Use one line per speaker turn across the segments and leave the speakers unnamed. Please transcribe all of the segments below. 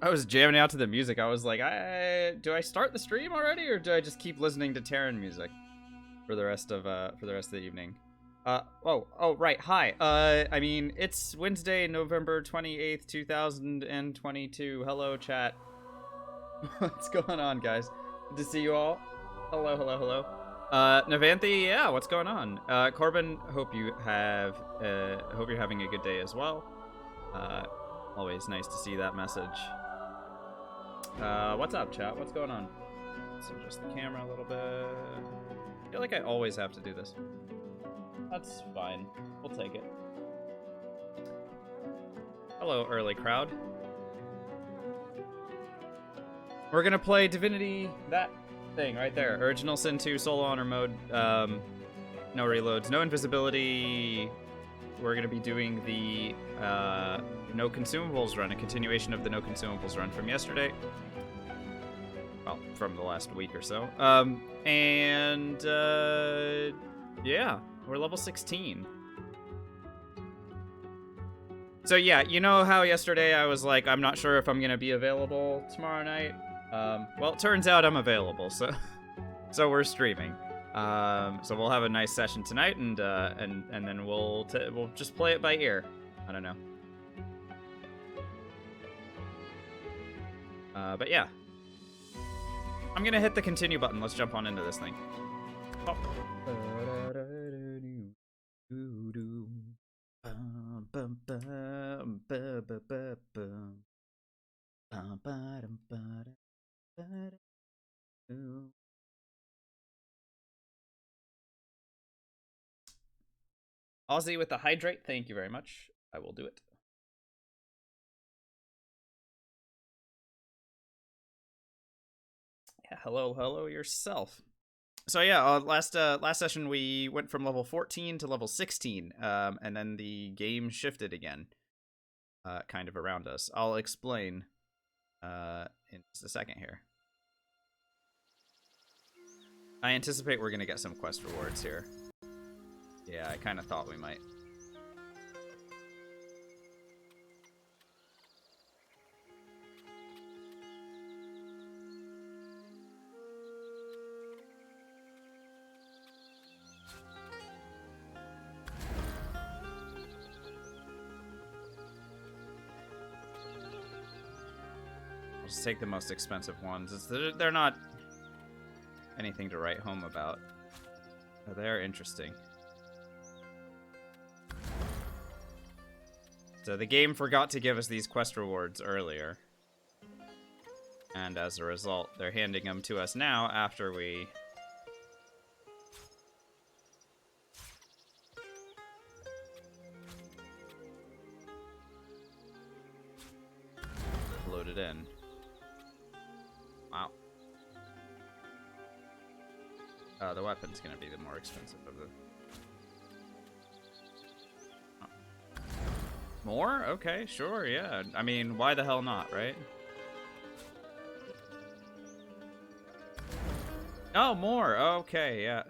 I was jamming out to the music. I was like, do I start the stream already, or do I just keep listening to Terran music for the rest of the evening? Oh, right. Hi. I mean, it's Wednesday, November 28th, 2022. Hello, chat. What's going on, guys? Good to see you all. Hello, hello, hello. Navanthi, yeah, what's going on? Corbin, hope you're having a good day as well. Always nice to see that message. What's up, chat? What's going on? Let's adjust the camera a little bit. I feel like I always have to do this. That's fine. We'll take it. Hello, early crowd. We're gonna play Divinity, that thing right there. Original Sin 2 solo honor mode. No reloads, no invisibility. We're gonna be doing the no consumables run, a continuation of the no consumables run from yesterday. Well, from the last week or so. Yeah, we're level 16. So yeah, you know how yesterday I was like, I'm not sure if I'm gonna be available tomorrow night. Well, it turns out I'm available, so we're streaming. So we'll have a nice session tonight, and then we'll just play it by ear. I don't know. But yeah, I'm gonna hit the continue button. Let's jump on into this thing. Oh. Aussie with the hydrate, thank you very much. I will do it. Yeah, hello yourself. So yeah, last session we went from level 14 to level 16, and then the game shifted again, kind of around us. I'll explain in just a second here. I anticipate we're gonna get some quest rewards here. Yeah, I kind of thought we might. I'll just take the most expensive ones. They're not anything to write home about. Oh, they're interesting. So the game forgot to give us these quest rewards earlier. And as a result, they're handing them to us now after we... load it in. Wow. The weapon's gonna be the more expensive of the... More? Okay, sure, yeah. I mean, why the hell not, right? Oh, more! Okay, yeah.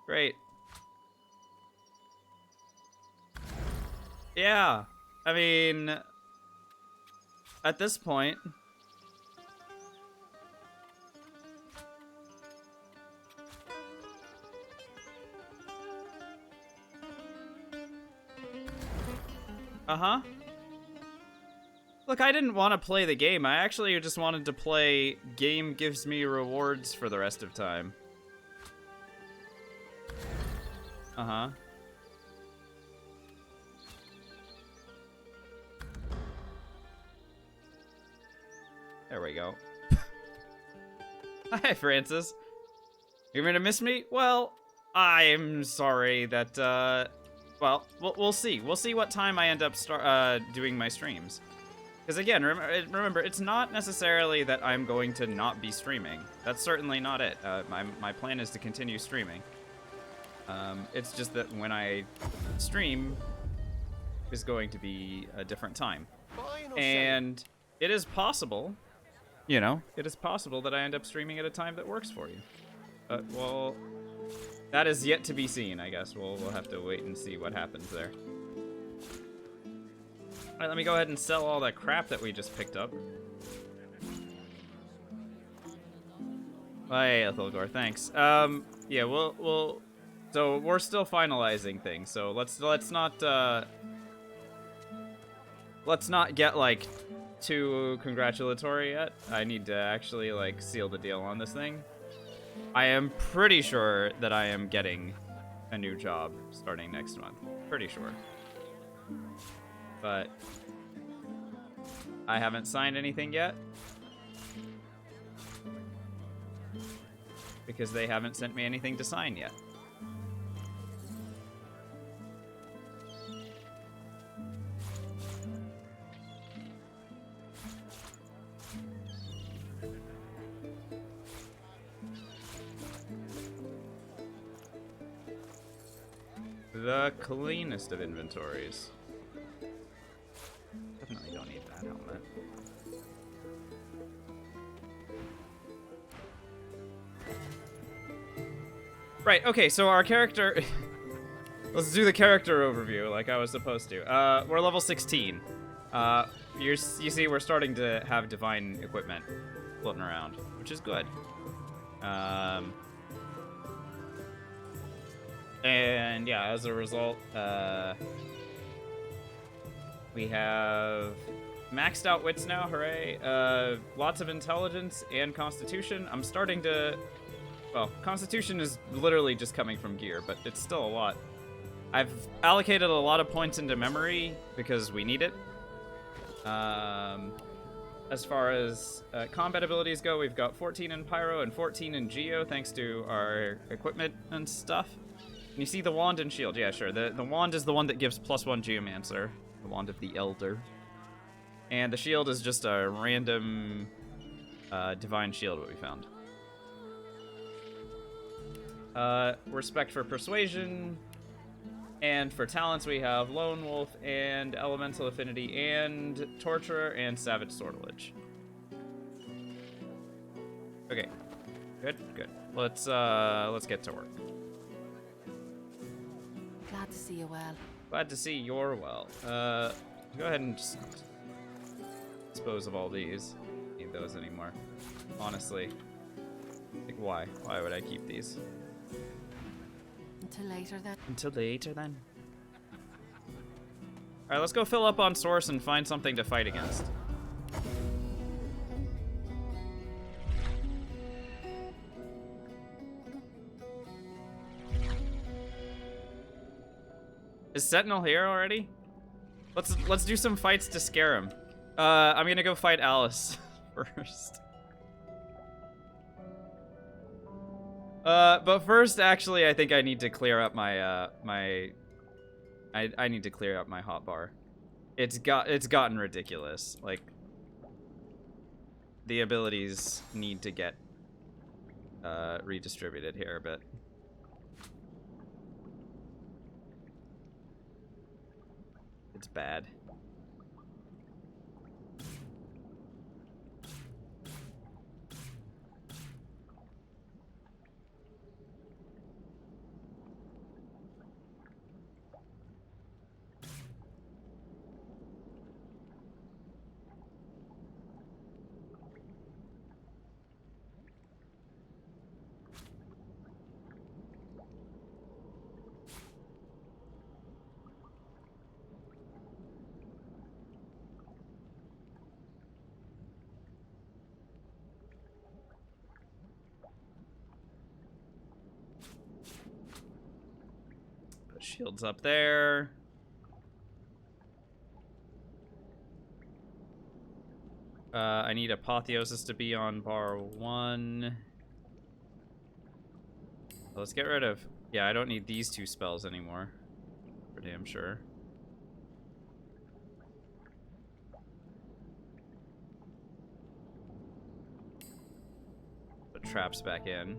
Great. Yeah. I mean... At this point... Uh-huh. Look, I didn't want to play the game. I actually just wanted to play game gives me rewards for the rest of time. Uh-huh. There we go. Hi, Francis. You're gonna miss me? Well, I'm sorry that, well, we'll see. We'll see what time I end up doing my streams. Because again, remember, it's not necessarily that I'm going to not be streaming. That's certainly not it. My plan is to continue streaming. It's just that when I stream is going to be a different time. And it is possible, you know, it is possible that I end up streaming at a time that works for you. Well... That is yet to be seen, I guess. We'll have to wait and see what happens there. Alright, let me go ahead and sell all that crap that we just picked up. Oh, hey, Ethelgore, thanks. Yeah, we'll... So, we're still finalizing things, so let's not get, like, too congratulatory yet. I need to actually, like, seal the deal on this thing. I am pretty sure that I am getting a new job starting next month. Pretty sure. But I haven't signed anything yet. Because they haven't sent me anything to sign yet. The cleanest of inventories. Definitely don't need that helmet. Right, okay, so our character... Let's do the character overview like I was supposed to. We're level 16. You see, we're starting to have divine equipment floating around, which is good. And yeah, as a result, we have maxed out wits now, hooray. Lots of intelligence and constitution. I'm starting to... Well, constitution is literally just coming from gear, but it's still a lot. I've allocated a lot of points into memory because we need it. As far as combat abilities go, we've got 14 in Pyro and 14 in Geo, thanks to our equipment and stuff. And you see the wand and shield, yeah, sure. The wand is the one that gives +1 Geomancer, the wand of the Elder. And the shield is just a random divine shield what we found. Respect for persuasion, and for talents we have Lone Wolf and Elemental Affinity and Torturer and Savage Sortilege. Okay, good. Let's get to work.
Glad to see you well.
Glad to see you're well. Go ahead and just dispose of all these. Don't need those anymore. Honestly, like why? Why would I keep these?
Until later then.
Until later then. Alright, let's go fill up on source and find something to fight against. Is Sentinel here already? Let's do some fights to scare him. I'm gonna go fight Alice first. But first, actually, I think I need to clear up my, I need to clear up my hotbar. It's gotten ridiculous. Like, the abilities need to get, redistributed here a bit. It's bad. Shields up there. I need Apotheosis to be on bar 1. Let's get rid of... Yeah, I don't need these 2 spells anymore. For damn sure. Put traps back in.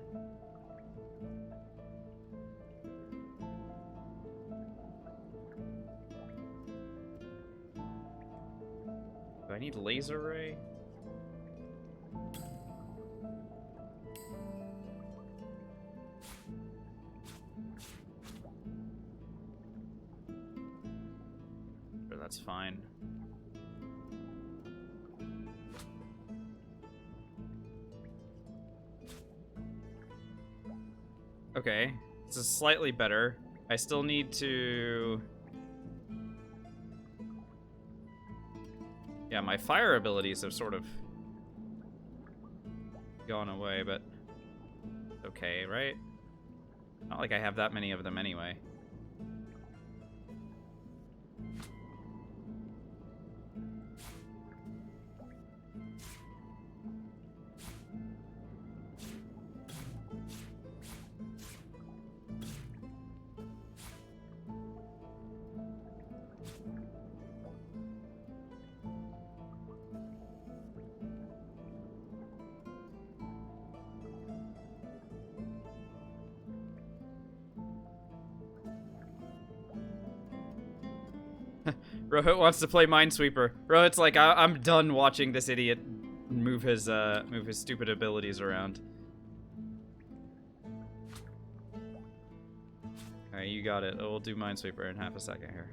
Do I need laser ray? Sure, that's fine. Okay. This is slightly better. I still need to... Yeah, my fire abilities have sort of gone away, but okay, right? Not like I have that many of them anyway. Rohit wants to play Minesweeper. Rohit's like, I'm done watching this idiot move his stupid abilities around. Alright, you got it. We'll do Minesweeper in half a second here.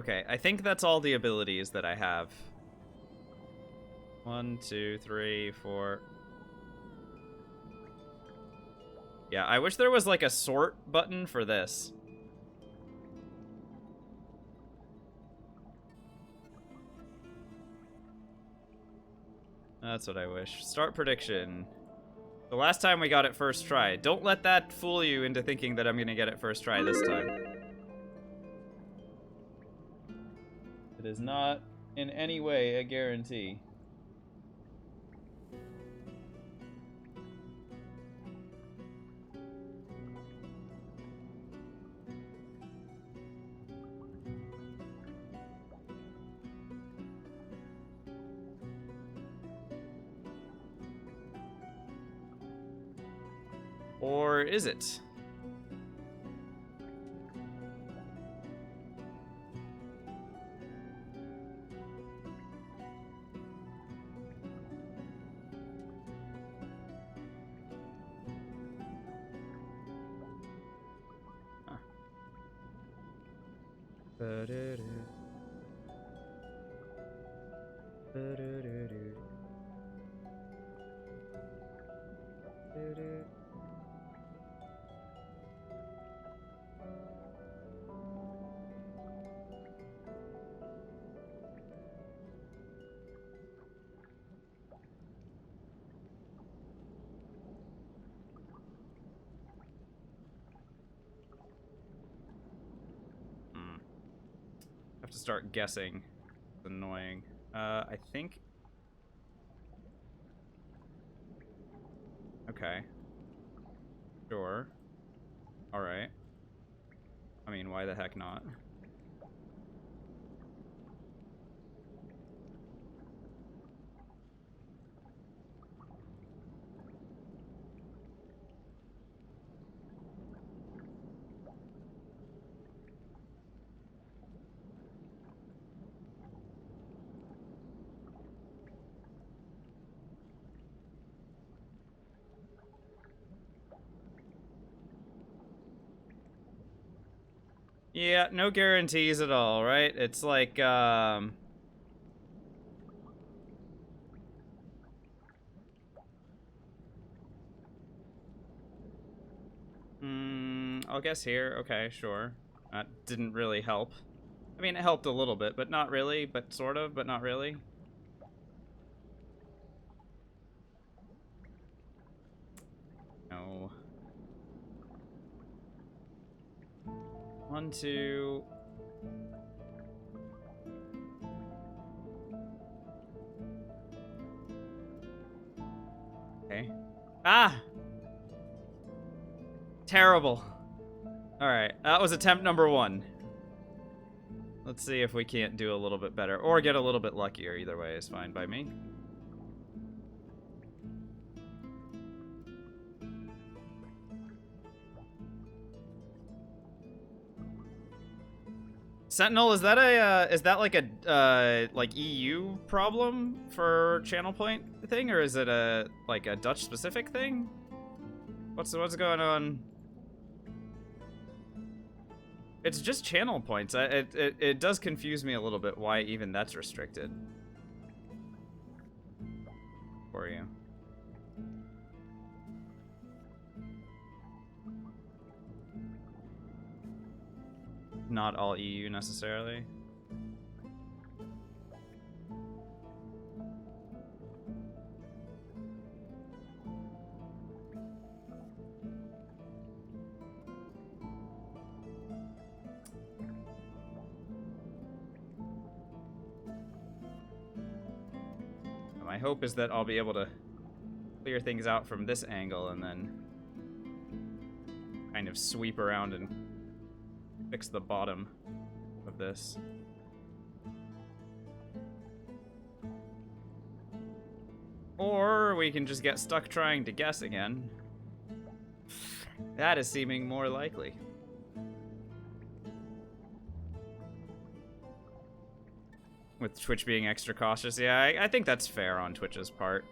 Okay, I think that's all the abilities that I have. 1, 2, 3, 4. Yeah, I wish there was like a sort button for this. That's what I wish. Start prediction. The last time we got it first try. Don't let that fool you into thinking that I'm gonna get it first try this time. It is not in any way a guarantee. Or is it? Huh. Have to start guessing. It's annoying. I think... Okay. Sure. Alright. I mean, why the heck not? Yeah, no guarantees at all, right? It's like, I'll guess here. Okay, sure. That didn't really help. I mean, it helped a little bit, but not really, but sort of, but not really. No. 1, 2. Okay. Ah! Terrible. Alright, that was attempt number 1. Let's see if we can't do a little bit better, or get a little bit luckier. Either way is fine by me. Sentinel, is that like a like EU problem for channel point thing, or is it a like a Dutch specific thing? What's going on? It's just channel points. It does confuse me a little bit why even that's restricted. For you. Not all EU necessarily. My hope is that I'll be able to clear things out from this angle and then kind of sweep around and fix the bottom of this. Or we can just get stuck trying to guess again. That is seeming more likely. With Twitch being extra cautious, yeah, I think that's fair on Twitch's part.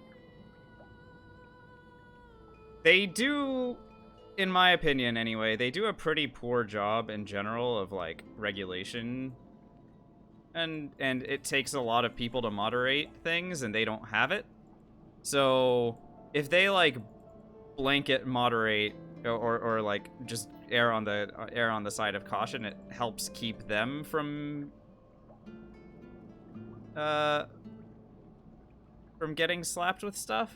They do, in my opinion anyway, they do a pretty poor job in general of, like, regulation. And it takes a lot of people to moderate things, and they don't have it. So, if they, like, blanket moderate, or like, just err on the side of caution, it helps keep them from getting slapped with stuff.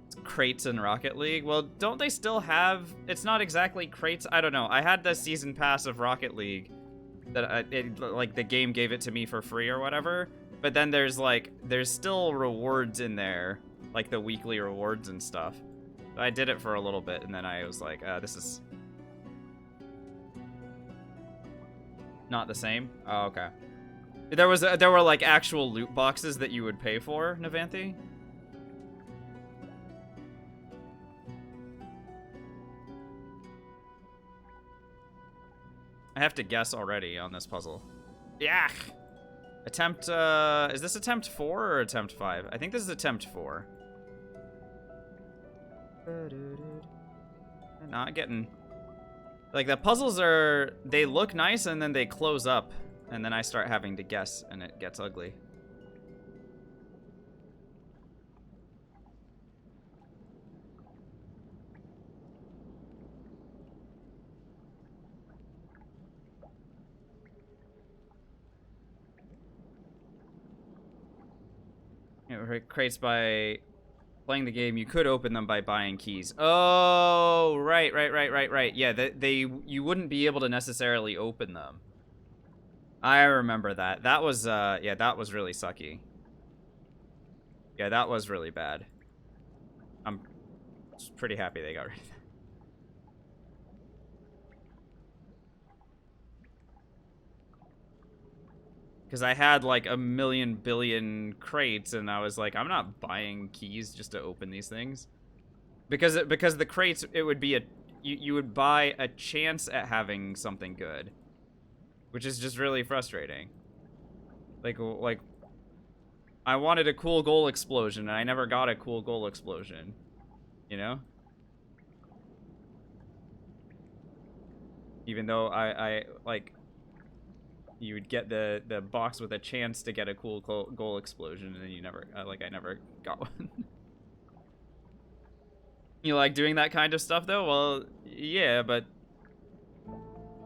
It's crates in Rocket League. Well, don't they still have... It's not exactly crates. I don't know. I had the season pass of Rocket League that like the game gave it to me for free or whatever. But then there's still rewards in there, like the weekly rewards and stuff. I did it for a little bit and then I was like, this is not the same. Oh, okay. There were like actual loot boxes that you would pay for, Navanthi? I have to guess already on this puzzle. Yeah. Attempt, is this attempt 4 or attempt 5? I think this is attempt 4. Not getting... Like, the puzzles are... They look nice and then they close up. And then I start having to guess, and it gets ugly. It creates by playing the game. You could open them by buying keys. Oh, right. Yeah, you wouldn't be able to necessarily open them. I remember that. That was, yeah, that was really sucky. Yeah, that was really bad. I'm pretty happy they got rid of that. Because I had, like, a million billion crates, and I was like, I'm not buying keys just to open these things. Because the crates, it would be you would buy a chance at having something good. Which is just really frustrating. Like, I wanted a cool goal explosion, and I never got a cool goal explosion. You know? Even though I like, you would get the box with a chance to get a cool goal explosion, and you never, I never got one. You like doing that kind of stuff, though? Well, yeah, but...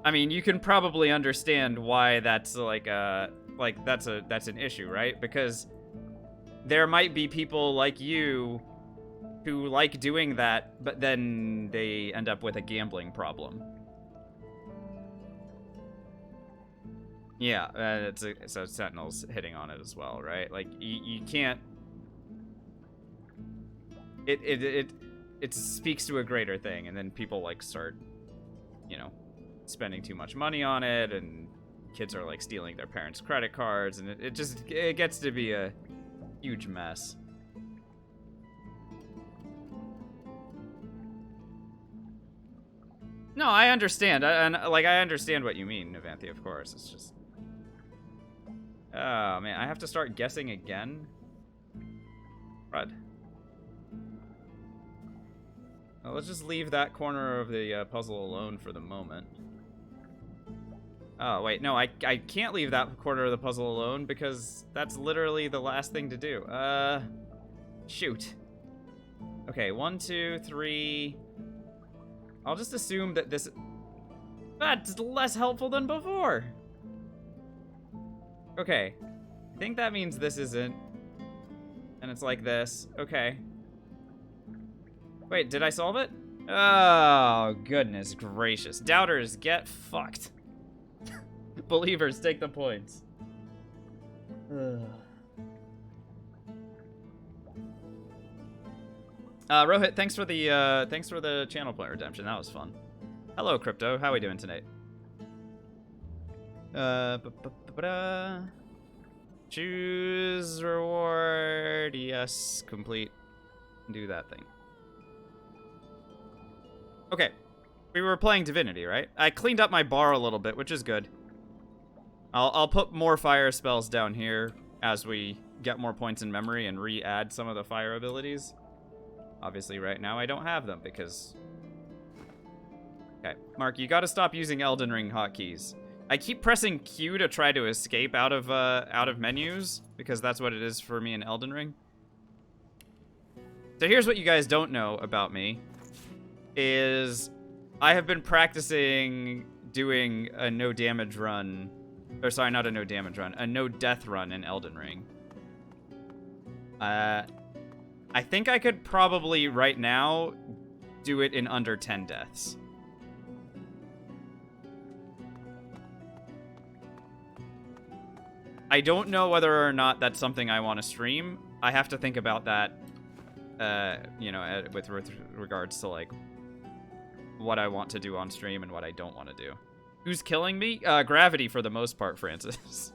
I mean, you can probably understand why that's that's an issue, right? Because there might be people like you who like doing that, but then they end up with a gambling problem. Yeah, so Sentinel's hitting on it as well, right? Like, you can't... It speaks to a greater thing, and then people, like, start, you know, spending too much money on it, and kids are like stealing their parents' credit cards, and it gets to be a huge mess. No, I understand, and like I understand what you mean, Navanthi. Of course, it's just, oh man, I have to start guessing again. Right. Well, let's just leave that corner of the puzzle alone for the moment. Oh, wait, no, I can't leave that corner of the puzzle alone because that's literally the last thing to do. Shoot. Okay, 1, 2, 3. I'll just assume that that's less helpful than before. Okay. I think that means this isn't. And it's like this. Okay. Wait, did I solve it? Oh, goodness gracious. Doubters, get fucked. Believers, take the points. Rohit, thanks for the channel point redemption. That was fun. Hello, Crypto. How are we doing tonight? Choose reward. Yes, complete. Do that thing. Okay. We were playing Divinity, right? I cleaned up my bar a little bit, which is good. I'll put more fire spells down here as we get more points in memory and re-add some of the fire abilities. Obviously, right now I don't have them because... Okay, Mark, you gotta stop using Elden Ring hotkeys. I keep pressing Q to try to escape out of menus because that's what it is for me in Elden Ring. So here's what you guys don't know about me, is I have been practicing doing a no damage run, or sorry, not a no damage run, a no death run in Elden Ring. I think I could probably right now do it in under 10 deaths. I don't know whether or not that's something I want to stream. I have to think about that, you know, with regards to, like, what I want to do on stream and what I don't want to do. Who's killing me? Gravity for the most part, Francis.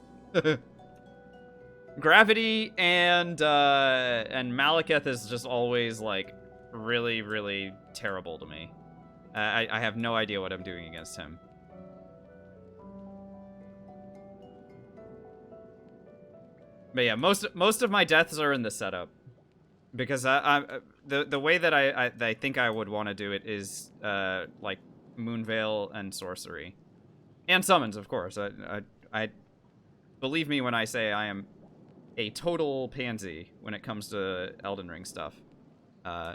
Gravity and Malekith is just always, like, really, really terrible to me. I have no idea what I'm doing against him. But yeah, most of my deaths are in the setup, because the way that I think I would want to do it is like Moonveil and sorcery, and summons, of course. I believe me when I say I am a total pansy when it comes to Elden Ring stuff.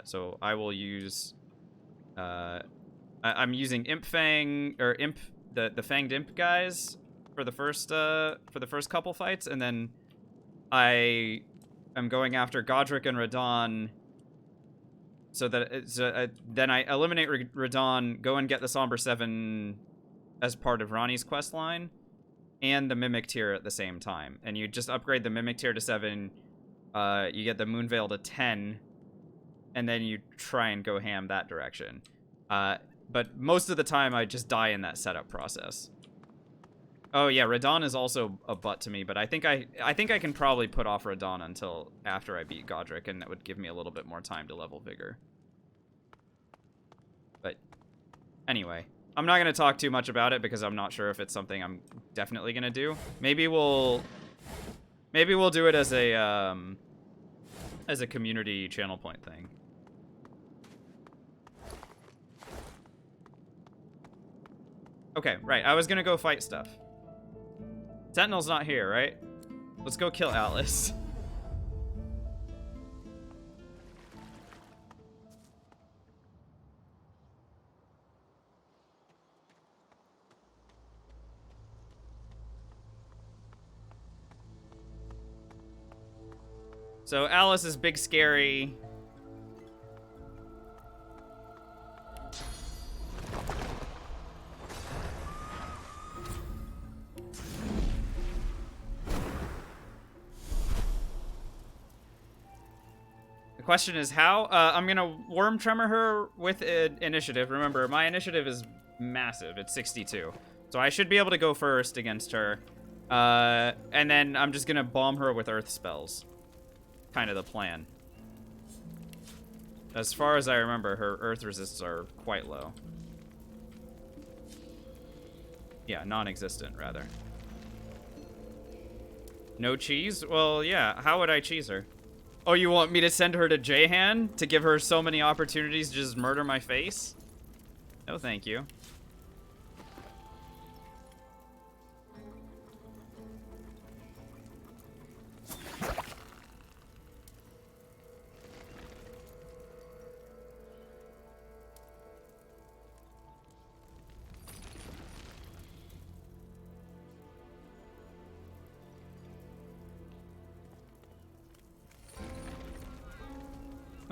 So I will use I'm using Imp Fang, or Imp, the Fanged Imp guys for the first couple fights, and then I am going after Godric and Radahn, so that then I eliminate Radahn, go and get the Somber 7 as part of Ronnie's quest line, and the Mimic tier at the same time. And you just upgrade the Mimic tier to 7, you get the Moonveil to 10, and then you try and go ham that direction. But most of the time I just die in that setup process. Oh yeah, Radahn is also a butt to me, but I think I can probably put off Radahn until after I beat Godric, and that would give me a little bit more time to level Vigor. But anyway, I'm not gonna talk too much about it because I'm not sure if it's something I'm definitely gonna do. Maybe we'll do it as a community channel point thing. Okay, right. I was gonna go fight stuff. Sentinel's not here, right? Let's go kill Alice. So Alice is big scary. The question is how? I'm gonna Worm Tremor her with initiative. Remember, my initiative is massive. It's 62. So I should be able to go first against her. And then I'm just gonna bomb her with earth spells. Kind of the plan. As far as I remember, her earth resists are quite low. Yeah, non-existent, rather. No cheese? Well, yeah, how would I cheese her? Oh, you want me to send her to Jahan to give her so many opportunities to just murder my face? No, thank you.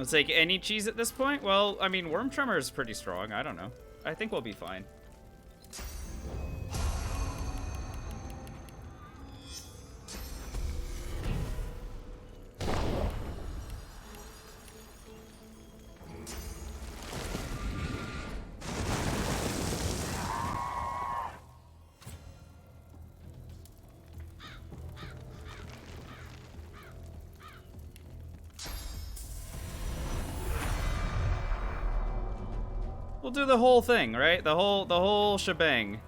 I'll take any cheese at this point. Well, I mean, Worm Tremor is pretty strong. I don't know. I think we'll be fine. We'll do the whole thing, right? The whole shebang.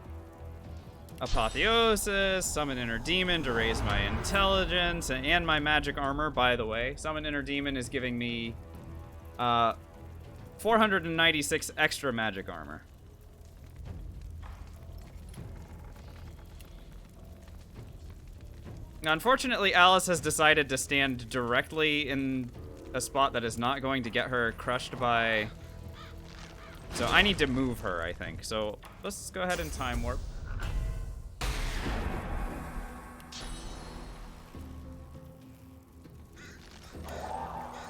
Apotheosis, summon Inner Demon to raise my intelligence and my magic armor, by the way. Summon Inner Demon is giving me 496 extra magic armor. Now, unfortunately, Alice has decided to stand directly in a spot that is not going to get her crushed by... So I need to move her, I think. So let's go ahead and time warp.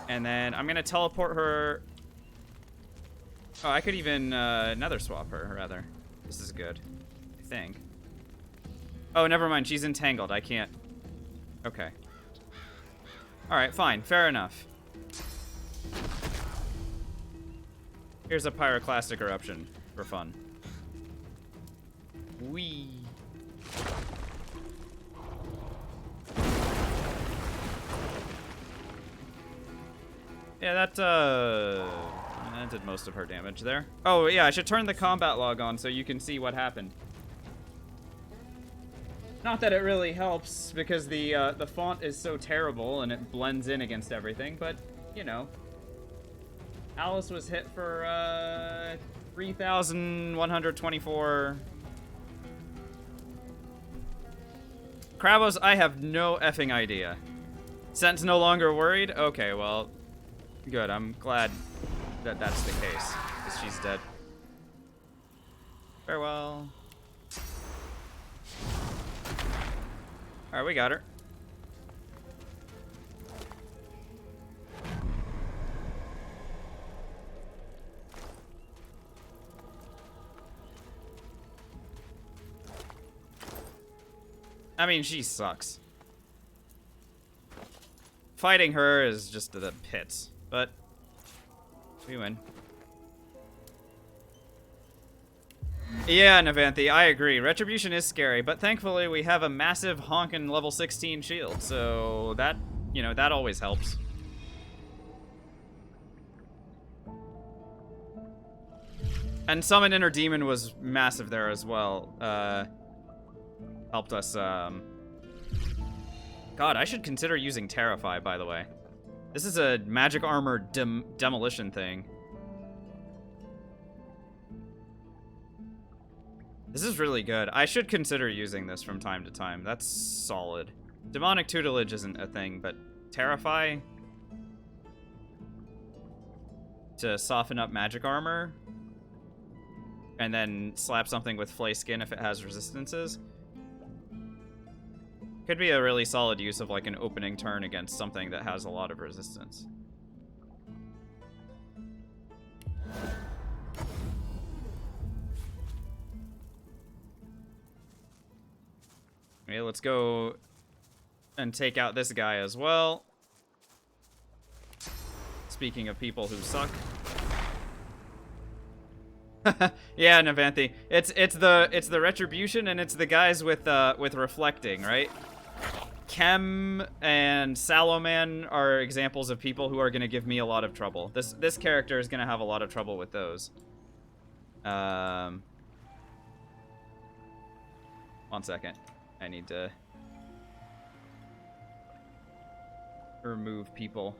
And then I'm going to teleport her. Oh, I could even nether swap her, rather. This is good, I think. Oh, never mind. She's entangled. I can't. Okay. All right, fine. Fair enough. Here's a pyroclastic eruption for fun. Whee. Yeah, that did most of her damage there. Oh, yeah, I should turn the combat log on so you can see what happened. Not that it really helps, because the font is so terrible and it blends in against everything, but, you know. Alice was hit for 3,124. Krabos, I have no effing idea. Sent's no longer worried? Okay, well, good. I'm glad that that's the case, because she's dead. Farewell. Alright, we got her. I mean, she sucks. Fighting her is just the pits, but we win. Yeah, Navanthi, I agree. Retribution is scary, but thankfully we have a massive honkin' level 16 shield, so that, you know, that always helps. And Summon Inner Demon was massive there as well. Helped us, God, I should consider using Terrify, by the way. This is a magic armor demolition thing. This is really good. I should consider using this from time to time. That's solid. Demonic Tutelage isn't a thing, but Terrify to soften up magic armor and then slap something with Flay Skin if it has resistances. Could be a really solid use of like an opening turn against something that has a lot of resistance. Okay, let's go and take out this guy as well. Speaking of people who suck. Yeah, Navanthi. It's the retribution and it's the guys with reflecting, right? Kem and Saloman are examples of people who are going to give me a lot of trouble. This character is going to have a lot of trouble with those. 1 second. I need to remove people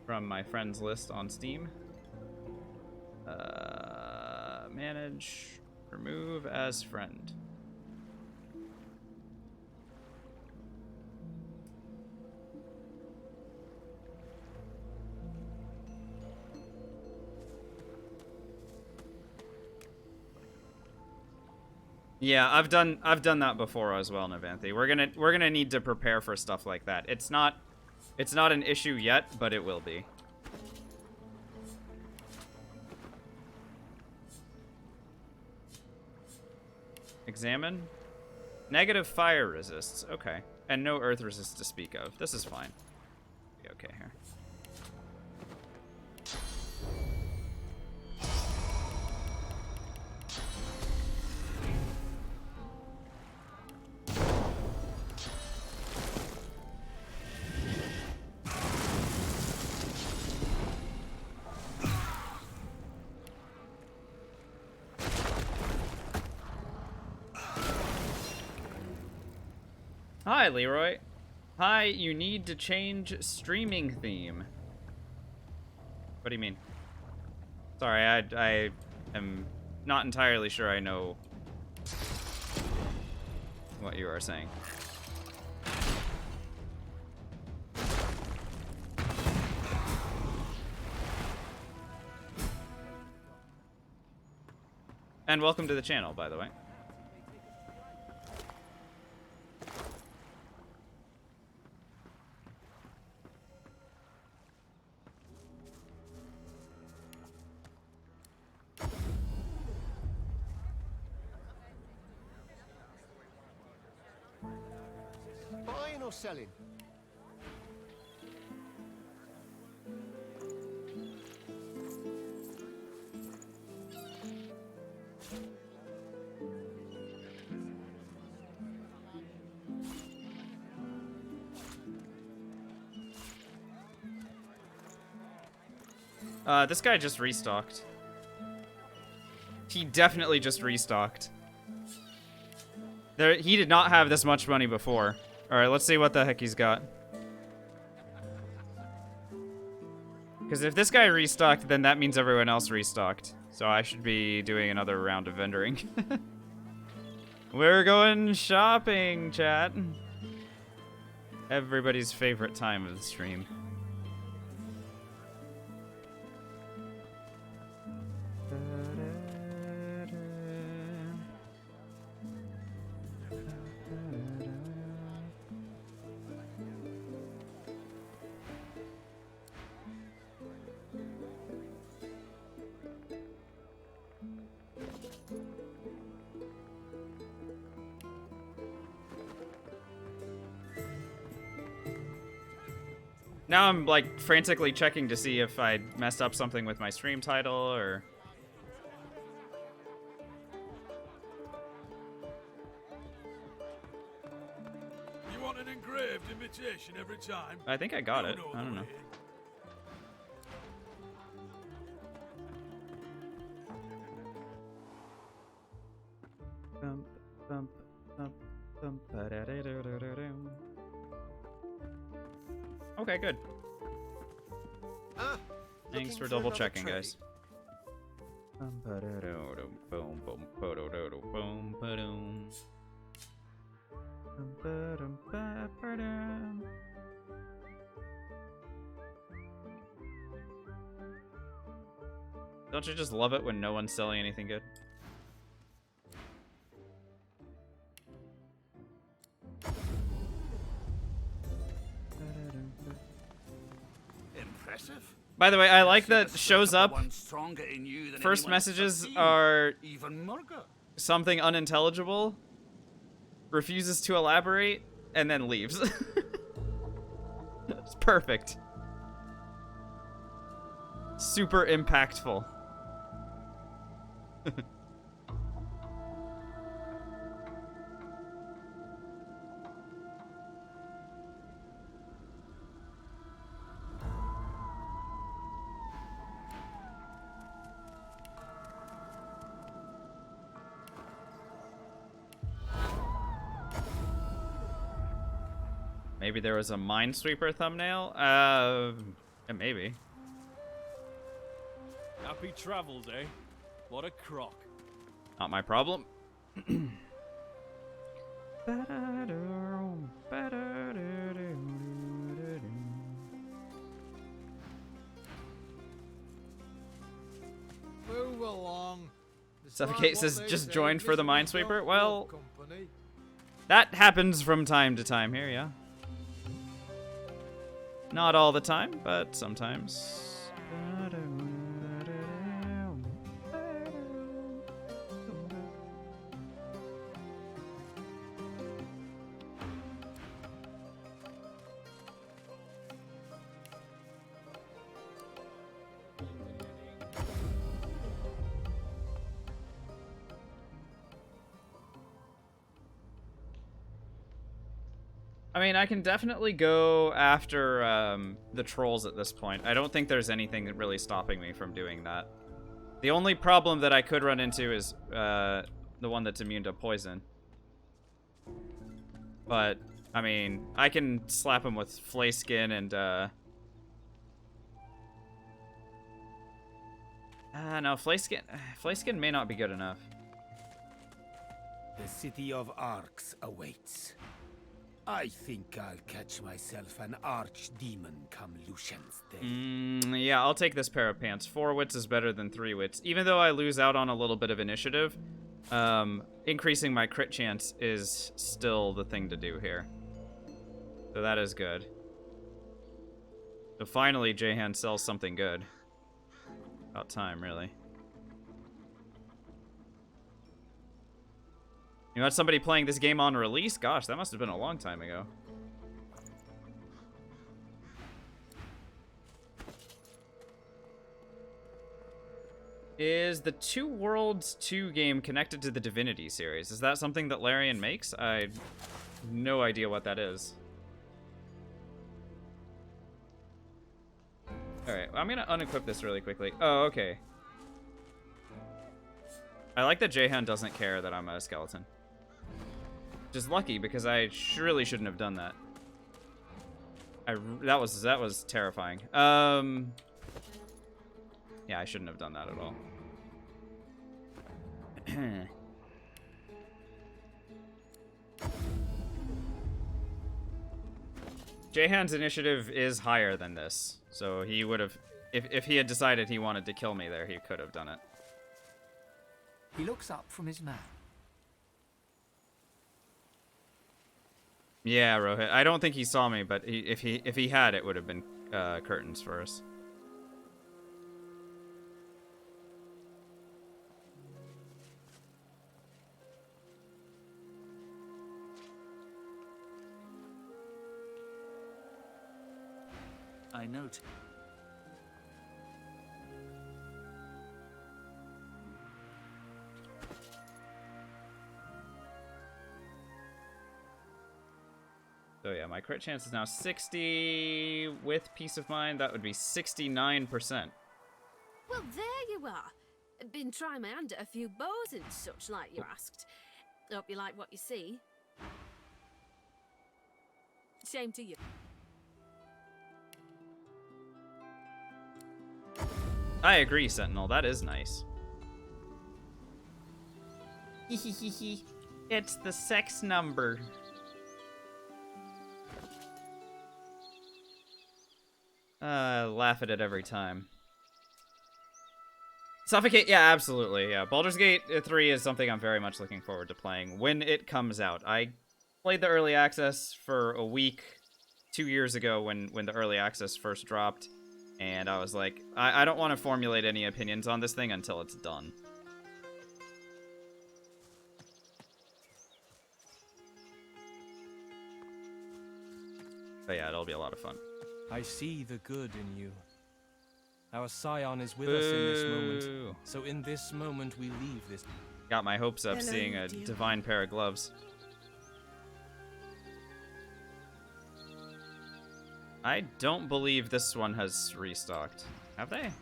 from my friends list on Steam. Manage, remove as friend. Yeah, I've done that before as well, Navanthi. We're gonna need to prepare for stuff like that. It's not an issue yet, but it will be. Examine. Negative fire resists. Okay. And no earth resist to speak of. This is fine. Be okay here. Hi, Leroy. Hi, you need to change streaming theme. What do you mean? Sorry, I am not entirely sure I know what you are saying. And welcome to the channel, by the way.
Buying or selling?
This guy just restocked. He definitely just restocked. He did not have this much money before. Alright, let's see what the heck he's got. Because if this guy restocked, then that means everyone else restocked. So I should be doing another round of vendoring. We're going shopping, chat. Everybody's favorite time of the stream. Now I'm like frantically checking to see if I messed up something with my stream title or...
You want an engraved invitation every time?
I think I got it. I don't know. Okay, good. Thanks for double checking, guys. Don't you just love it when no one's selling anything good?
Impressive.
By the way, I like that shows up.
First
First messages are
even murder.
something unintelligible, refuses to elaborate, and then leaves. It's perfect. Super impactful. Maybe there was a Minesweeper thumbnail? Yeah, maybe.
Happy travels, eh? What a crock.
Not my problem.
Move along.
Suffocate says just joined for the Minesweeper. Well, that happens from time to time here, yeah. Not all the time, but sometimes. I mean, I can definitely go after the trolls at this point. I don't think there's anything really stopping me from doing that. The only problem that I could run into is the one that's immune to poison. But, I mean, I can slap him with flay skin and no, flay skin may not be good enough.
The city of Arcs awaits. I think I'll catch myself an archdemon come Lucian's day.
Yeah, I'll take this pair of pants. 4 wits is better than 3 wits. Even though I lose out on a little bit of initiative, increasing my crit chance is still the thing to do here. So that is good. So finally, Jahan sells something good. About time, really. You had somebody playing this game on release? Gosh, that must have been a long time ago. Is the Two Worlds 2 game connected to the Divinity series? Is that something that Larian makes? I have no idea what that is. Alright, I'm gonna unequip this really quickly. Oh, okay. I like that Jahan doesn't care that I'm a skeleton. Which is lucky, because I really shouldn't have done that. That was terrifying. Yeah, I shouldn't have done that at all. Jahan's initiative is higher than this, so he would have, if he had decided he wanted to kill me there, he could have done it.
He looks up from his map.
Yeah, Rohit. I don't think he saw me, but if he had, it would have been curtains for us.
I note.
So yeah, my crit chance is now 60. With Peace of Mind, that would be 69%.
Well, there you are. Been trying my hand at a few bows and such, like you asked. Hope you like what you see. Shame to you.
I agree, Sentinel. That is nice. It's the sex number. Laugh at it every time. Suffocate, yeah, absolutely, yeah. Baldur's Gate 3 is something I'm very much looking forward to playing when it comes out. I played the early access for a week 2 years ago when the early access first dropped, and I was like, I don't want to formulate any opinions on this thing until it's done. But yeah, it'll be a lot of fun.
I see the good in you. Our scion is with us in this moment.
Boo.
So in this moment we leave this.
Got my hopes up
Hello,
seeing a
dear.
divine pair of gloves. I don't believe this one has restocked. Have they?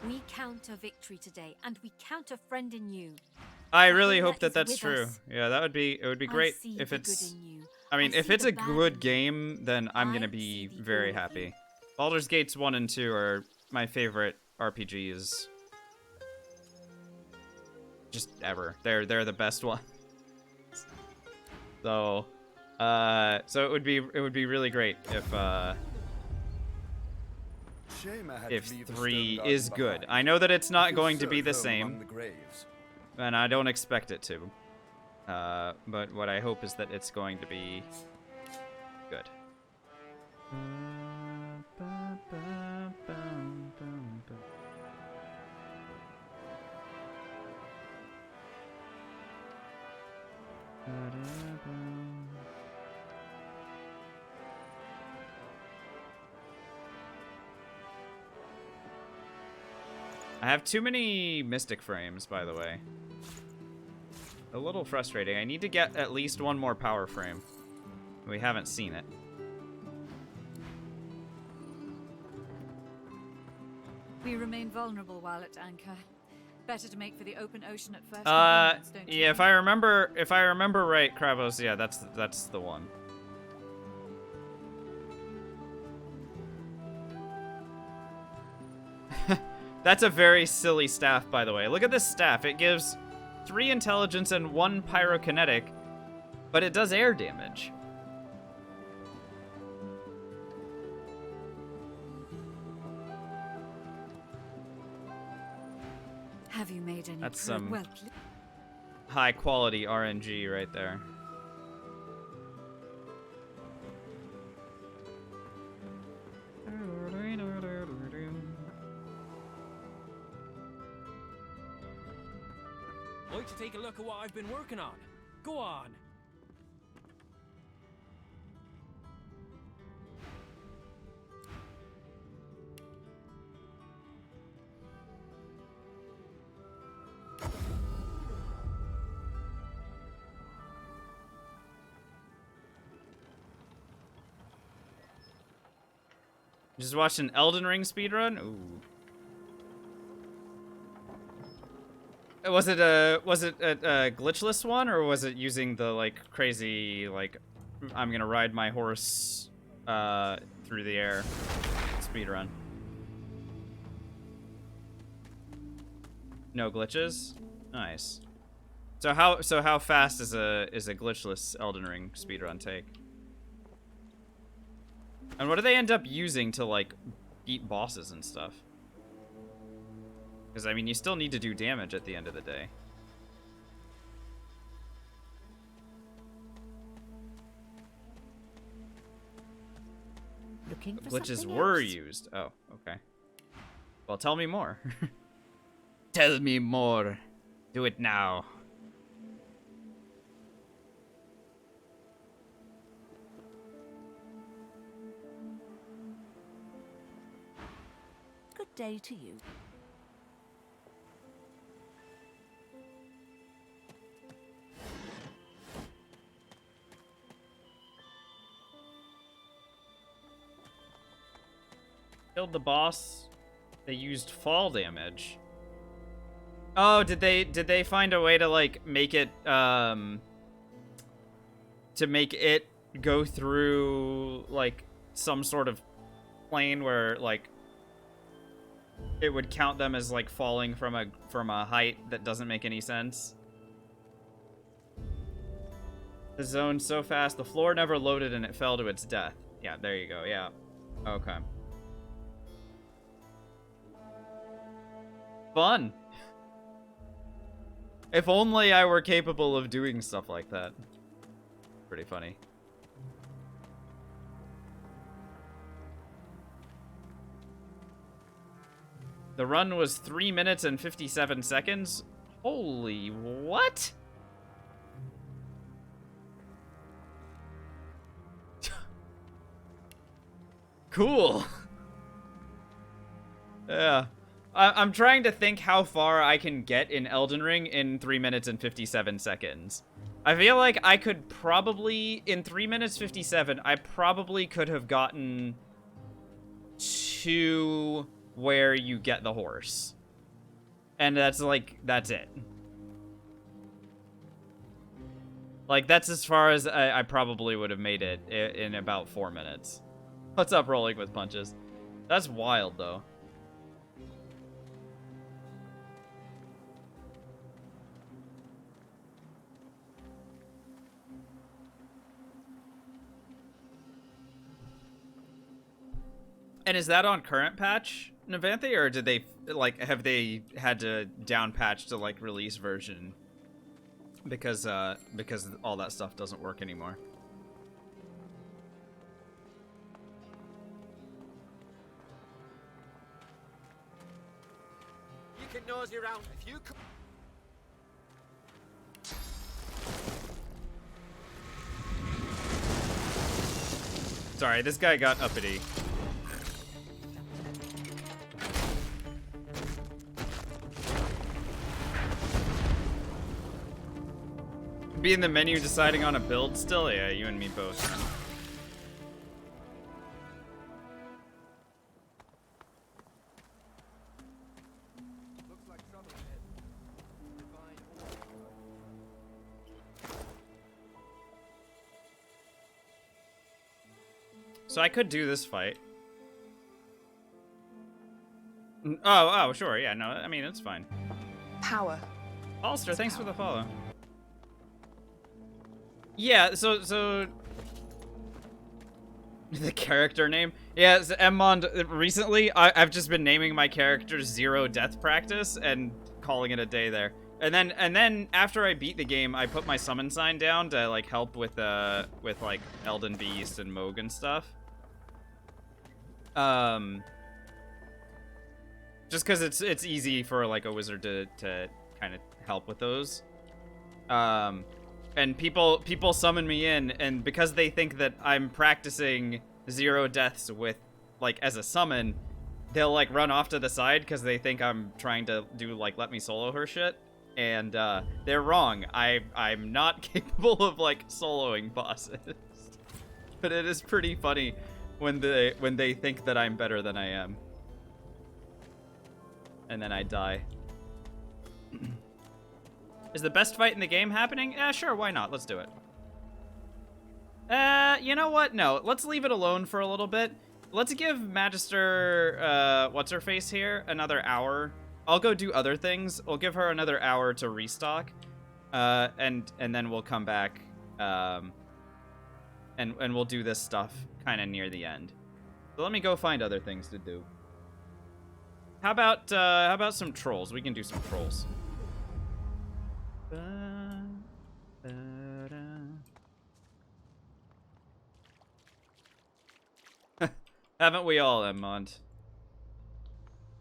We count a victory today, and we count a friend in you.
I really
Fane
hope that
is
that's
with
true.
us.
Yeah, it would be great
I see
if
the
it's...
good in you.
I mean,
I
if
see
it's
the
a
bad
good
in you.
game, then I'm gonna
I
be
see the
very
good in
happy.
you.
Baldur's Gates 1 and 2 are my favorite RPGs. Just ever. They're the best ones. So, so it would be really great if
Shame I had to leave the
3
stone
is
garden
good.
behind.
I know that it's not
Feels
going to
so
be
at
the
home
same,
among the graves.
and I don't expect it to. But what I hope is that it's going to be good. I have too many mystic frames, by the way. A little frustrating. I need to get at least one more power frame. We haven't seen it.
We remain vulnerable while at anchor. Better to make for the open ocean at first. Convenience, don't you
Yeah,
think?
if I remember right, Krabos, yeah, that's the one. That's a very silly staff, by the way. Look at this staff. It gives 3 intelligence and 1 pyrokinetic, but it does air damage.
Have you made any
That's
pro-
some
well,
high quality RNG right there.
Like to take a look at what I've been working on. Go on.
Just watched an Elden Ring speedrun? Ooh. Was it a glitchless one, or was it using the like crazy like I'm gonna ride my horse through the air speedrun? No glitches? Nice. So how fast is a glitchless Elden Ring speedrun take? And what do they end up using to like beat bosses and stuff? Because, I mean, you still need to do damage at the end of the day.
Looking for
Glitches
something
were
else?
used. Oh, okay. Well, tell me more. Tell me more. Do it now.
Good day to you.
Killed the boss. They used fall damage. Oh, did they find a way to like make it go through like some sort of plane where like it would count them as like falling from a height that doesn't make any sense? The zone's so fast, the floor never loaded and it fell to its death. Yeah, there you go. Yeah. Okay. Fun. If only I were capable of doing stuff like that. Pretty funny. The run was 3 minutes and 57 seconds. Holy what? Cool. Yeah. I'm trying to think how far I can get in Elden Ring in 3 minutes and 57 seconds. I feel like I could probably, in 3 minutes 57, I probably could have gotten to where you get the horse. And that's it. Like, that's as far as I probably would have made it in about 4 minutes. What's up, Rolling with Punches? That's wild, though. And is that on current patch, Navanthe, or did they have they had to down patch to like release version because all that stuff doesn't work anymore?
You can nosy around if you could.
Sorry, this guy got uppity. Be in the menu deciding on a build still? Yeah, you and me both. So I could do this fight. Oh, sure, yeah, no, I mean, it's fine.
Power.
Ulster, thanks for the follow. Yeah, so the character name? Yeah, so Emmond, recently, I've just been naming my character Zero Death Practice and calling it a day there. And then after I beat the game, I put my summon sign down to like help with like Elden Beast and Moog and stuff. Just because it's easy for like a wizard to kind of help with those. And people summon me in, and because they think that I'm practicing zero deaths with like as a summon, they'll like run off to the side because they think I'm trying to do like let me solo her shit. And they're wrong. I'm not capable of like soloing bosses. But it is pretty funny when they think that I'm better than I am. And then I die. Is the best fight in the game happening? Yeah, sure, why not? Let's do it. You know what? No, let's leave it alone for a little bit. Let's give Magister, what's-her-face here, another hour. I'll go do other things. We'll give her another hour to restock. And then we'll come back, and we'll do this stuff kind of near the end. So let me go find other things to do. How about some trolls? We can do some trolls. Haven't we all, Emmond?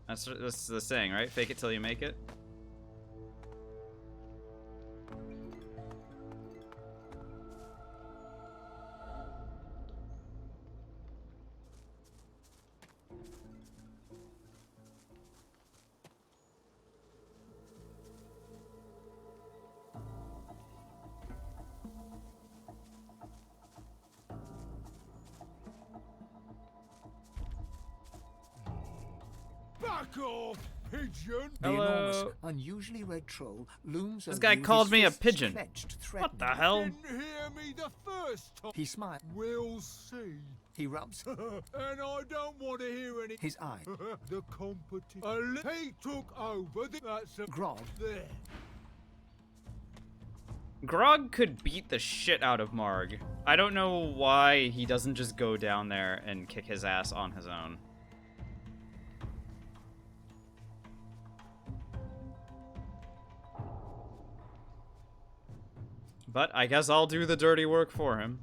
That's the saying, right? Fake it till you make it.
Back off, pigeon!
The
Hello.
enormous, unusually red troll looms.
This
over
guy
you with
called
his
me a
fists
pigeon.
clenched
What the
threateningly.
hell?
Didn't hear me the first time.
He smiles.
We'll see.
He rubs
And I don't want to hear any.
his eye.
The competition. He took over. That's a
Grog.
there.
Grog could beat the shit out of Marg. I don't know why he doesn't just go down there and kick his ass on his own. But I guess I'll do the dirty work for him.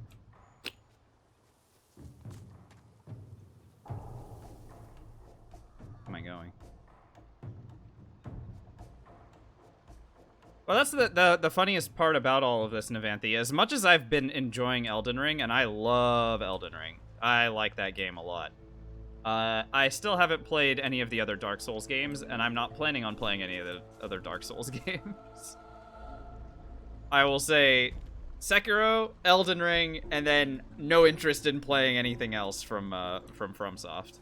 Where am I going? Well, that's the funniest part about all of this, Navanthi. As much as I've been enjoying Elden Ring, and I love Elden Ring, I like that game a lot. I still haven't played any of the other Dark Souls games, and I'm not planning on playing any of the other Dark Souls games. I will say Sekiro, Elden Ring, and then no interest in playing anything else from FromSoft.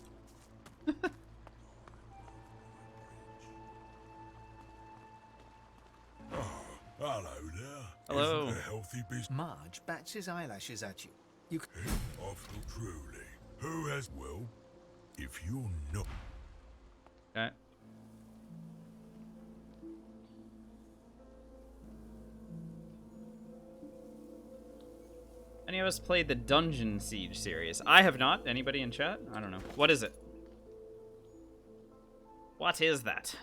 Hello there.
Hello.
Isn't a healthy business?
Marge bats his eyelashes at you. You c-
I feel truly. Who has well? If you're not.
Okay. Any of us played the Dungeon Siege series? I have not. Anybody in chat? I don't know. What is it? What is that?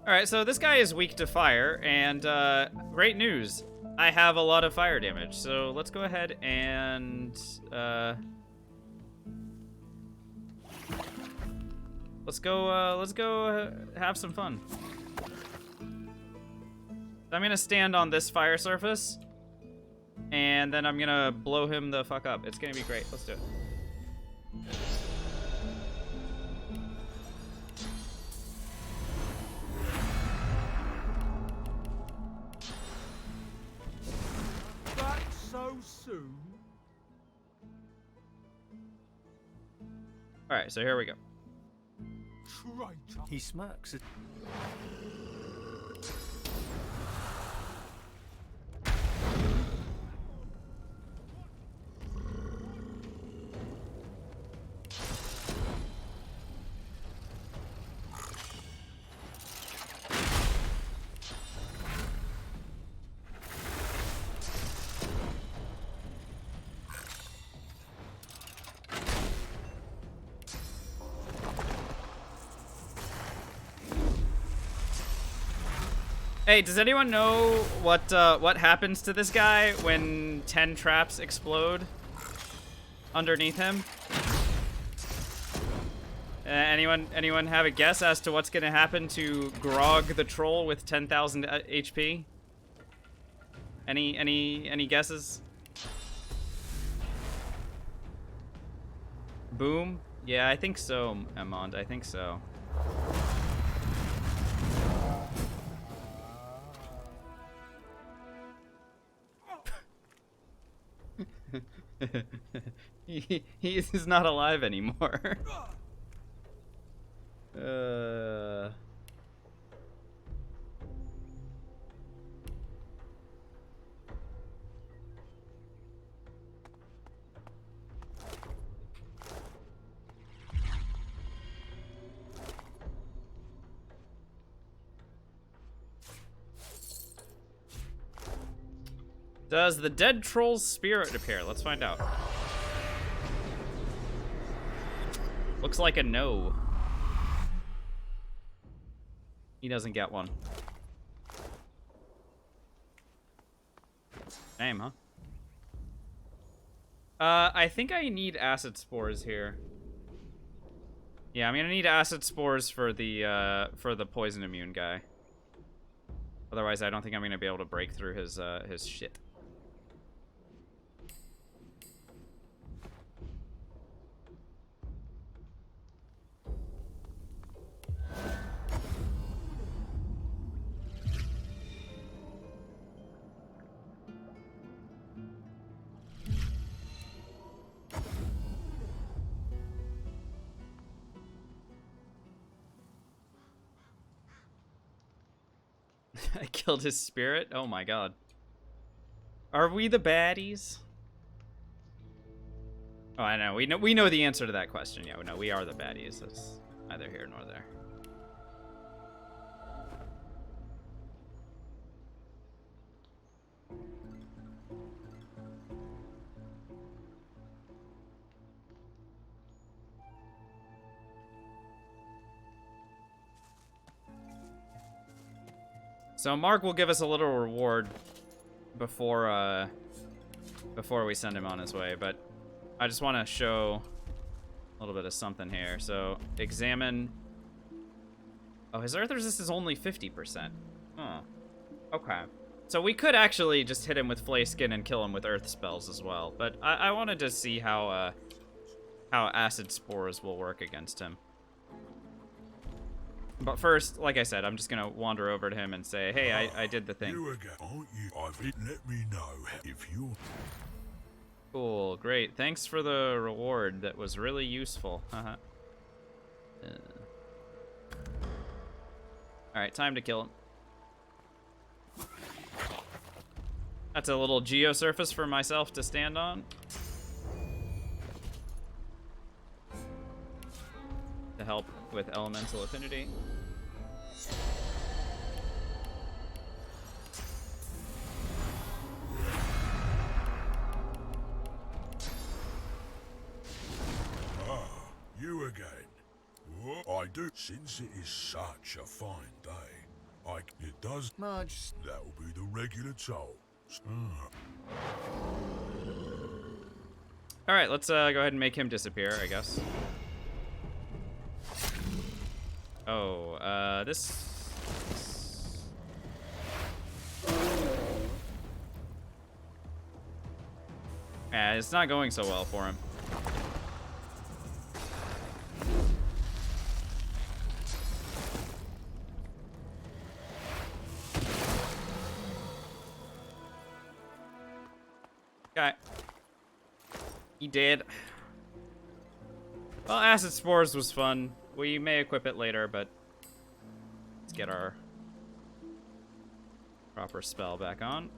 Alright, so this guy is weak to fire, and great news. I have a lot of fire damage, so let's go ahead and let's go have some fun. I'm gonna stand on this fire surface, and then I'm gonna blow him the fuck up. It's gonna be great. Let's do it.
That so soon?
Alright, so here we go.
Traitor.
He smirks at
Hey, does anyone know what happens to this guy when 10 traps explode underneath him? Anyone have a guess as to what's gonna happen to Grog the Troll with 10,000 HP? Any guesses? Boom? Yeah, I think so, Amond. I think so. he is not alive anymore. Does the dead troll's spirit appear? Let's find out. Looks like a no. He doesn't get one. Damn, huh? I think I need acid spores here. Yeah, I'm gonna need acid spores for the poison immune guy. Otherwise, I don't think I'm gonna be able to break through his shit. I killed his spirit? Oh my god. Are we the baddies? Oh, I know. We know the answer to that question. Yeah, no, we are the baddies. That's neither here nor there. So Mark will give us a little reward before we send him on his way, but I just want to show a little bit of something here. So examine. Oh, his earth resist is only 50%. Oh, okay. So we could actually just hit him with Flay Skin and kill him with earth spells as well. But I wanted to see how acid spores will work against him. But first, like I said, I'm just gonna wander over to him and say, hey, I did the thing.
You again, aren't you? Let me know if you're...
Cool, great. Thanks for the reward. That was really useful. Alright, time to kill him. That's a little geosurface for myself to stand on. To help with elemental affinity.
Ah, you again. What I do, since it is such a fine day, it does.
Marge.
That'll be the regular tolls.
All right, let's go ahead and make him disappear, I guess. Oh, this. Yeah, it's not going so well for him. Okay. He did. Well, Acid Spores was fun. We may equip it later, but let's get our proper spell back on.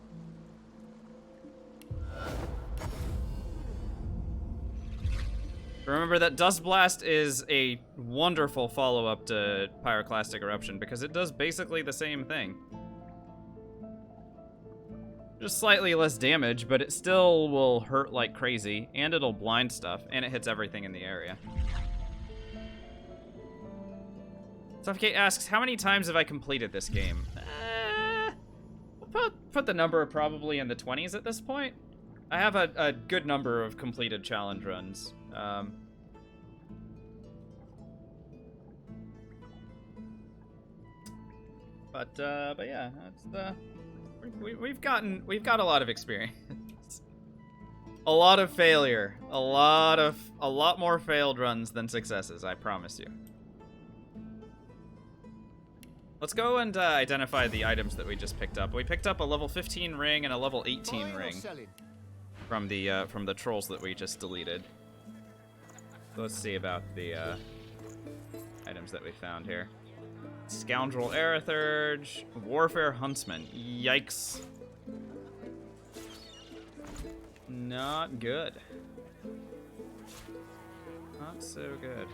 Remember that Dust Blast is a wonderful follow-up to Pyroclastic Eruption because it does basically the same thing. Just slightly less damage, but it still will hurt like crazy, and it'll blind stuff, and it hits everything in the area. Suffocate asks, how many times have I completed this game? We'll put the number probably in the 20s at this point. I have a good number of completed challenge runs. But yeah, that's we've got a lot of experience. A lot of failure. A lot more failed runs than successes, I promise you. Let's go and identify the items that we just picked up. We picked up a level 15 ring and a level 18 ring from the trolls that we just deleted. So let's see about the items that we found here. Scoundrel Aerithurge, Warfare Huntsman. Yikes. Not good. Not so good.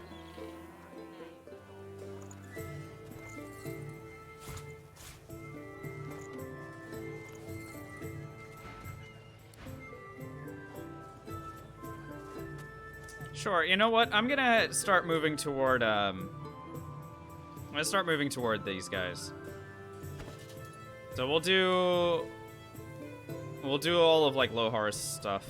Sure, you know what? I'm gonna start moving toward, these guys. So we'll do all of, like, Lohar's stuff.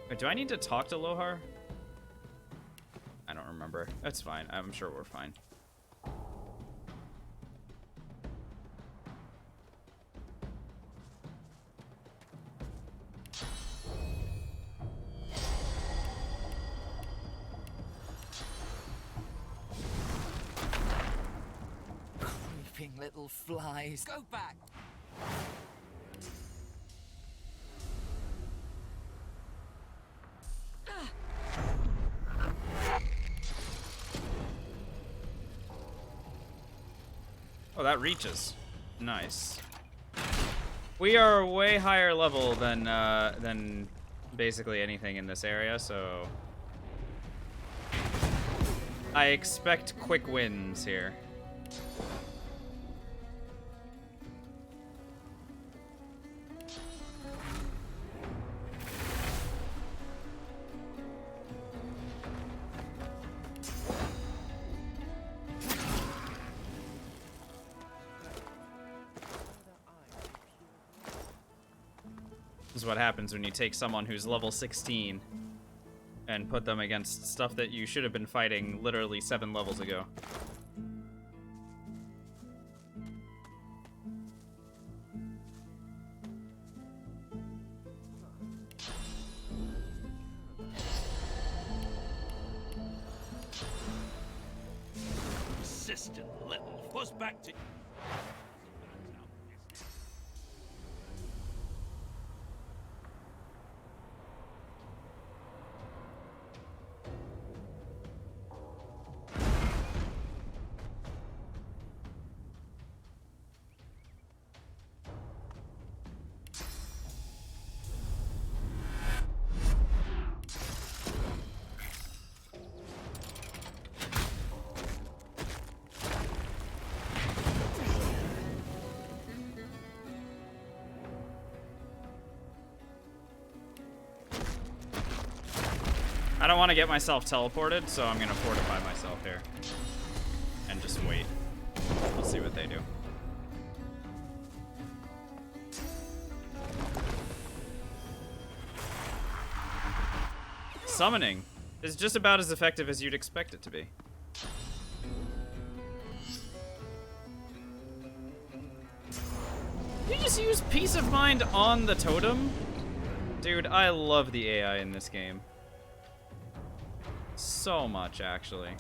Wait, do I need to talk to Lohar? I don't remember. That's fine. I'm sure we're fine.
Creeping little flies. Go back.
Oh, that reaches. Nice. We are way higher level than basically anything in this area, so I expect quick wins here. This is what happens when you take someone who's level 16 and put them against stuff that you should have been fighting literally 7 levels ago.
Persistent little fuss back to.
I don't want to get myself teleported, so I'm going to fortify myself here. And just wait. We'll see what they do. Summoning. is just about as effective as you'd expect it to be. You just use Peace of Mind on the totem? Dude, I love the AI in this game. So much, actually.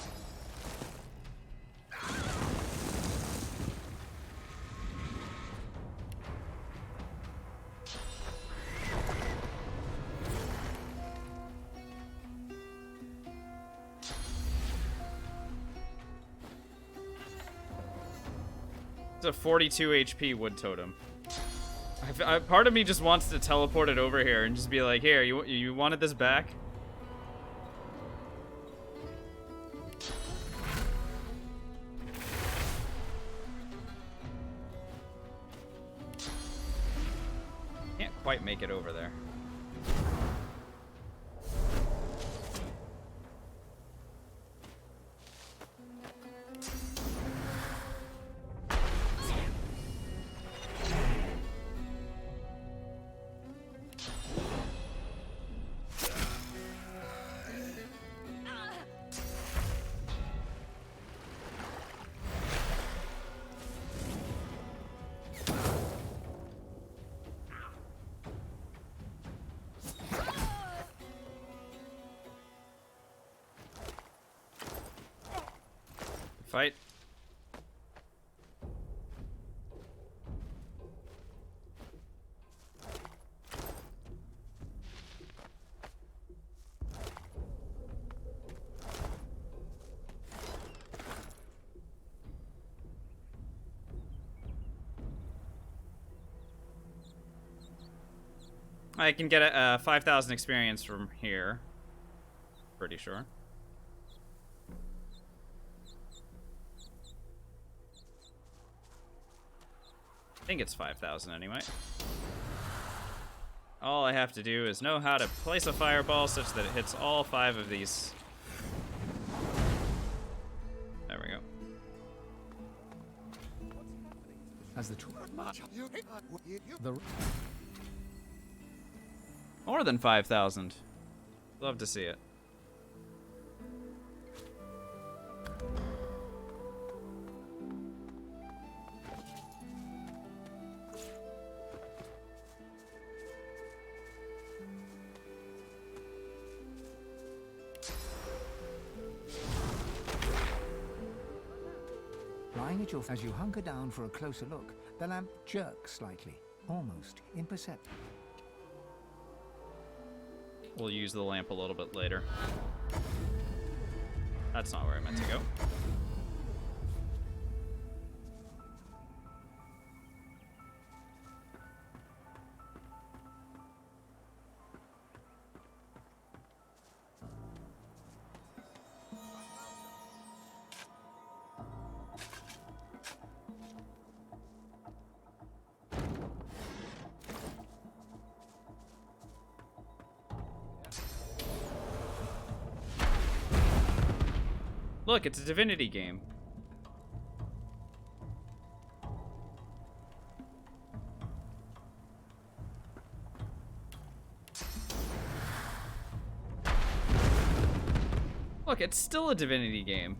It's a 42 HP wood totem. Part of me just wants to teleport it over here and just be like, here, you wanted this back? Can't quite make it over there. Fight. I can get a 5,000 experience from here. Pretty sure. I think it's 5,000 anyway. All I have to do is know how to place a fireball such that it hits all 5 of these. There we go.
As the
More than 5,000. Love to see it.
Lying at your as you hunker down for a closer look, the lamp jerks slightly, almost imperceptibly.
We'll use the lamp a little bit later. That's not where I meant to go. Look, it's a Divinity game. Look, it's still a Divinity game.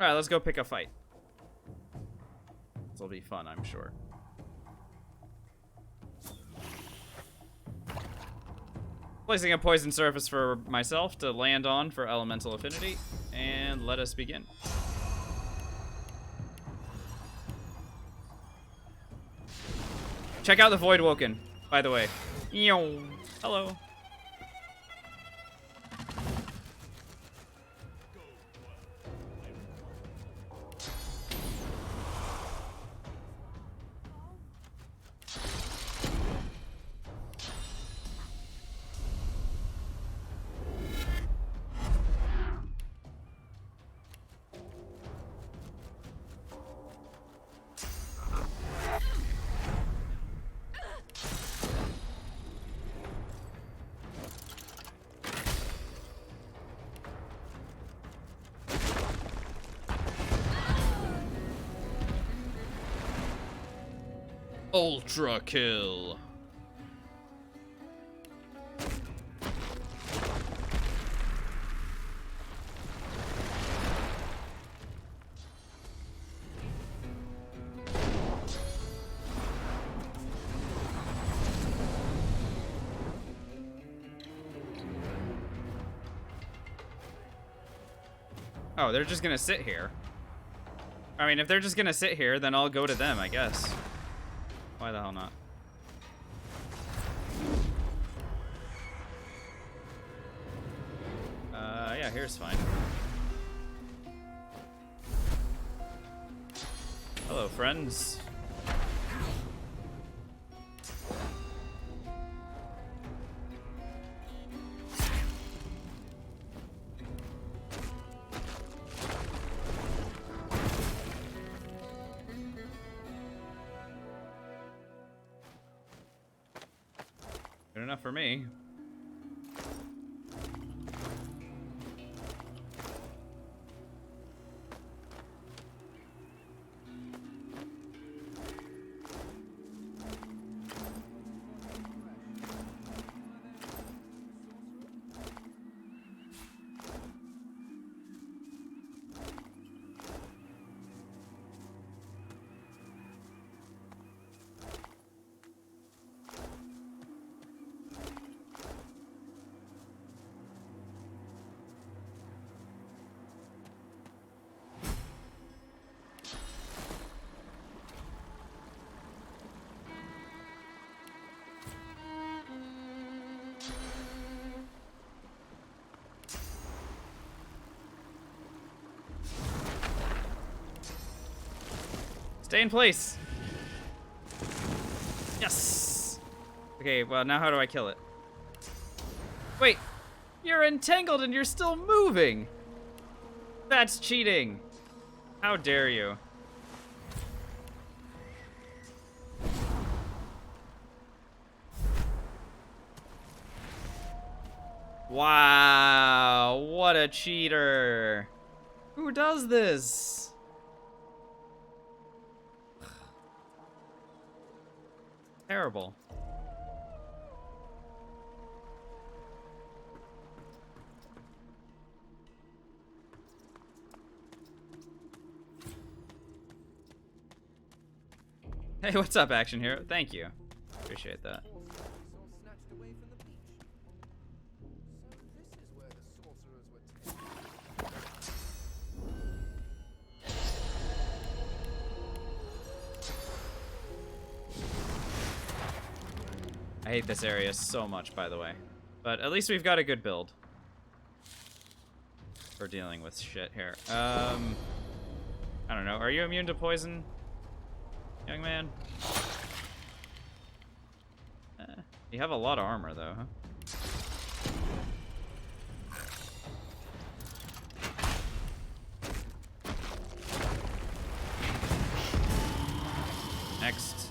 Alright, let's go pick a fight. This'll be fun, I'm sure. Placing a poison surface for myself to land on for elemental affinity, and let us begin. Check out the Void Woken, by the way. Hello. Ultra kill. Oh, they're just gonna sit here. I mean, if they're just gonna sit here, then I'll go to them, I guess. Why the hell not? Yeah, here's fine. Hello, friends. Good enough for me. Stay in place. Yes. Okay, well, now how do I kill it? Wait, you're entangled and you're still moving. That's cheating. How dare you? Wow, what a cheater. Who does this? Terrible. Hey, what's up, Action Hero? Thank you. Appreciate that. I hate this area so much, by the way. But at least we've got a good build for dealing with shit here. I don't know. Are you immune to poison, young man? You have a lot of armor, though, huh? Next.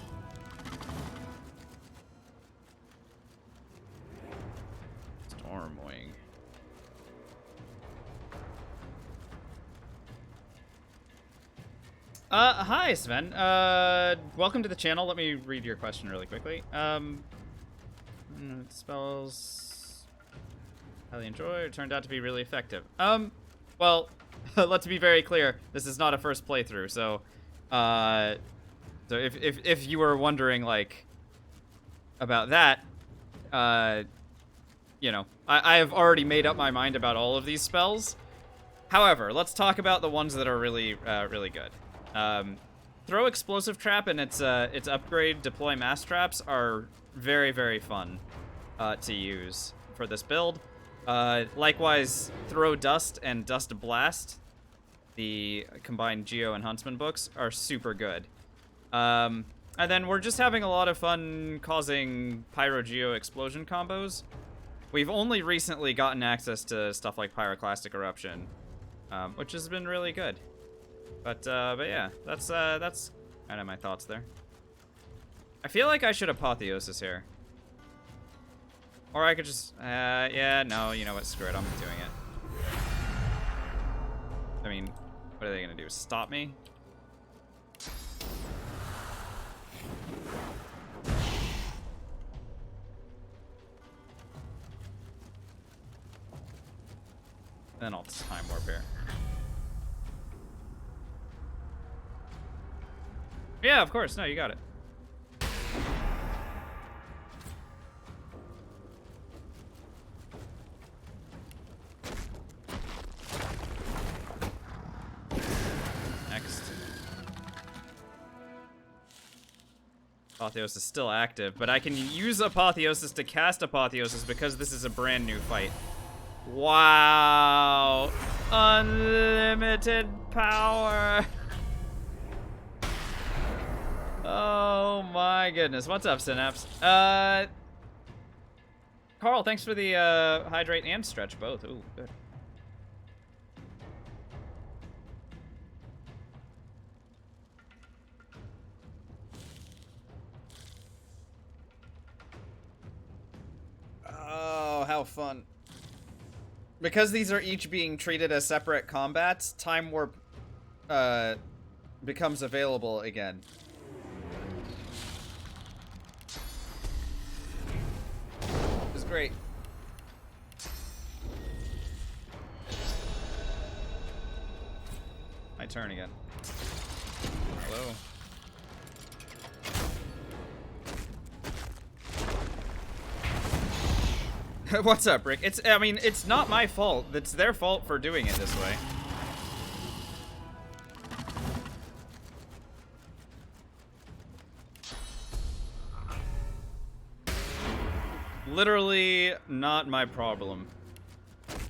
Stormwing. Hi, Sven. Welcome to the channel. Let me read your question really quickly. Spells highly enjoyed. Turned out to be really effective. Well, let's be very clear. This is not a first playthrough, so, so if you were wondering, like, about that, you know, I have already made up my mind about all of these spells. However, let's talk about the ones that are really, really good. Throw Explosive Trap and its upgrade, Deploy Mass Traps, are very, very fun to use for this build. Likewise, Throw Dust and Dust Blast, the combined Geo and Huntsman books, are super good. And then we're just having a lot of fun causing Pyro-Geo explosion combos. We've only recently gotten access to stuff like Pyroclastic Eruption, which has been really good. But yeah, that's kind of my thoughts there. I feel like I should Apotheosis here. Or I could just, yeah, no, you know what, screw it, I'm doing it. I mean, what are they gonna do, stop me? Then I'll time warp here. Yeah, of course. No, you got it. Next. Apotheosis is still active, but I can use Apotheosis to cast Apotheosis because this is a brand new fight. Wow. Unlimited power. Oh my goodness. What's up, Synapse? Carl, thanks for the hydrate and stretch both. Ooh, good. Oh, how fun. Because these are each being treated as separate combats, Time Warp becomes available again. It was great. My turn again. Hello. What's up, Rick? I mean, it's not my fault. It's their fault for doing it this way. Literally not my problem.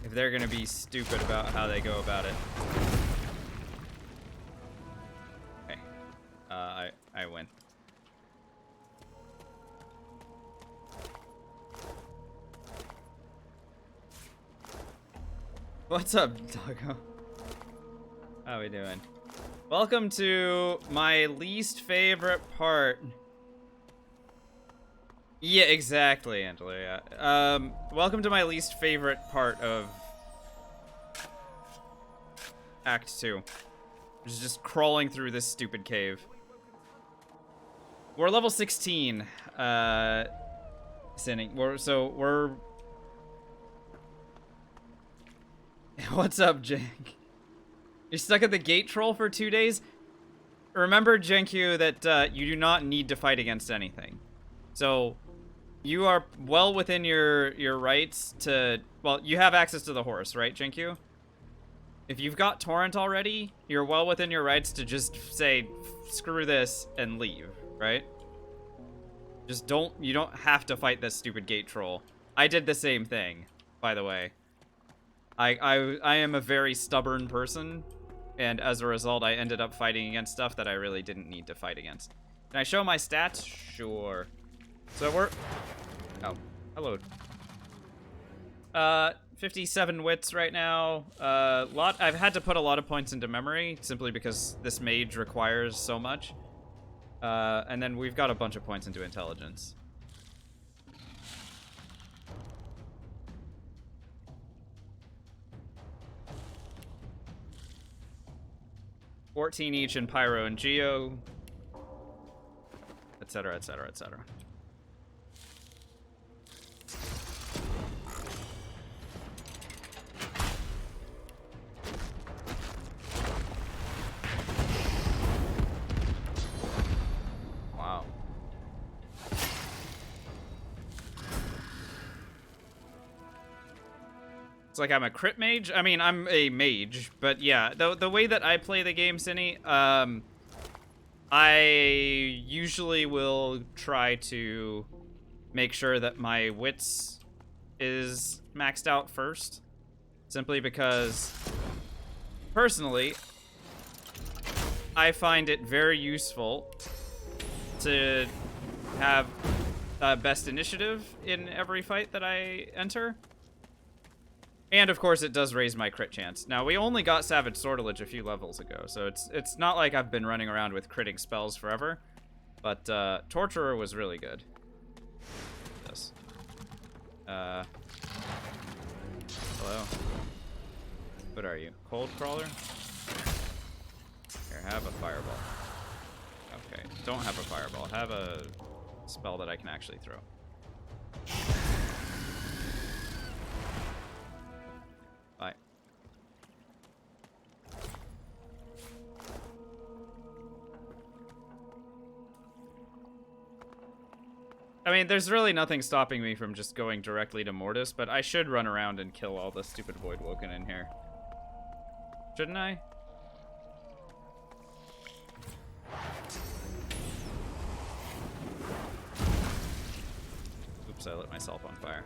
If they're gonna be stupid about how they go about it. Okay. I win. What's up, doggo? How we doing? Welcome to my least favorite part. Yeah, exactly, Angela. Yeah. Welcome to my least favorite part of Act 2. Which is just crawling through this stupid cave. We're level 16. Sinning. We're What's up, Jank? You're stuck at the gate troll for 2 days? Remember, Jenkyu, that you do not need to fight against anything. So, you are well within your rights to... Well, you have access to the horse, right, Jenkyu? If you've got Torrent already, you're well within your rights to just say, screw this, and leave, right? Just you don't have to fight this stupid gate troll. I did the same thing, by the way. I am a very stubborn person, and as a result, I ended up fighting against stuff that I really didn't need to fight against. Can I show my stats? Sure. So we're... Oh, hello. 57 wits right now. I've had to put a lot of points into memory, simply because this mage requires so much. And then we've got a bunch of points into intelligence. $14 each in Pyro and Geo, etc., etc., etc. Wow. It's like I'm a crit mage. I mean, I'm a mage, but yeah, the way that I play the game, Cinny, I usually will try to make sure that my wits is maxed out first, simply because, personally, I find it very useful to have best initiative in every fight that I enter. And of course, it does raise my crit chance. Now, we only got Savage Sortilege a few levels ago, so it's not like I've been running around with critting spells forever. But Torturer was really good. This. Hello. What are you? Cold Crawler? Here, have a Fireball. Okay, don't have a Fireball. Have a spell that I can actually throw. Bye. mean, there's really nothing stopping me from just going directly to Mortis, but I should run around and kill all the stupid Voidwoken in here. Shouldn't I? Oops, I lit myself on fire.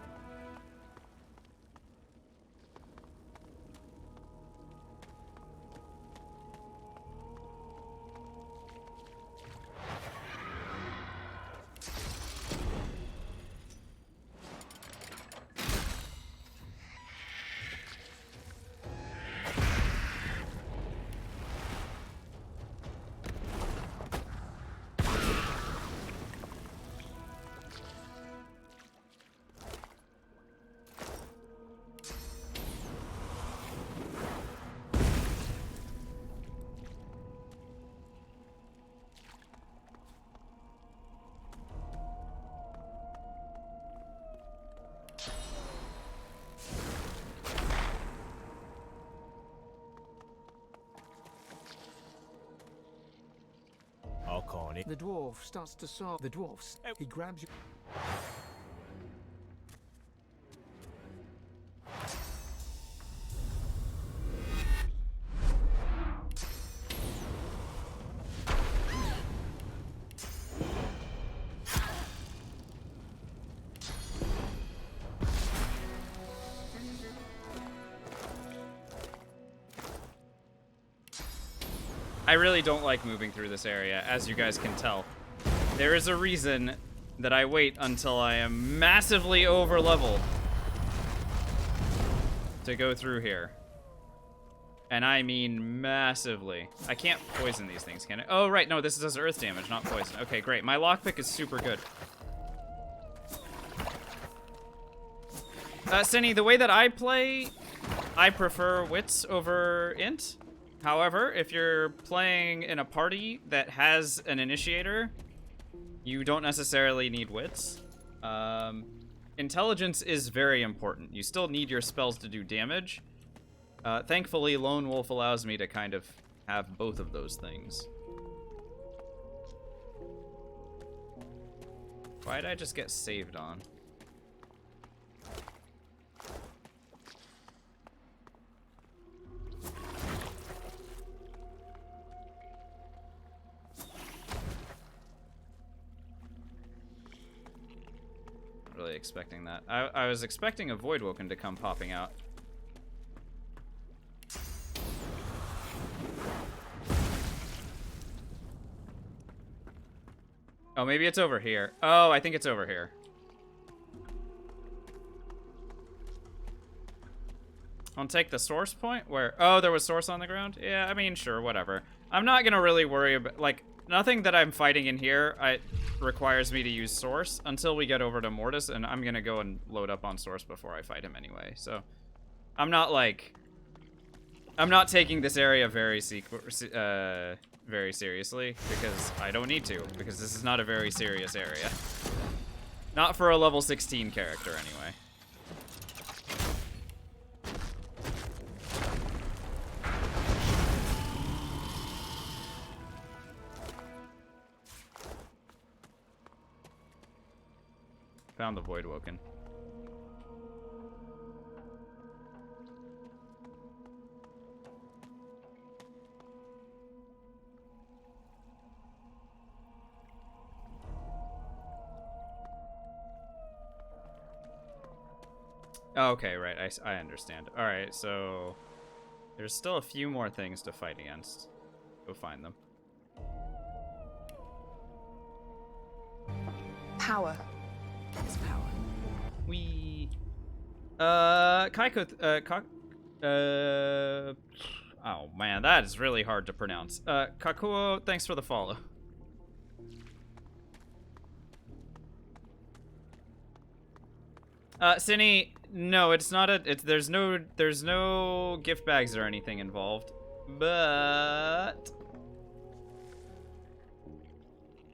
The dwarf starts to sob. The dwarfs. He grabs you.
I really don't like moving through this area, as you guys can tell. There is a reason that I wait until I am massively over leveled to go through here. And I mean massively. I can't poison these things, can I? Oh, right, no, this does earth damage, not poison. Okay, great. My lockpick is super good. Cindy, the way that I play, I prefer wits over int. However, if you're playing in a party that has an initiator, you don't necessarily need wits. Intelligence is very important. You still need your spells to do damage. Thankfully, Lone Wolf allows me to kind of have both of those things. Why did I just get saved on? Really expecting that. I was expecting a Voidwoken to come popping out. Oh, maybe it's over here. Oh, I think it's over here. I'll take the source point where... Oh, there was source on the ground? Yeah, I mean, sure, whatever. I'm not gonna really worry about... Like, nothing that I'm fighting in here requires me to use source until we get over to Mortis, and I'm gonna go and load up on source before I fight him anyway, so... I'm not, like... I'm not taking this area very seriously, because I don't need to, because this is not a very serious area. Not for a level 16 character, anyway. Found the Voidwoken. Okay, right, I understand. Alright, so... There's still a few more things to fight against. Go find them.
Power. It's power.
Kaiko, oh man, that is really hard to pronounce. Kakuo, thanks for the follow. Cinny, no, it's not there's no gift bags or anything involved, but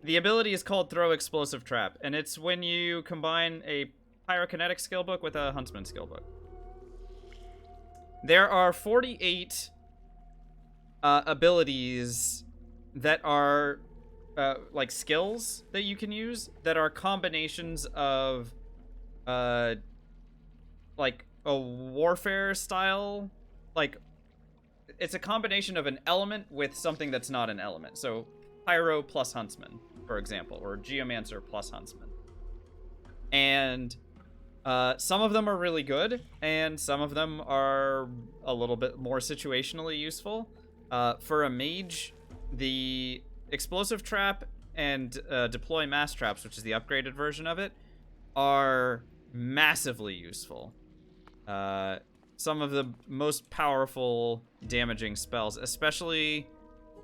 the ability is called Throw Explosive Trap, and it's when you combine a Pyrokinetic skill book with a Huntsman skill book. There are 48 abilities that are like skills that you can use that are combinations of like a warfare style, like it's a combination of an element with something that's not an element. So pyro plus huntsman, for example, or geomancer plus huntsman. And some of them are really good, and some of them are a little bit more situationally useful. For a mage, the explosive trap and deploy mass traps, which is the upgraded version of it, are massively useful. Some of the most powerful damaging spells, especially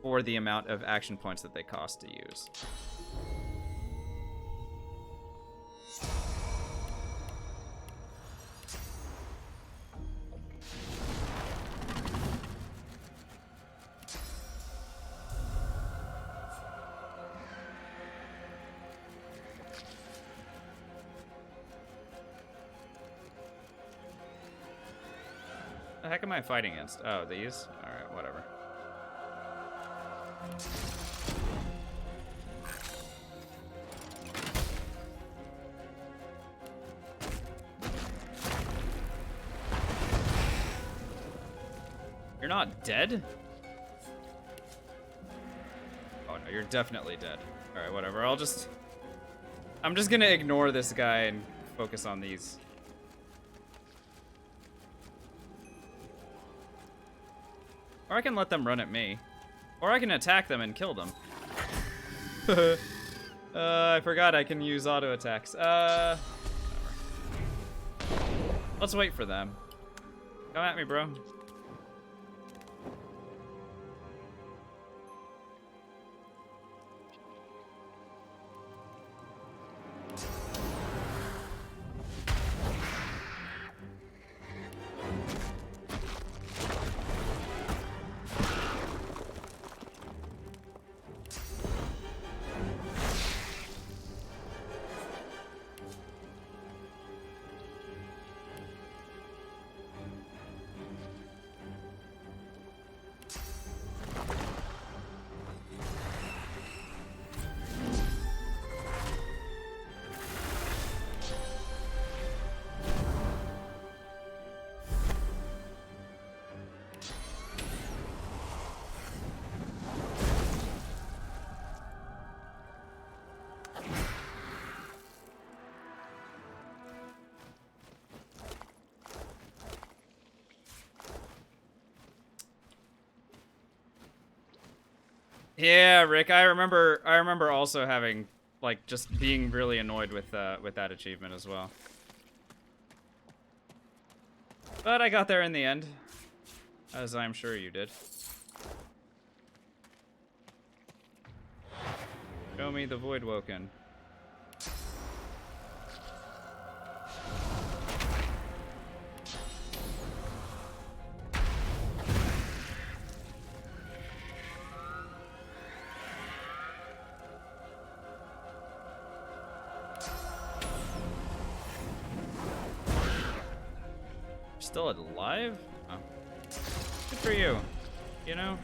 for the amount of action points that they cost to use. The heck am I fighting against? Oh, these? Alright, whatever. You're not dead? Oh no, you're definitely dead. Alright, whatever. I'm just gonna ignore this guy and focus on these. Or I can let them run at me. Or I can attack them and kill them. I forgot I can use auto attacks. Whatever. Let's wait for them. Come at me, bro. Yeah, Rick, I remember also having, like, just being really annoyed with that achievement as well. But I got there in the end, as I'm sure you did. Show me the Void Woken. Still alive? Oh. Good for you. You know?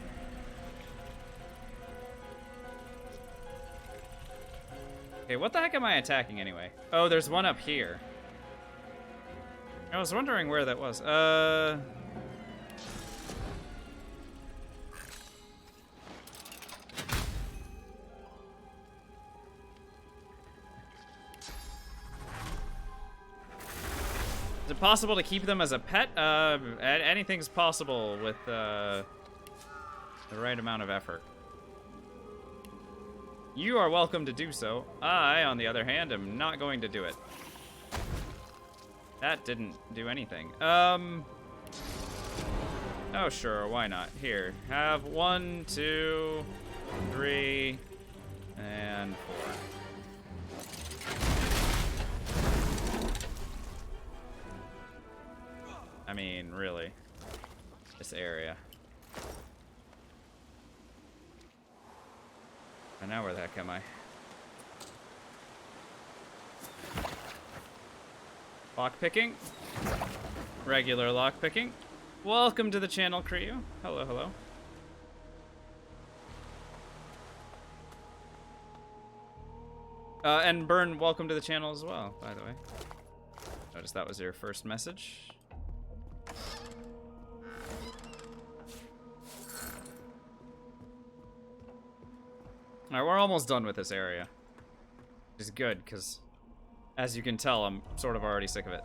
Okay, what the heck am I attacking anyway? Oh, there's one up here. I was wondering where that was. Is it possible to keep them as a pet? Anything's possible with the right amount of effort. You are welcome to do so. I, on the other hand, am not going to do it. That didn't do anything. Oh, sure, why not? Here, have 1, 2, 3, and 4. I mean, really. This area. And now where the heck am I? Lockpicking. Regular lockpicking. Welcome to the channel, Creo. Hello, hello. And Burn, welcome to the channel as well, by the way. Notice that was your first message. Alright, we're almost done with this area. Which is good, because as you can tell, I'm sort of already sick of it.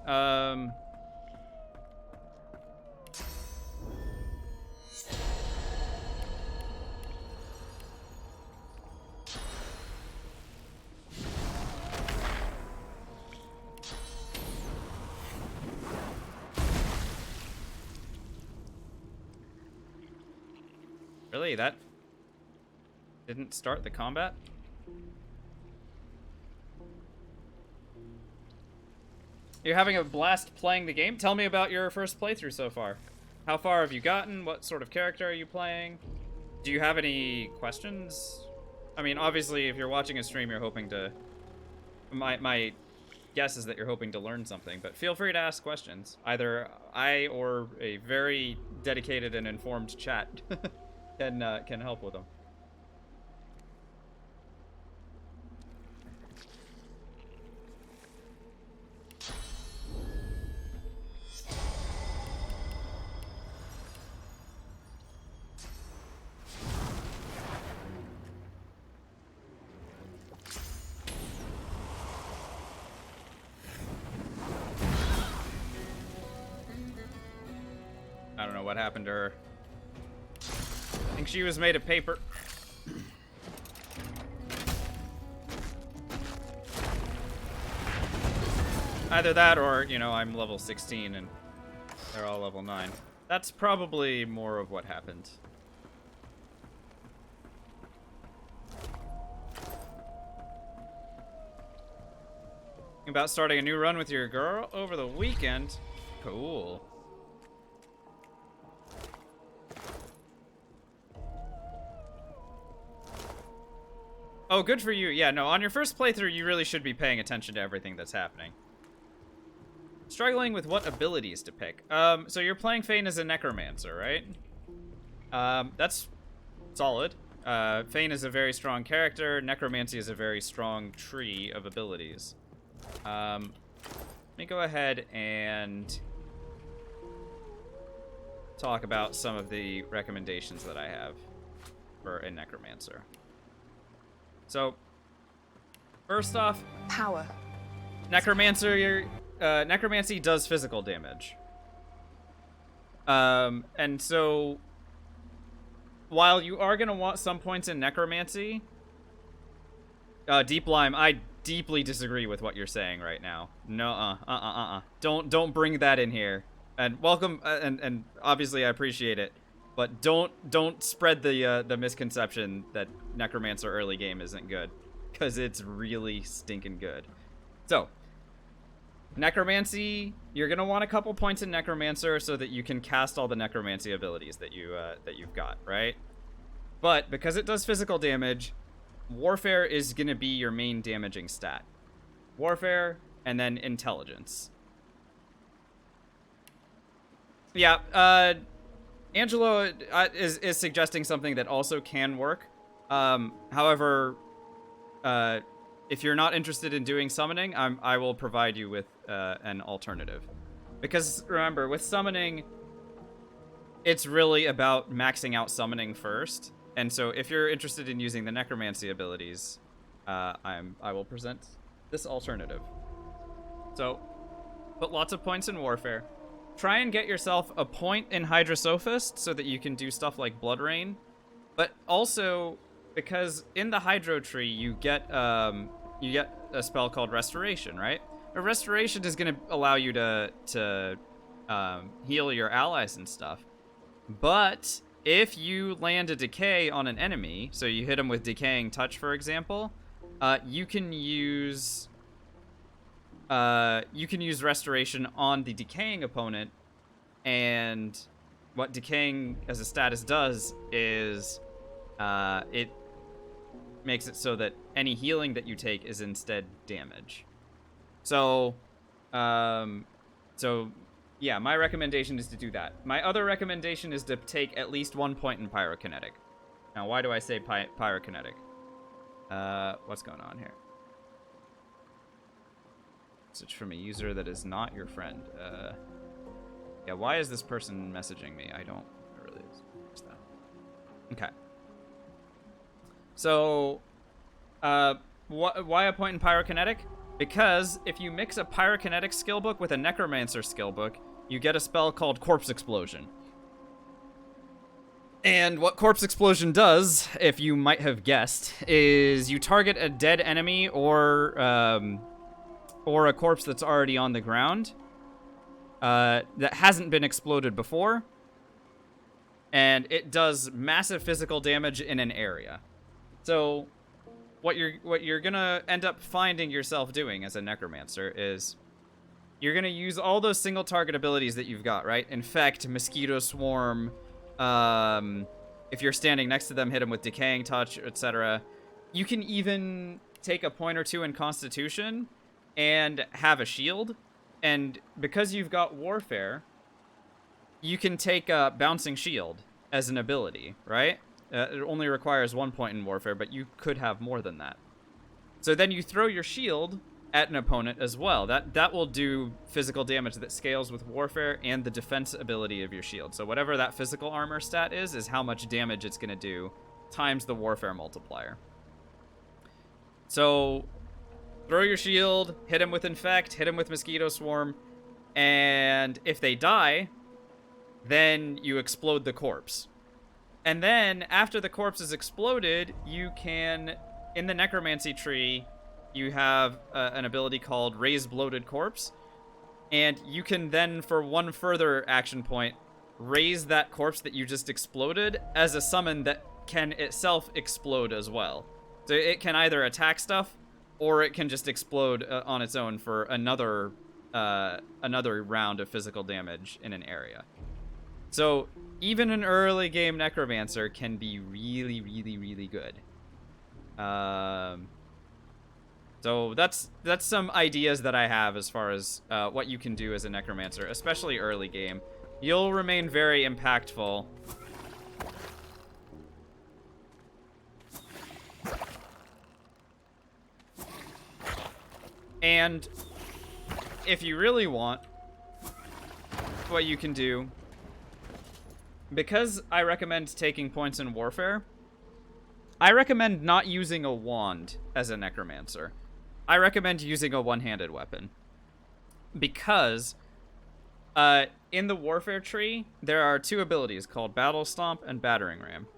Really? That didn't start the combat? You're having a blast playing the game? Tell me about your first playthrough so far. How far have you gotten? What sort of character are you playing? Do you have any questions? I mean, obviously, if you're watching a stream, you're hoping to... My guess is that you're hoping to learn something, but feel free to ask questions. Either I or a very dedicated and informed chat can help with them. I don't know what happened to her. I think she was made of paper. Either that or, you know, I'm level 16 and they're all level 9. That's probably more of what happened. About starting a new run with your girl over the weekend. Cool. Oh, good for you. Yeah, no, on your first playthrough, you really should be paying attention to everything that's happening. Struggling with what abilities to pick. So you're playing Fane as a necromancer, right? That's solid. Fane is a very strong character. Necromancy is a very strong tree of abilities. Let me go ahead and talk about some of the recommendations that I have for a necromancer. So, first off,
Power.
necromancy does physical damage. And so, while you are gonna want some points in necromancy, Deep Lime, I deeply disagree with what you're saying right now. No, don't bring that in here. And welcome, and obviously I appreciate it. But don't spread the misconception that Necromancer early game isn't good, because it's really stinking good. So, Necromancy, you're gonna want a couple points in Necromancer so that you can cast all the Necromancy abilities that you've got, right? But because it does physical damage, Warfare is gonna be your main damaging stat. Warfare and then Intelligence. Yeah, Angelo is suggesting something that also can work. However, if you're not interested in doing summoning, I will provide you with an alternative. Because remember, with summoning, it's really about maxing out summoning first. And so if you're interested in using the necromancy abilities, I will present this alternative. So, put lots of points in Warfare. Try and get yourself a point in Hydrosophist so that you can do stuff like Blood Rain. But also, because in the Hydro Tree, you get a spell called Restoration, right? A Restoration is going to allow you to heal your allies and stuff. But if you land a Decay on an enemy, so you hit them with Decaying Touch, for example, you can use Restoration on the decaying opponent, and what decaying as a status does is it makes it so that any healing that you take is instead damage. So yeah, my recommendation is to do that. My other recommendation is to take at least 1 point in Pyrokinetic. Now, why do I say Pyrokinetic? What's going on here? Message from a user that is not your friend. Yeah, why is this person messaging me? I don't really understand that. Okay. So, why a point in Pyrokinetic? Because if you mix a Pyrokinetic skillbook with a Necromancer skillbook, you get a spell called Corpse Explosion. And what Corpse Explosion does, if you might have guessed, is you target a dead enemy or a corpse that's already on the ground that hasn't been exploded before, and it does massive physical damage in an area. So what you're gonna end up finding yourself doing as a Necromancer is you're gonna use all those single target abilities that you've got, right? Infect, Mosquito Swarm, if you're standing next to them, hit them with Decaying Touch, etc. You can even take a point or two in Constitution and have a shield. And because you've got Warfare, you can take a Bouncing Shield as an ability, right? It only requires 1 point in Warfare, but you could have more than that. So then you throw your shield at an opponent as well. That will do physical damage that scales with Warfare and the defense ability of your shield. So whatever that physical armor stat is how much damage it's going to do times the Warfare multiplier. So throw your shield, hit him with Infect, hit him with Mosquito Swarm, and if they die, then you explode the corpse. And then, after the corpse is exploded, you can, in the Necromancy tree, you have an ability called Raise Bloated Corpse. And you can then, for one further action point, raise that corpse that you just exploded as a summon that can itself explode as well. So it can either attack stuff, or it can just explode on its own for another round of physical damage in an area. So even an early game Necromancer can be really, really, really good. So that's some ideas that I have as far as what you can do as a Necromancer, especially early game. You'll remain very impactful. And if you really want, what you can do, because I recommend taking points in Warfare, I recommend not using a wand as a Necromancer. I recommend using a one-handed weapon. Because in the Warfare tree, there are two abilities called Battle Stomp and Battering Ram.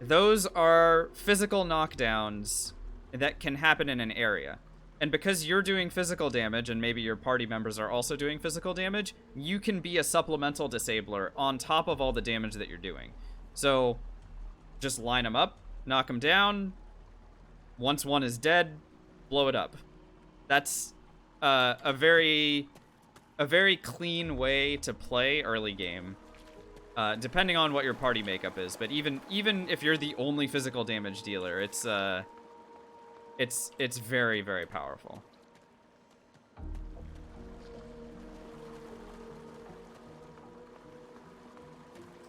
Those are physical knockdowns that can happen in an area. And because you're doing physical damage, and maybe your party members are also doing physical damage, you can be a supplemental disabler on top of all the damage that you're doing. So, just line them up, knock them down. Once one is dead, blow it up. That's a very clean way to play early game, depending on what your party makeup is. But even if you're the only physical damage dealer, it's very, very powerful.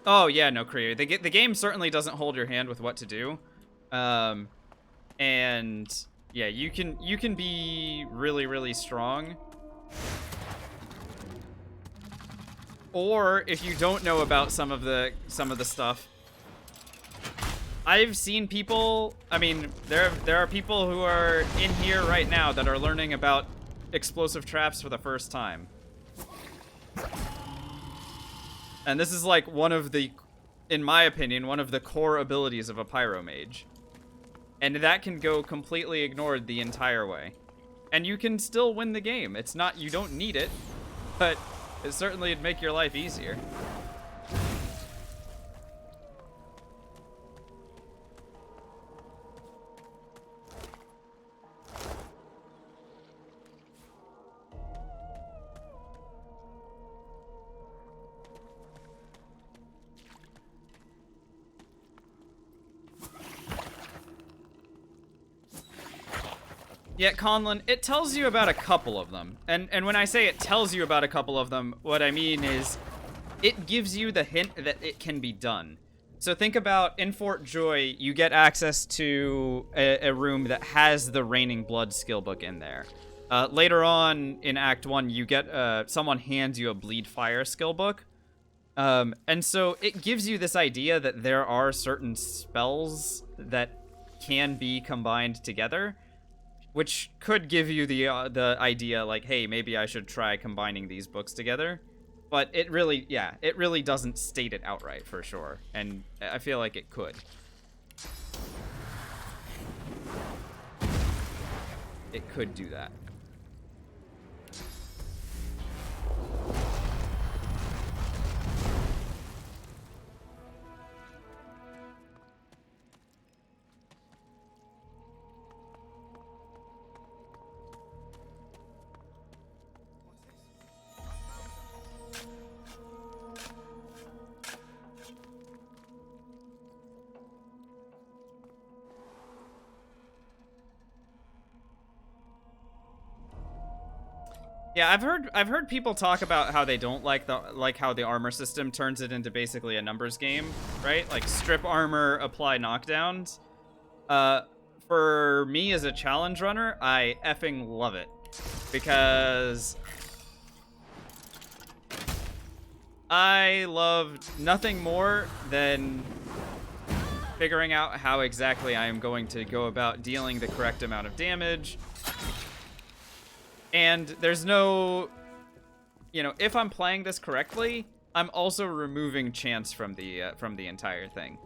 Oh yeah, no, Kriya. The game certainly doesn't hold your hand with what to do, and yeah, you can be really, really strong. Or if you don't know about some of the stuff, I've seen people, I mean, there are people who are in here right now that are learning about explosive traps for the first time. And this is like one of the, in my opinion, one of the core abilities of a Pyromage. And that can go completely ignored the entire way. And you can still win the game. It's not, you don't need it, but it certainly would make your life easier. Yeah, Conlon, it tells you about a couple of them. And when I say it tells you about a couple of them, what I mean is it gives you the hint that it can be done. So think about, in Fort Joy, you get access to a room that has the Raining Blood skillbook in there. Later on in Act 1, you get someone hands you a Bleed Fire skill book. And so it gives you this idea that there are certain spells that can be combined together, which could give you the idea like, hey, maybe I should try combining these books together. But it really, yeah, it really doesn't state it outright for sure. And I feel like it could. It could do that. Yeah, I've heard people talk about how they don't like how the armor system turns it into basically a numbers game, right? Like strip armor, apply knockdowns. For me as a challenge runner, I effing love it because I love nothing more than figuring out how exactly I am going to go about dealing the correct amount of damage. And there's no, you know, if I'm playing this correctly, I'm also removing chance from the entire thing,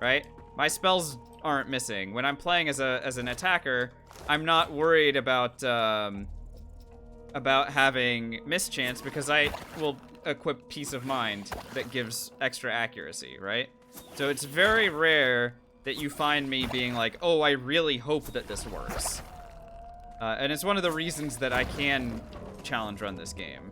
right? My spells aren't missing. When I'm playing as an attacker, I'm not worried about having mischance because I will equip Peace of Mind that gives extra accuracy, right? So it's very rare that you find me being like, oh, I really hope that this works. And it's one of the reasons that I can challenge run this game.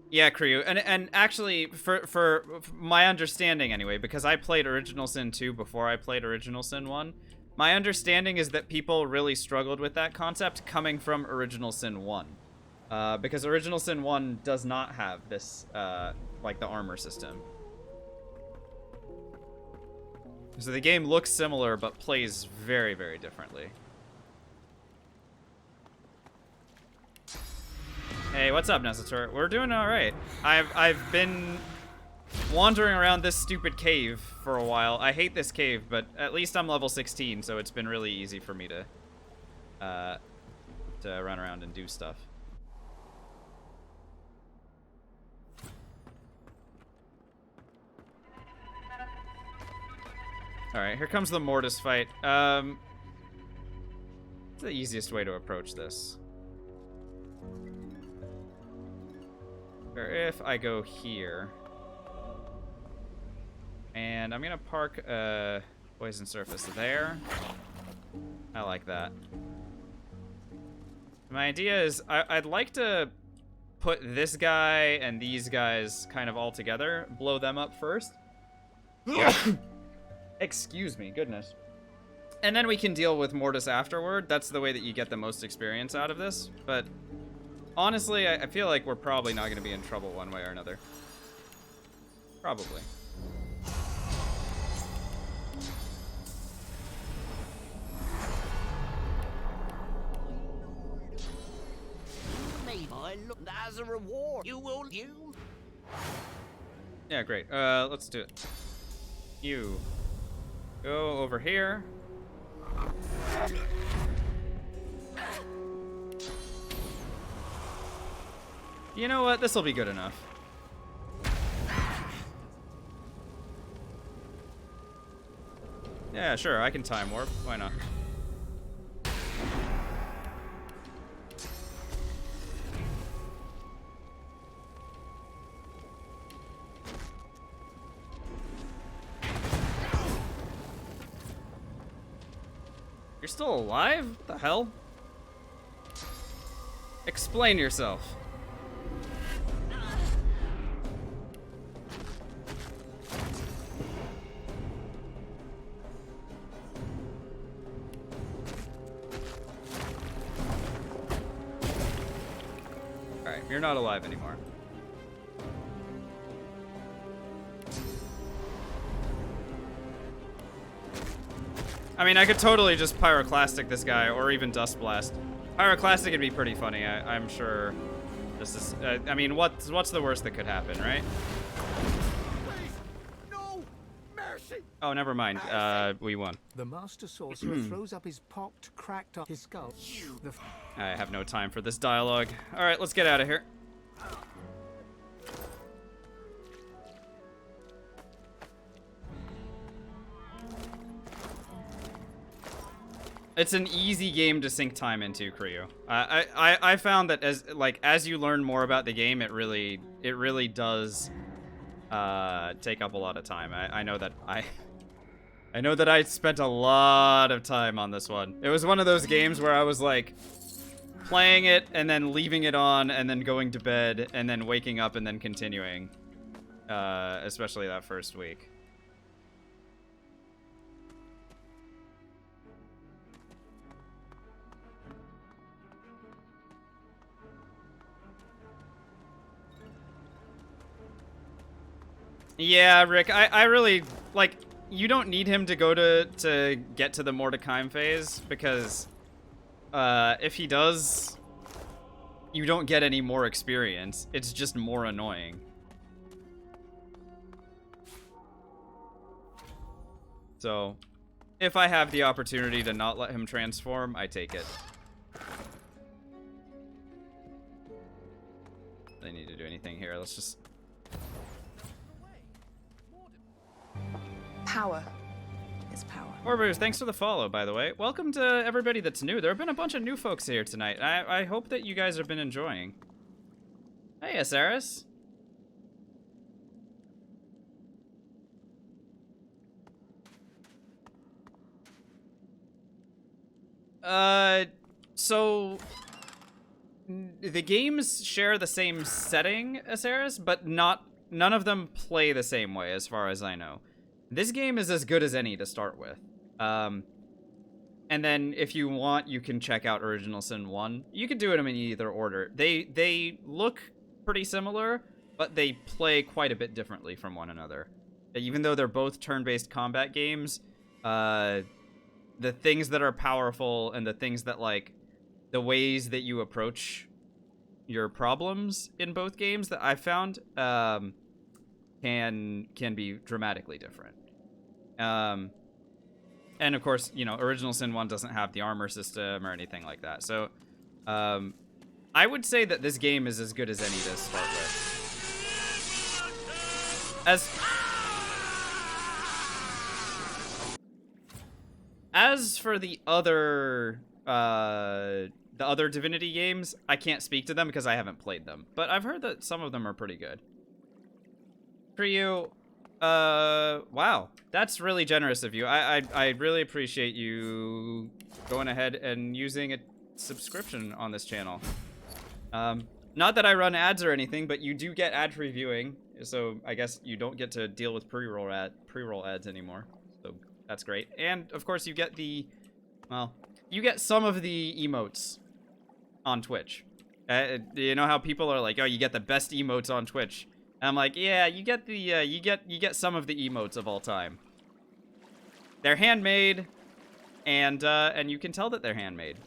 Yeah, Crew. And actually, for my understanding anyway, because I played Original Sin 2 before I played Original Sin 1, my understanding is that people really struggled with that concept coming from Original Sin 1. Because Original Sin 1 does not have this, like, the armor system. So the game looks similar, but plays very, very differently. Hey, what's up, Nesator? We're doing alright. I've been wandering around this stupid cave for a while. I hate this cave, but at least I'm level 16, so it's been really easy for me to run around and do stuff. Alright, here comes the Mortis fight. What's the easiest way to approach this? Or if I go here. And I'm gonna park a poison surface there. I like that. My idea is I'd like to put this guy and these guys kind of all together, blow them up first. Excuse me, goodness. And then we can deal with Mortis afterward. That's the way that you get the most experience out of this. But honestly, I feel like we're probably not going to be in trouble one way or another. Probably.
As a reward, you.
Yeah, great. Let's do it. You go over here. You know what? This will be good enough. Yeah, sure. I can time warp. Why not? You're still alive? What the hell? Explain yourself. You're not alive anymore. I mean, I could totally just Pyroclastic this guy, or even Dust Blast. Pyroclastic would be pretty funny, I'm sure. This is, I mean, what's the worst that could happen, right?
No mercy.
Oh, never mind. We won.
The Master Sorcerer throws up his pocked, cracked up his skull.
I have no time for this dialogue. All right, let's get out of here. It's an easy game to sink time into, Creo. I found that as you learn more about the game, it really does take up a lot of time. I know that I spent a lot of time on this one. It was one of those games where I was like playing it and then leaving it on and then going to bed and then waking up and then continuing. Especially that first week. Yeah, Rick, I really, like, you don't need him to go to get to the Mordecai phase, because, if he does, you don't get any more experience. It's just more annoying. So, if I have the opportunity to not let him transform, I take it. I need to do anything here. Let's just...
Power is power.
Orbers, thanks for the follow, by the way. Welcome to everybody that's new. There have been a bunch of new folks here tonight. I hope that you guys have been enjoying. Hey, Asaris. So... the games share the same setting, Asaris, but none of them play the same way, as far as I know. This game is as good as any to start with. And then if you want, you can check out Original Sin 1. You can do them in either order. They look pretty similar, but they play quite a bit differently from one another. Even though they're both turn-based combat games, the things that are powerful and the things that, like, the ways that you approach your problems in both games that I've found, can be dramatically different. And of course, you know, Original Sin 1 doesn't have the armor system or anything like that. So, I would say that this game is as good as any to start with. As for the other Divinity games, I can't speak to them because I haven't played them. But I've heard that some of them are pretty good. For you, wow, that's really generous of you. I really appreciate you going ahead and using a subscription on this channel. Not that I run ads or anything, but you do get ad-free viewing, so I guess you don't get to deal with pre-roll ads anymore. So that's great. And of course, you get you get some of the emotes on Twitch. You know how people are like, "Oh, you get the best emotes on Twitch." And I'm like, "Yeah, you get the you get some of the emotes of all time. They're handmade, and you can tell that they're handmade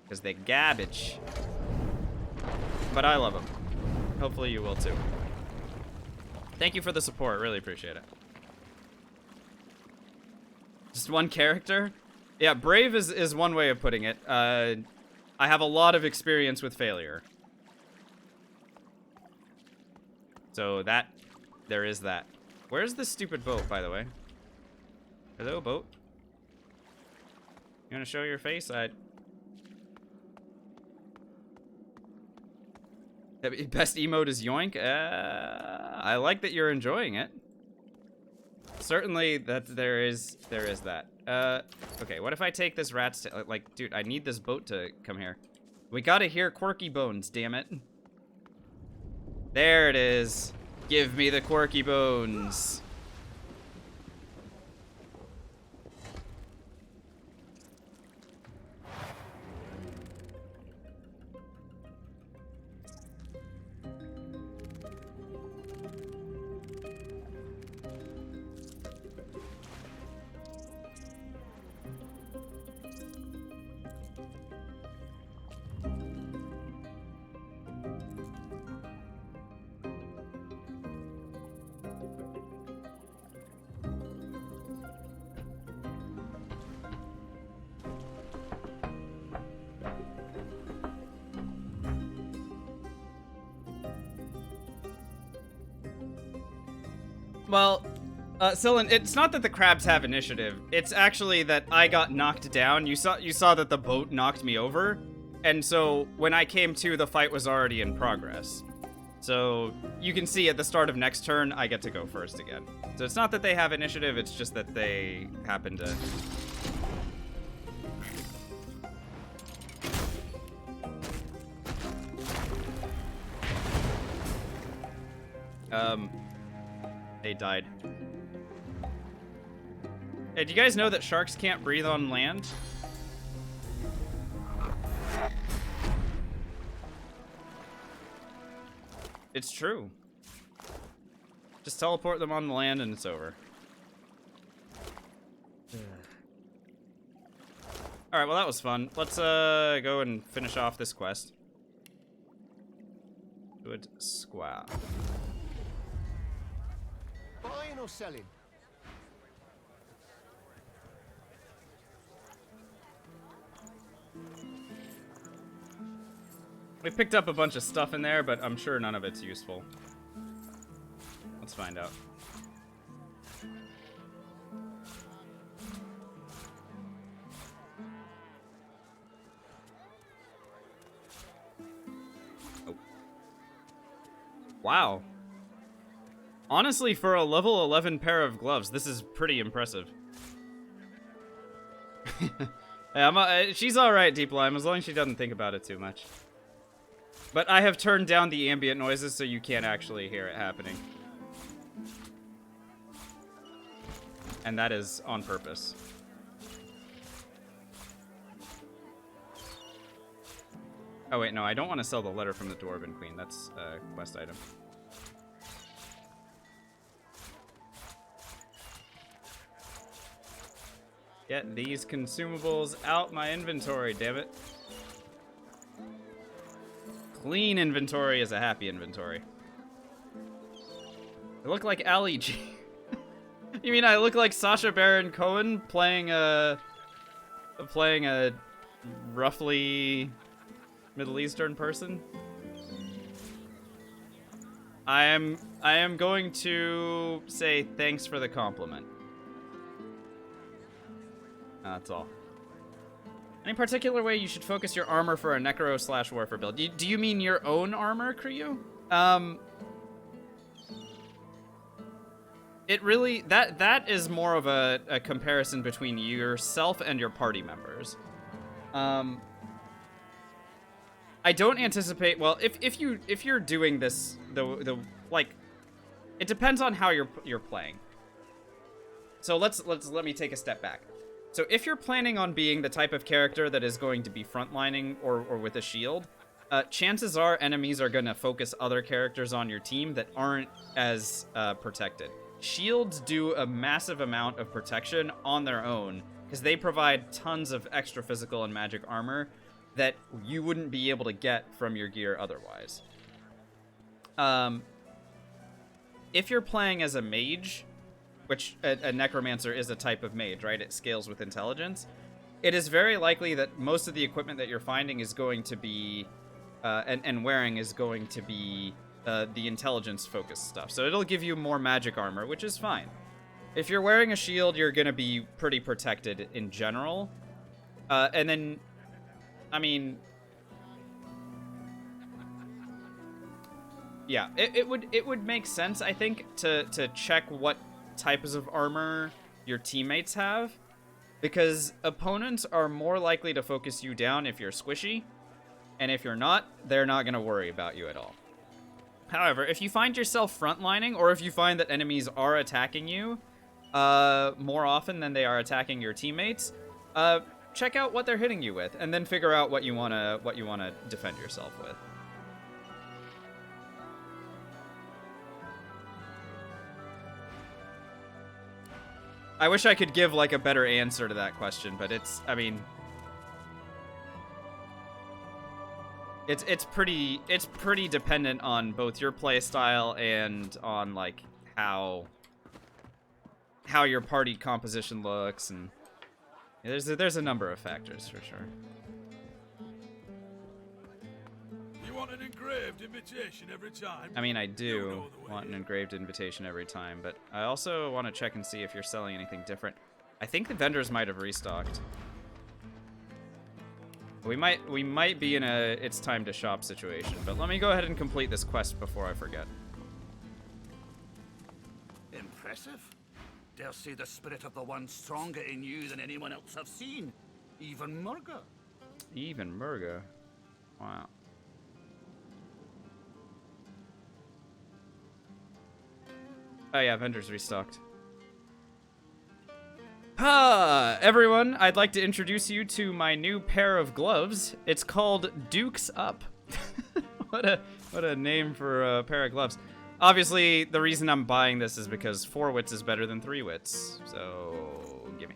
because they're garbage. But I love them. Hopefully you will too. Thank you for the support. Really appreciate it. Just one character? Yeah, brave is one way of putting it. I have a lot of experience with failure. So there is that. Where's this stupid boat, by the way? Hello, boat? You wanna show your face? The best emote is yoink? I like that you're enjoying it. Certainly that there is that. Okay, what if I take this rat's tail? Like, dude, I need this boat to come here. We gotta hear Quirky Bones, damn it. There it is. Give me the Quirky Bones. Well, Sylvan, it's not that the crabs have initiative. It's actually that I got knocked down. You saw that the boat knocked me over, and so when I came to, the fight was already in progress. So you can see at the start of next turn, I get to go first again. So it's not that they have initiative, it's just that they happen to... They died. Hey, do you guys know that sharks can't breathe on land? It's true. Just teleport them on the land and it's over. Alright, well that was fun. Let's go and finish off this quest. Good square.
Buying or selling?
We picked up a bunch of stuff in there, but I'm sure none of it's useful. Let's find out. Oh. Wow. Honestly, for a level 11 pair of gloves, this is pretty impressive. Yeah, she's alright, Deep Lime, as long as she doesn't think about it too much. But I have turned down the ambient noises so you can't actually hear it happening. And that is on purpose. Oh wait, no, I don't want to sell the letter from the Dwarven Queen. That's a quest item. Get these consumables out my inventory, damn it. Clean inventory is a happy inventory. I look like Ali G. You mean I look like Sacha Baron Cohen playing a roughly Middle Eastern person? I am going to say thanks for the compliment. That's all. Any particular way you should focus your armor for a necro/warfare build? Do you mean your own armor, Kryu? It really, that is more of a comparison between yourself and your party members. I don't anticipate, well, if you're doing this, like, it depends on how you're playing. So let me take a step back. So if you're planning on being the type of character that is going to be frontlining or with a shield, chances are enemies are going to focus other characters on your team that aren't as protected. Shields do a massive amount of protection on their own because they provide tons of extra physical and magic armor that you wouldn't be able to get from your gear otherwise. If you're playing as a mage, which a necromancer is a type of mage, right? It scales with intelligence. It is very likely that most of the equipment that you're finding is going to be, and wearing is going to be the intelligence-focused stuff. So it'll give you more magic armor, which is fine. If you're wearing a shield, you're going to be pretty protected in general. And then, I mean... Yeah, it would make sense, I think, to check what types of armor your teammates have, because opponents are more likely to focus you down if you're squishy, and if you're not, they're not going to worry about you at all. However, if you find yourself frontlining, or if you find that enemies are attacking you more often than they are attacking your teammates, check out what they're hitting you with, and then figure out what you wanna defend yourself with. I wish I could give, like, a better answer to that question, but it's, I mean... It's pretty dependent on both your playstyle and on, like, how your party composition looks, and... Yeah, there's a number of factors, for sure.
You want want an engraved invitation every time?
I mean, I do
You know the way.
want an engraved invitation every time, but I also want to check and see if you're selling anything different. I think the vendors might have restocked. We might be in a it's time to shop situation, but let me go ahead and complete this quest before I forget.
Impressive. Dare say the spirit of the one stronger in you than anyone else I've seen. Even Murga.
Even Murga. Wow. Oh yeah, vendors restocked. Everyone, I'd like to introduce you to my new pair of gloves. It's called Duke's Up. What a name for a pair of gloves. Obviously, the reason I'm buying this is because 4 wits is better than 3 wits. So, gimme.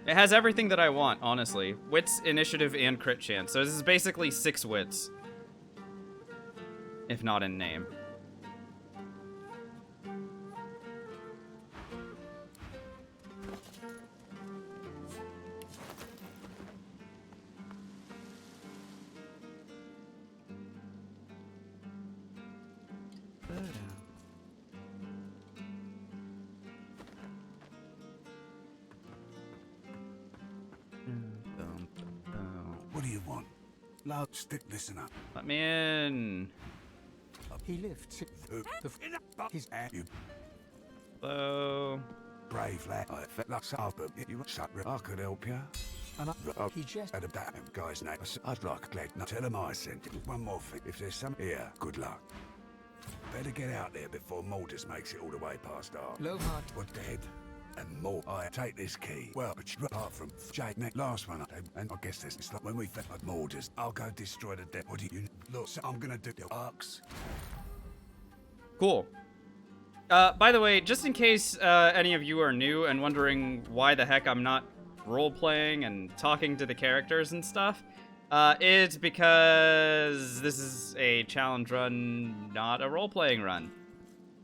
It has everything that I want, honestly. Wits, initiative, and crit chance. So this is basically 6 wits. If not in name.
What do you want? Loud, stick, listen up.
Let me in.
He lifts his
Hello.
Brave lad. I felt like but you shut. I could help you. And
he just
had a damn guy's name. I'd like glad not tell him I sent him. One more thing. If there's some here, good luck. Better get out there before Mordus makes it all the way past our.
Lohard.
We're dead. And more. I take this key. Well, but apart from Jake, neck last one, and I guess there's it's like when we found Mordus, I'll go destroy the dead. What do you look? So I'm gonna do the arcs.
Cool. By the way, just in case any of you are new and wondering why the heck I'm not role-playing and talking to the characters and stuff, it's because this is a challenge run, not a role-playing run.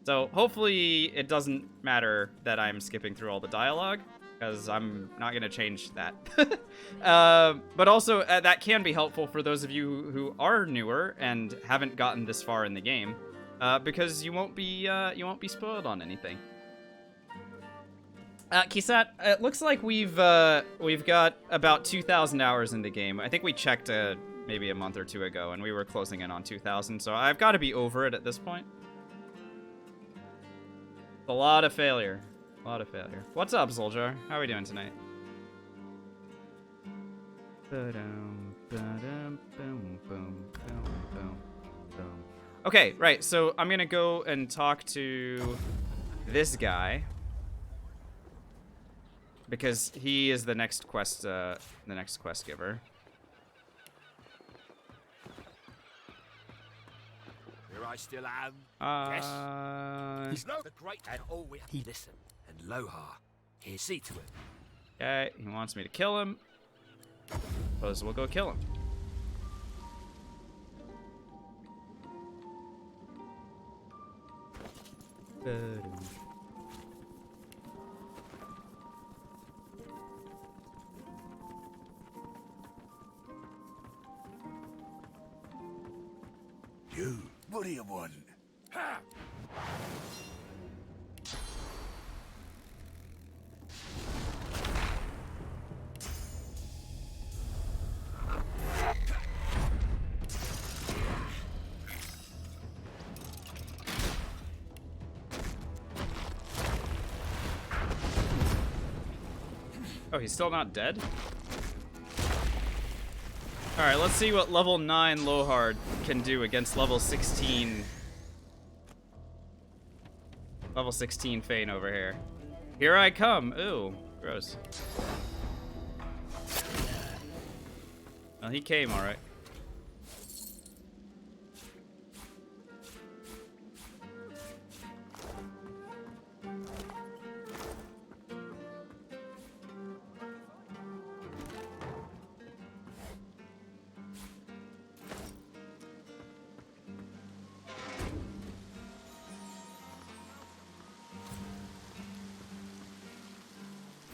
So hopefully it doesn't matter that I'm skipping through all the dialogue, because I'm not going to change that. But also, that can be helpful for those of you who are newer and haven't gotten this far in the game. Because you won't be spoiled on anything. Kisat, it looks like we've got about 2,000 hours in the game. I think we checked maybe a month or two ago, and we were closing in on 2,000. So I've got to be over it at this point. A lot of failure. A lot of failure. What's up, Soldier? How are we doing tonight? Okay, right, so I'm gonna go and talk to this guy because he is the next quest giver.
Here I still am.
Yes.
He's the great and all we listen. And Lohar, here, see to it.
Okay, he wants me to kill him. Suppose we'll go kill him.
You, what do you want? Ha!
Oh, he's still not dead? Alright, let's see what level 9 Lohard can do against level 16. Level 16 Fane over here. Here I come. Ooh, gross. Well, he came alright.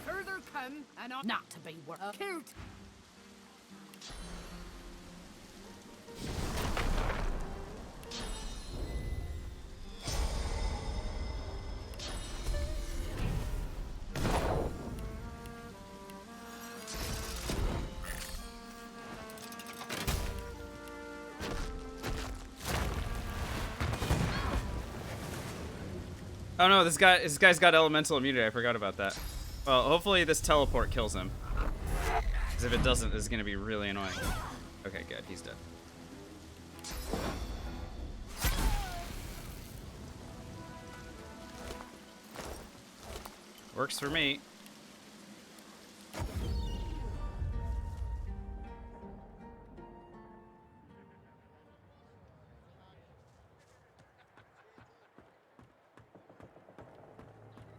Further come and not to be worth killed.
Oh no, this guy's got elemental immunity. I forgot about that. Well, hopefully this teleport kills him. Because if it doesn't, this is gonna be really annoying. Okay, good. He's dead. Works for me.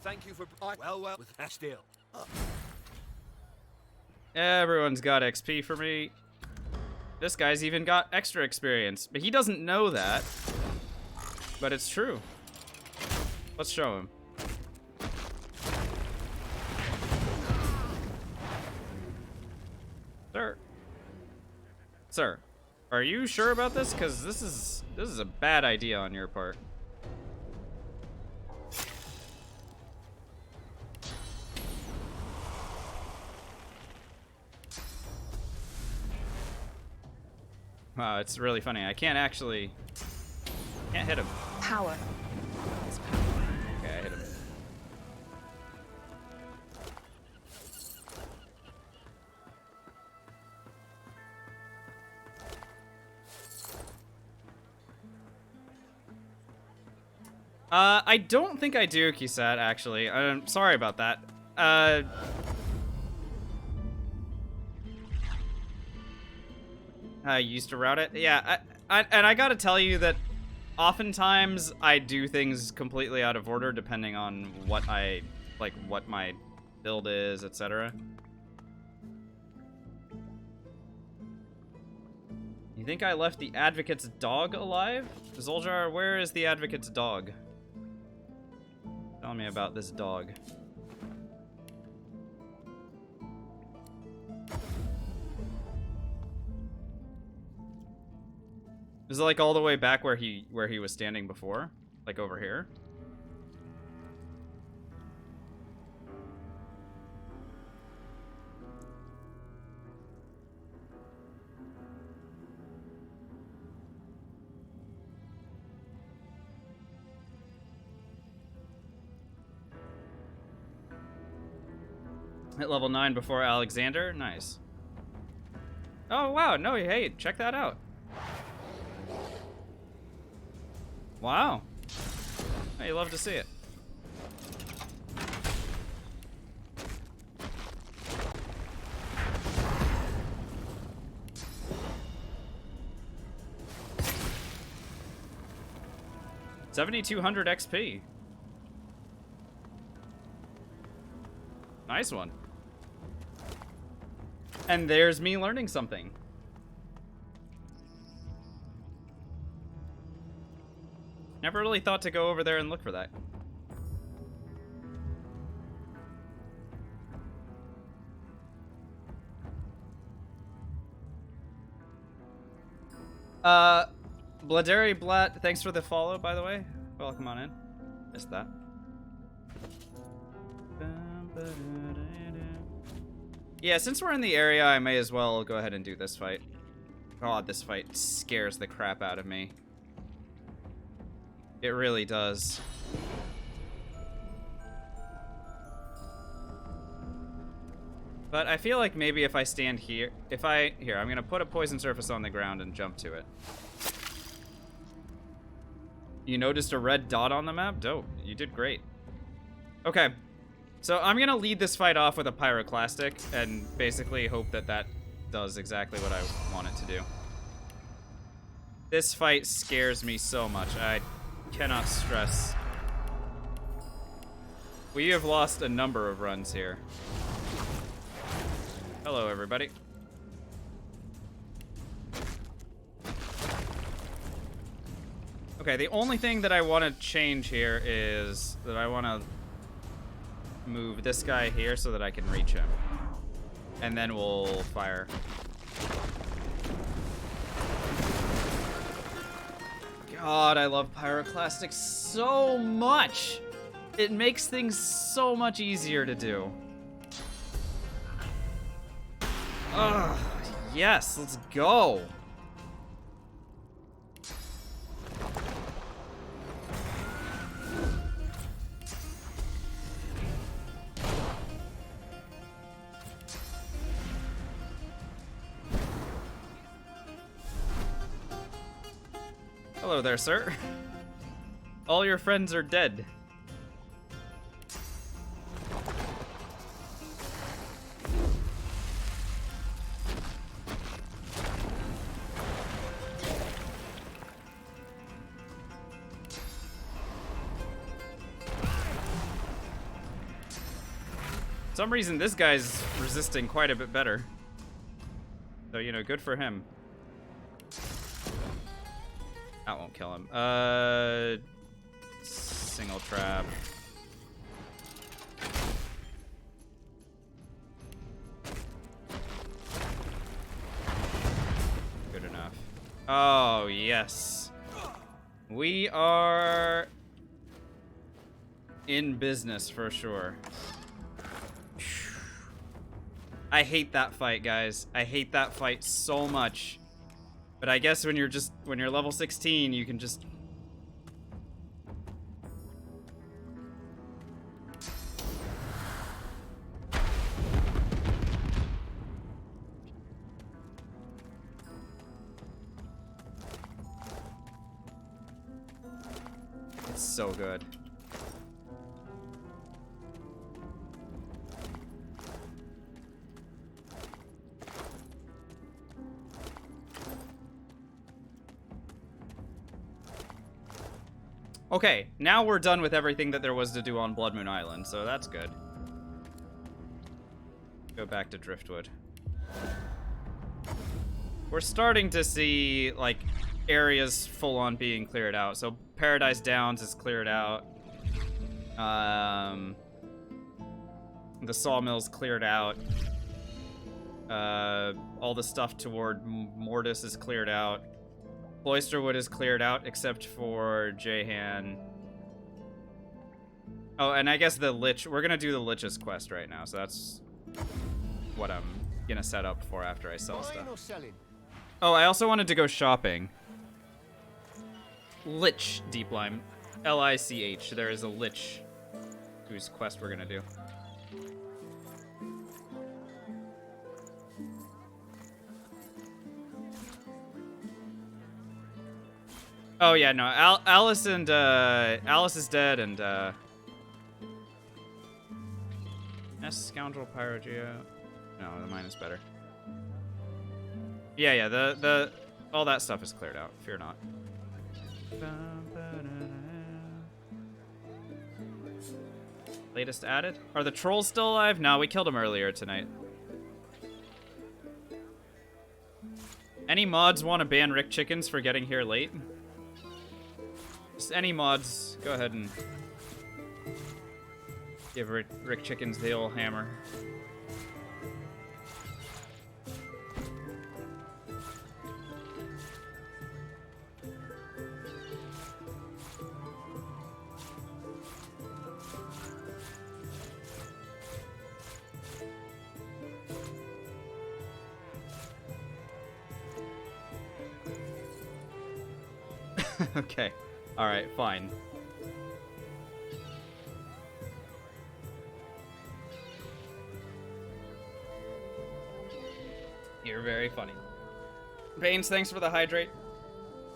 Thank you for well with that still.
Everyone's got XP for me. This guy's even got extra experience, but he doesn't know that. But it's true. Let's show him. Sir, are you sure about this? Because this is a bad idea on your part. Wow, it's really funny. I can't hit him.
Power.
Okay, I hit him. I don't think I do, Kisat, actually. I'm sorry about that. I used to route it. Yeah, and I gotta tell you that oftentimes I do things completely out of order depending on what what my build is, etc. You think I left the Advocate's dog alive? Zoljar, where is the Advocate's dog? Tell me about this dog. Is it like all the way back where he was standing before? Like over here? Hit level 9 before Alexander? Nice. Oh wow, no, hey, check that out. Wow. Hey, you love to see it. $7,200 XP. Nice one. And there's me learning something. Never really thought to go over there and look for that. Bladeri Blatt, thanks for the follow, by the way. Welcome on in. Missed that. Yeah, since we're in the area, I may as well go ahead and do this fight. God, this fight scares the crap out of me. It really does. But I feel like maybe if I stand here, here, I'm gonna put a poison surface on the ground and jump to it. You noticed a red dot on the map? Dope, you did great. Okay, so I'm gonna lead this fight off with a pyroclastic and basically hope that that does exactly what I want it to do. This fight scares me so much. I cannot stress. We have lost a number of runs here. Hello, everybody. Okay, the only thing that I want to change here is that I want to move this guy here so that I can reach him. And then we'll fire. God, I love pyroclastics so much. It makes things so much easier to do. Ugh, yes, let's go. Hello there, sir. All your friends are dead. For some reason, this guy's resisting quite a bit better. So, you know, good for him. That won't kill him. Single trap. Good enough. Oh, yes. We are in business for sure. I hate that fight, guys. I hate that fight so much. But I guess when you're level 16, you can just... It's so good. Okay, now we're done with everything that there was to do on Blood Moon Island, so that's good. Go back to Driftwood. We're starting to see, like, areas full on being cleared out. So Paradise Downs is cleared out. The sawmill's cleared out. All the stuff toward Mortis is cleared out. Cloisterwood is cleared out, except for Jehan. Oh, and I guess the Lich. We're gonna do the Lich's quest right now, so that's what I'm gonna set up for after I sell stuff. Oh, I also wanted to go shopping. Lich Deep Lime. L-I-C-H. There is a Lich whose quest we're gonna do. Oh yeah, no. Alice is dead, and Scoundrel Pyrogeo. No, the mine is better. Yeah, the all that stuff is cleared out. Fear not. Latest added? Are the trolls still alive? No, we killed them earlier tonight. Any mods want to ban Rick Chickens for getting here late? Just any mods, go ahead and give Rick Chickens the old hammer. Okay. Alright, fine. You're very funny. Baines, thanks for the hydrate.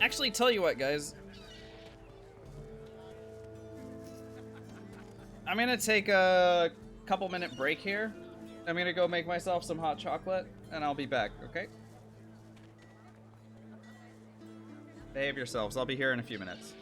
Actually, tell you what, guys. I'm gonna take a couple-minute break here. I'm gonna go make myself some hot chocolate, and I'll be back, okay? Behave yourselves. I'll be here in a few minutes.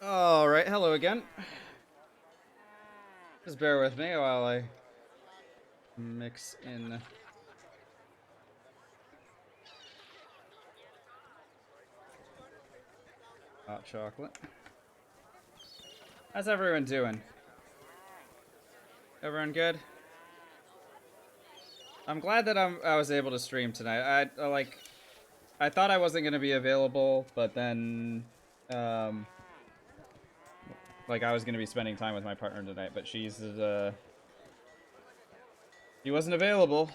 All right, hello again. Just bear with me while I mix in hot chocolate. How's everyone doing? Everyone good? I'm glad that I was able to stream tonight. I thought I wasn't gonna be available, but then like I was gonna be spending time with my partner tonight, but she wasn't available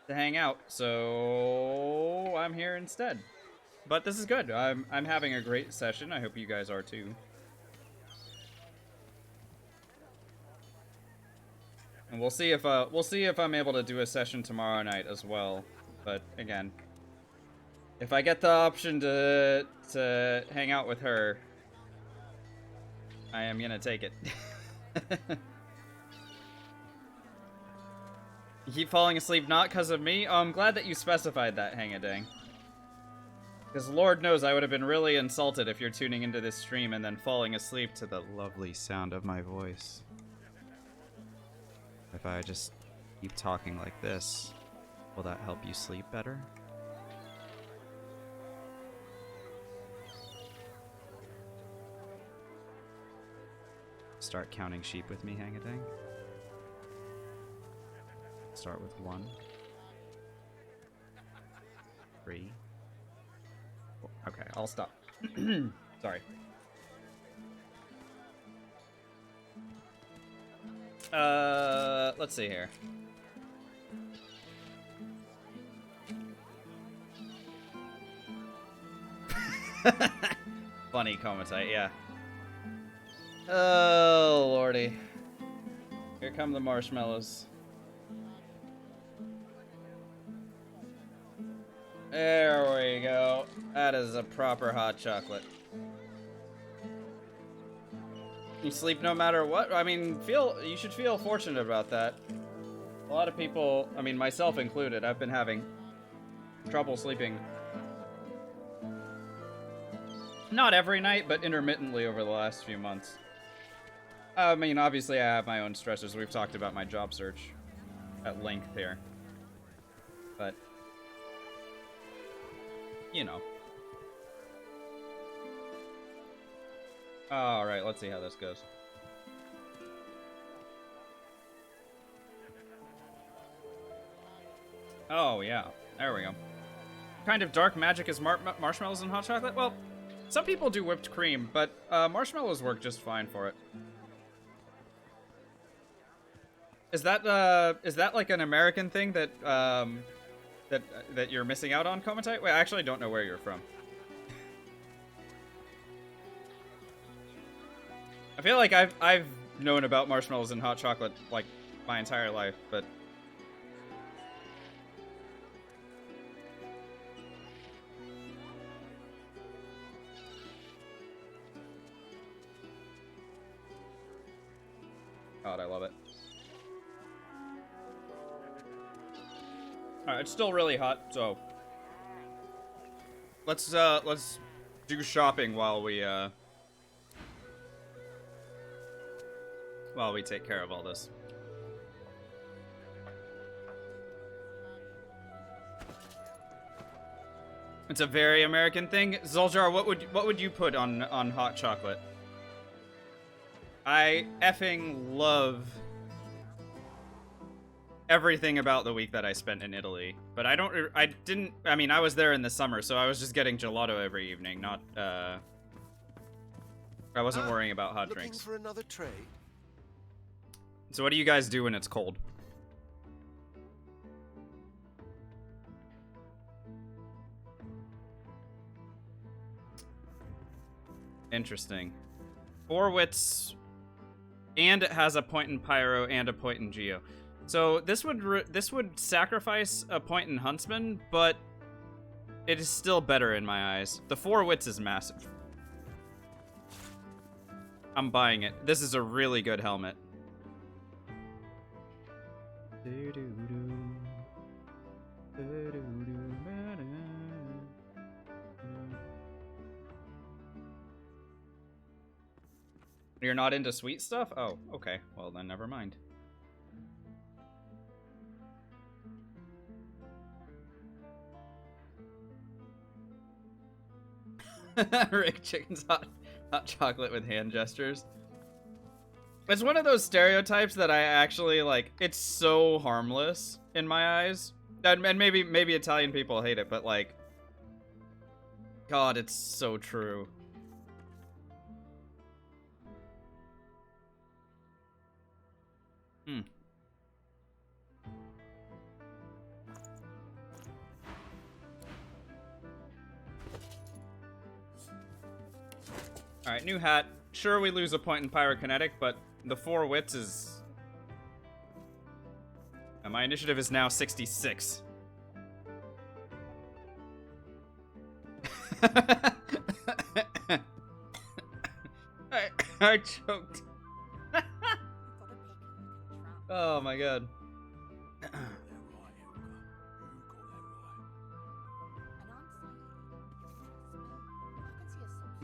to hang out, so I'm here instead. But this is good. I'm having a great session. I hope you guys are too. And we'll see if I'm able to do a session tomorrow night as well. But again, if I get the option to hang out with her, I am gonna take it. You keep falling asleep not because of me? Oh, I'm glad that you specified that, Hangadang. Because Lord knows I would have been really insulted if you're tuning into this stream and then falling asleep to the lovely sound of my voice. If I just keep talking like this, will that help you sleep better? Start counting sheep with me, Hangadang. Start with 1, 3. Okay, I'll stop. Sorry. Let's see here. Funny Comatite, yeah. Oh, lordy. Here come the marshmallows. There we go. That is a proper hot chocolate. You sleep no matter what? I mean, you should feel fortunate about that. A lot of people, I mean, myself included, I've been having trouble sleeping. Not every night, but intermittently over the last few months. I mean, obviously I have my own stressors. We've talked about my job search at length here. But, you know. Alright, let's see how this goes. Oh, yeah. There we go. What kind of dark magic is marshmallows and hot chocolate? Well, some people do whipped cream, but marshmallows work just fine for it. Is that like an American thing that that you're missing out on, Comatite? Wait, I actually don't know where you're from. I feel like I've known about marshmallows and hot chocolate like my entire life, but God, I love it. Alright, it's still really hot, so let's do shopping while we take care of all this. It's a very American thing. Zoljar, what would you put on hot chocolate? I effing love everything about the week that I spent in Italy. But I mean, I was there in the summer, so I was just getting gelato every evening, not, I wasn't worrying about hot drinks.
For another trade?
So what do you guys do when it's cold? Interesting. 4 wits, and it has a point in Pyro and a point in Geo. So this would sacrifice a point in Huntsman, but it is still better in my eyes. The 4 wits is massive. I'm buying it. This is a really good helmet. You're not into sweet stuff? Oh, okay. Well, then never mind. Rick Chicken's hot chocolate with hand gestures. It's one of those stereotypes that I actually like. It's so harmless in my eyes, and maybe Italian people hate it, but like, God, it's so true. Alright, new hat. Sure, we lose a point in pyrokinetic, but the 4 wits is... And my initiative is now 66. I choked. Oh my god.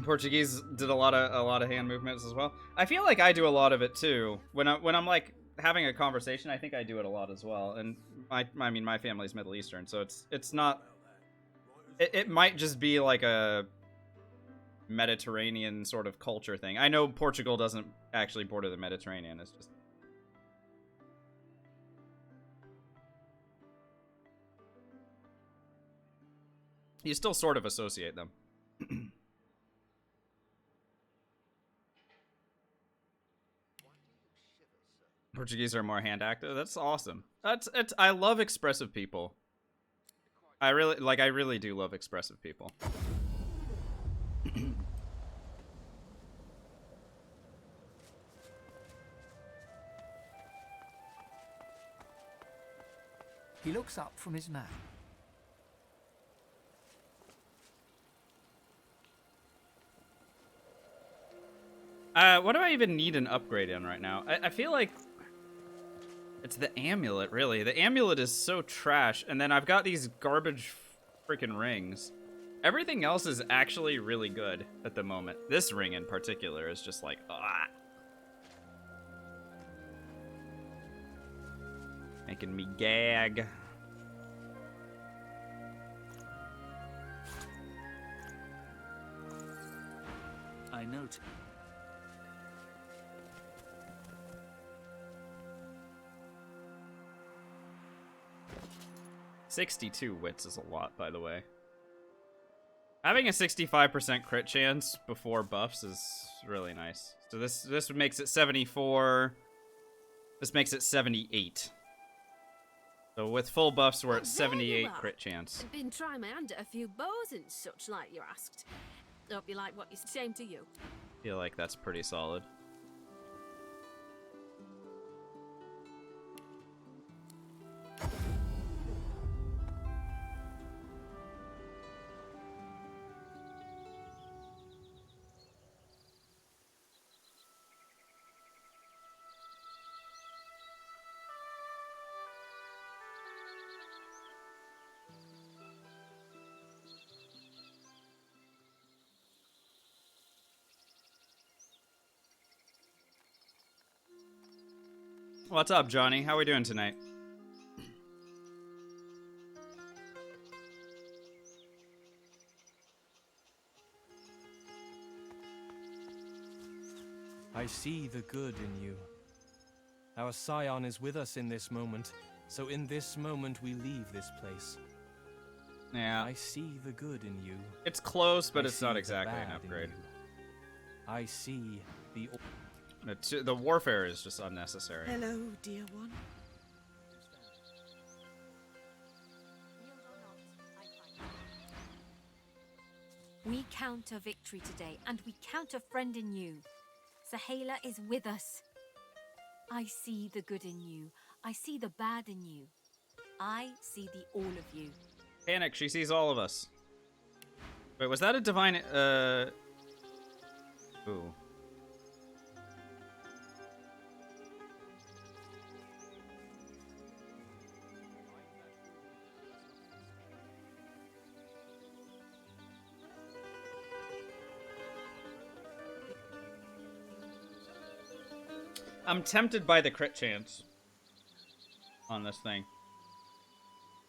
Portuguese did a lot of hand movements as well. I feel like I do a lot of it too. When I'm like having a conversation, I think I do it a lot as well. And I mean my family's Middle Eastern, so it's not. It might just be like a Mediterranean sort of culture thing. I know Portugal doesn't actually border the Mediterranean. It's just. You still sort of associate them. Portuguese are more hand active. That's awesome. I love expressive people. I really do love expressive people.
He looks up from his map.
What do I even need an upgrade in right now? I feel like it's the amulet, really. The amulet is so trash, and then I've got these garbage freaking rings. Everything else is actually really good at the moment. This ring in particular is just like, ah. Making me gag.
I note.
$62 wits is a lot, by the way. Having a 65% crit chance before buffs is really nice. So this makes it 74. This makes it 78. So with full buffs, we're at 78 crit chance.
I've been trying my hand at a few bows and such, like you asked. Hope you like what you same to you.
Feel like that's pretty solid. What's up, Johnny? How we doing tonight?
I see the good in you. Our scion is with us in this moment, so in this moment we leave this place.
Yeah.
I see the good in you.
It's close, but
I
it's not
see the
exactly an
bad in
upgrade.
you. I see the...
The warfare is just unnecessary.
Hello, dear one.
We count a victory today, and we count a friend in you. Sahela is with us. I see the good in you. I see the bad in you. I see the all of you.
Panic, she sees all of us. Wait, was that a divine, Ooh. I'm tempted by the crit chance on this thing.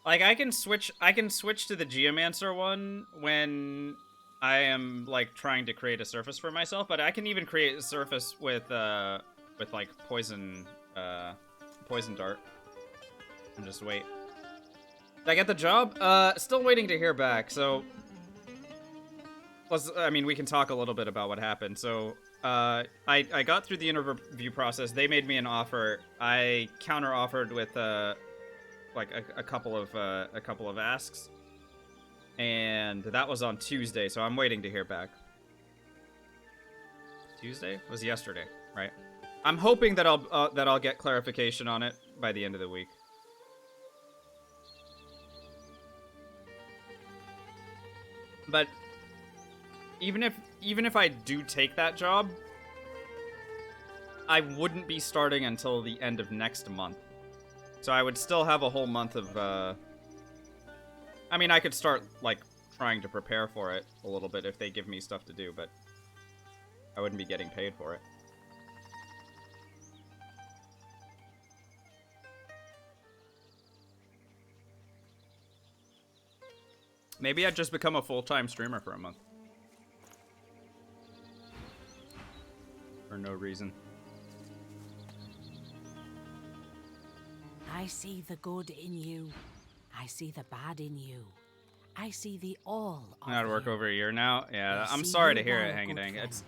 Like, I can switch to the Geomancer one when I am, like, trying to create a surface for myself, but I can even create a surface with like, poison dart. And just wait. Did I get the job? Still waiting to hear back, so... I mean, we can talk a little bit about what happened. So, I got through the interview process. They made me an offer. I counter-offered with, like a couple of asks, and that was on Tuesday. So I'm waiting to hear back. Tuesday was yesterday, right? I'm hoping that I'll get clarification on it by the end of the week. But even if I do take that job, I wouldn't be starting until the end of next month. So I would still have a whole month of, I mean, I could start, like, trying to prepare for it a little bit if they give me stuff to do, but I wouldn't be getting paid for it. Maybe I'd just become a full-time streamer for a month. For no reason.
I see the good in you. I see the bad in you. I see the all of
I'm out of work
you.
over a year now. Yeah,
I
I'm
see
sorry to
you
hear
are
it,
a
Hang
good
Dang.
friend.
It's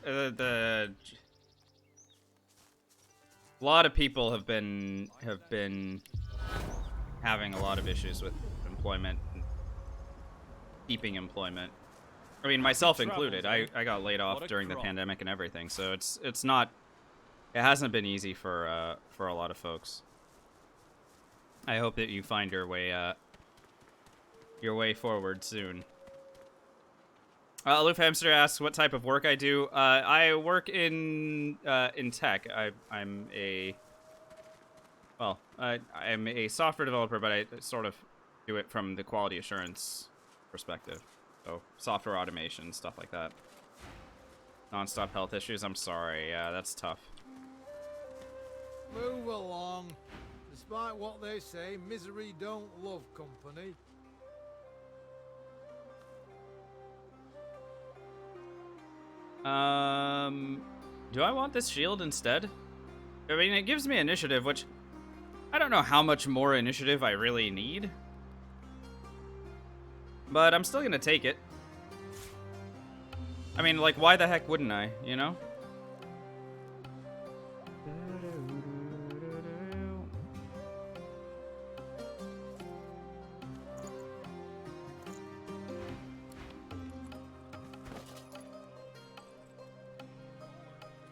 a lot of people have been having a lot of issues with employment, and keeping employment, I mean, myself included. I got laid off during the pandemic and everything, so it's not. It hasn't been easy for a lot of folks. I hope that you find your way forward soon. Aloof Hamster asks what type of work I do. I work in tech. I'm a software developer, but I sort of do it from the quality assurance perspective. So software automation, stuff like that. Non-stop health issues. I'm sorry. Yeah, that's tough.
Move along. Despite what they say, misery don't love company.
Do I want this shield instead? I mean, it gives me initiative, which I don't know how much more initiative I really need. But I'm still gonna take it. I mean, like, why the heck wouldn't I, you know?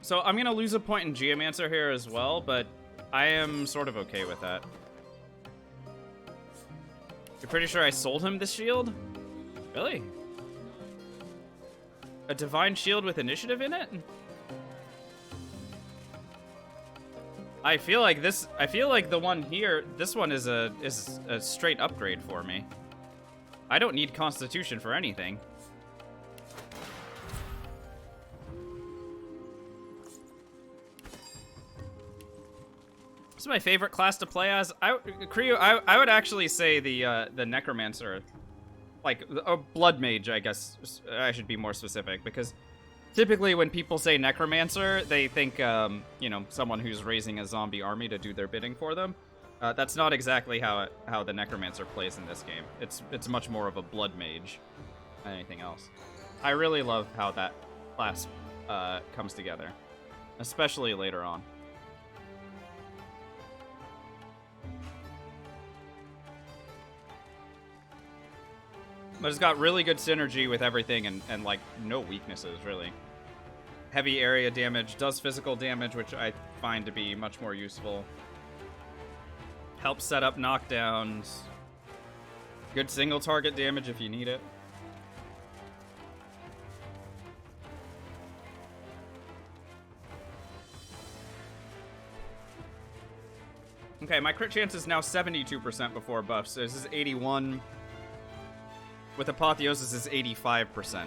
So I'm gonna lose a point in Geomancer here as well, but I am sort of okay with that. You're pretty sure I sold him this shield? Really? A divine shield with initiative in it? I feel like the one here, this one is a straight upgrade for me. I don't need Constitution for anything. This is my favorite class to play as. I would actually say the Necromancer, like a Blood Mage. I guess I should be more specific, because typically when people say Necromancer, they think you know, someone who's raising a zombie army to do their bidding for them. That's not exactly how the Necromancer plays in this game. It's much more of a Blood Mage than anything else. I really love how that class comes together, especially later on. But it's got really good synergy with everything and like no weaknesses, really. Heavy area damage, does physical damage, which I find to be much more useful. Helps set up knockdowns. Good single target damage if you need it. Okay, my crit chance is now 72% before buffs, so this is 81. With Apotheosis is 85%.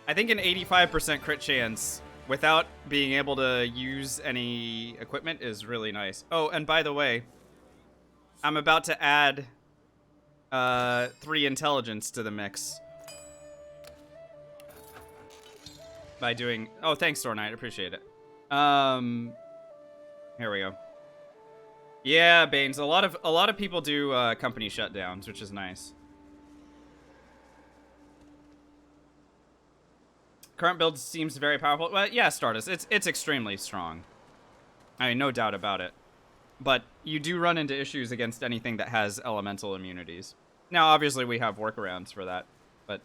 I think an 85% crit chance without being able to use any equipment is really nice. Oh, and by the way, I'm about to add 3 intelligence to the mix. By doing... Oh, thanks, Store Knight. Appreciate it. Here we go. Yeah, Banes. A lot of people do company shutdowns, which is nice. Current build seems very powerful. Well, yeah, Stardust. It's extremely strong. I mean, no doubt about it. But you do run into issues against anything that has elemental immunities. Now, obviously, we have workarounds for that, but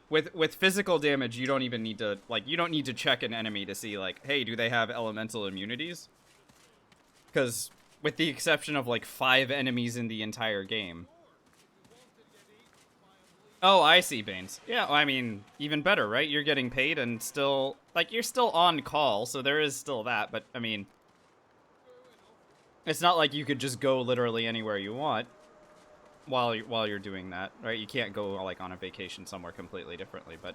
with physical damage, you don't even need to you don't need to check an enemy to see like, hey, do they have elemental immunities? Because with the exception of like 5 enemies in the entire game. Oh, I see, Banes. Yeah, well, I mean, even better, right? You're getting paid and still, like, you're still on call, so there is still that, but, I mean, it's not like you could just go literally anywhere you want while you're doing that, right? You can't go, like, on a vacation somewhere completely differently, but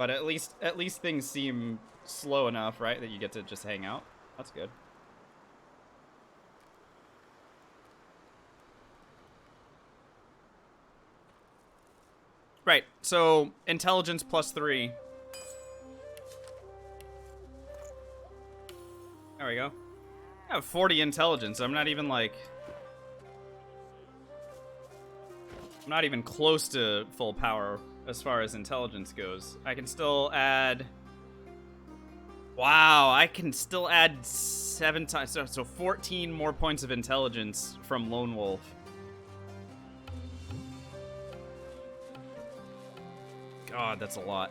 at least things seem slow enough, right, that you get to just hang out. That's good. Right, so intelligence +3. There we go. I have 40 intelligence. I'm not even like... I'm not even close to full power as far as intelligence goes. I can still add Wow, I can still add 7 times, so 14 more points of intelligence from Lone Wolf. God, that's a lot.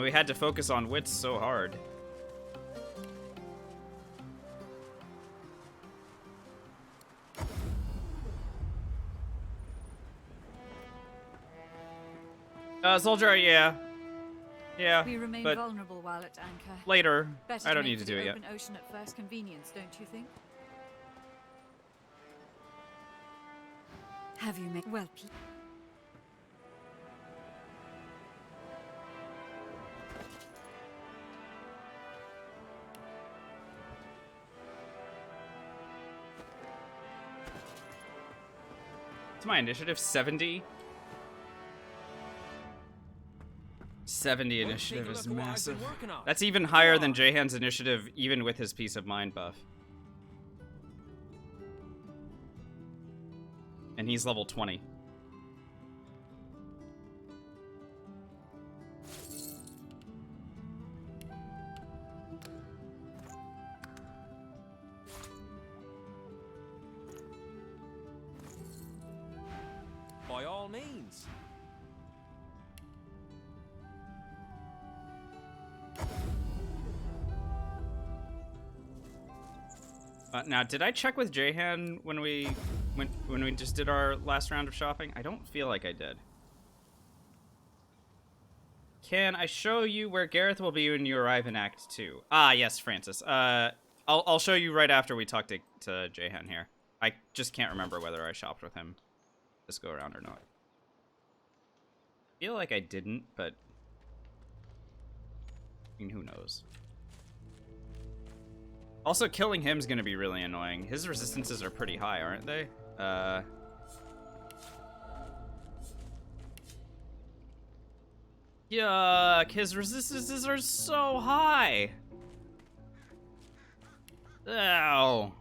We had to focus on wits so hard. Soldier, yeah. Yeah,
We remain
but
vulnerable while at anchor.
later.
Better
I don't
make
need to
for
do
the
it yet.
open ocean at first convenience, don't you think? Have you made well, Pete?
It's my initiative, 70. 70 initiative is massive. That's even higher than Jahan's initiative, even with his Peace of Mind buff. And he's level 20.
By all means.
Now, did I check with Jahan when we just did our last round of shopping? I don't feel like I did. Can I show you where Gareth will be when you arrive in Act 2? Ah, yes, Francis. I'll show you right after we talk to Jahan here. I just can't remember whether I shopped with him this go around or not. I feel like I didn't, but I mean, who knows? Also, killing him's gonna be really annoying. His resistances are pretty high, aren't they? Yuck, his resistances are so high. Ow.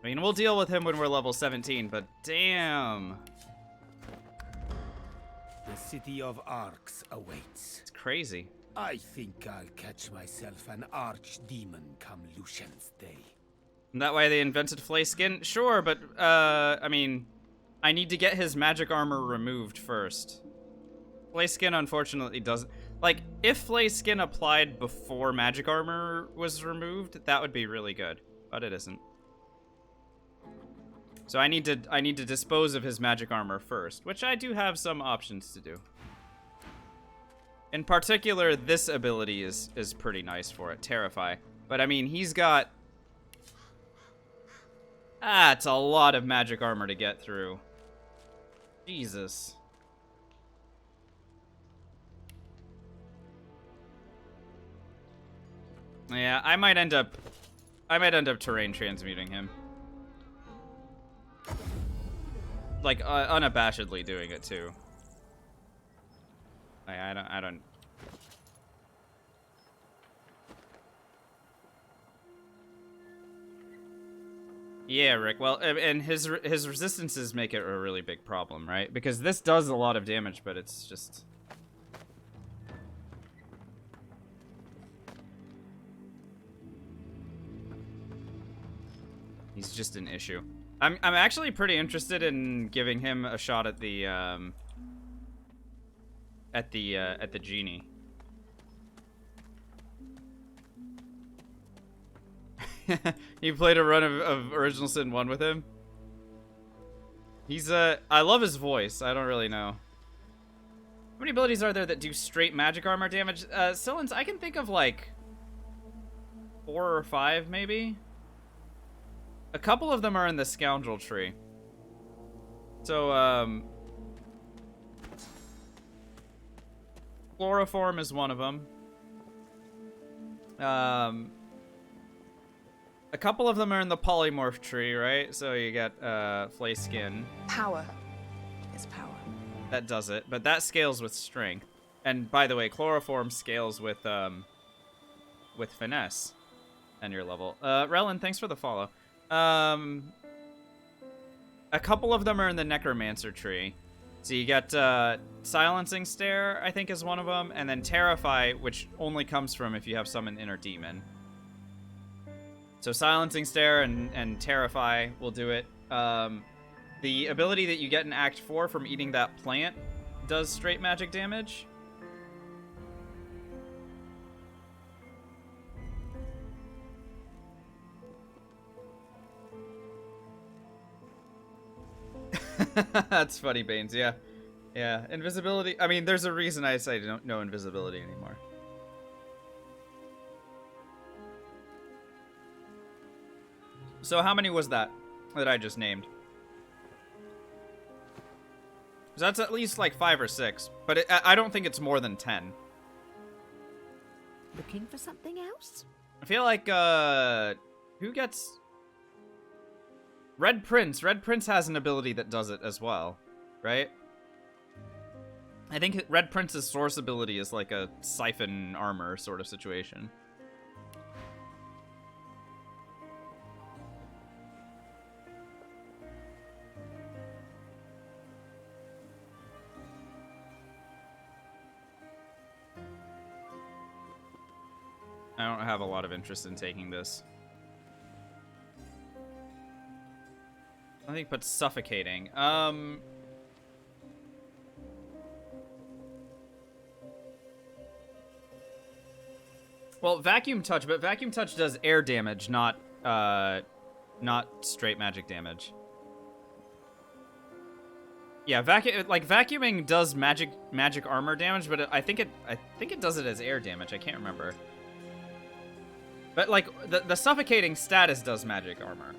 I mean, we'll deal with him when we're level 17, but damn.
The city of Arx awaits.
It's crazy.
I think I'll catch myself an archdemon come Lucian's Day.
And that why they invented Flay Skin? Sure, but, I mean, I need to get his magic armor removed first. Flay Skin, unfortunately, doesn't... Like, if Flay Skin applied before magic armor was removed, that would be really good. But it isn't. So I need to dispose of his magic armor first, which I do have some options to do. In particular, this ability is pretty nice for it, Terrify. But I mean, he's got... it's a lot of magic armor to get through. Jesus. Yeah, I might end up terrain transmuting him. Like, unabashedly doing it, too. I don't... Yeah, Rick, well, and his resistances make it a really big problem, right? Because this does a lot of damage, but it's just... He's just an issue. I'm actually pretty interested in giving him a shot at the genie. You played a run of Original Sin 1 with him? He's I love his voice. I don't really know. How many abilities are there that do straight magic armor damage? Sillins, I can think of like 4 or 5 maybe. A couple of them are in the Scoundrel tree. So, Chloroform is one of them. A couple of them are in the Polymorph tree, right? So you got, Flay Skin.
Power is power.
That does it, but that scales with Strength. And, by the way, Chloroform scales with Finesse and your level. Relin, thanks for the follow. A couple of them are in the Necromancer tree. So you get Silencing Stare, I think is one of them, and then Terrify, which only comes from if you have Summon Inner Demon. So Silencing Stare and Terrify will do it. The ability that you get in Act 4 from eating that plant does straight magic damage. That's funny, Baines. Yeah. Yeah. Invisibility. I mean, there's a reason I say no invisibility anymore. So how many was that I just named? 'Cause that's at least like 5 or 6, but I don't think it's more than 10.
Looking for something else?
I feel like, who gets... Red Prince. Red Prince has an ability that does it as well, right? I think Red Prince's source ability is like a siphon armor sort of situation. I don't have a lot of interest in taking this. I think but suffocating. Well, Vacuum Touch, but Vacuum Touch does air damage, not straight magic damage. Yeah, vacuuming does magic armor damage, but I think it does it as air damage. I can't remember. But like the suffocating status does magic armor.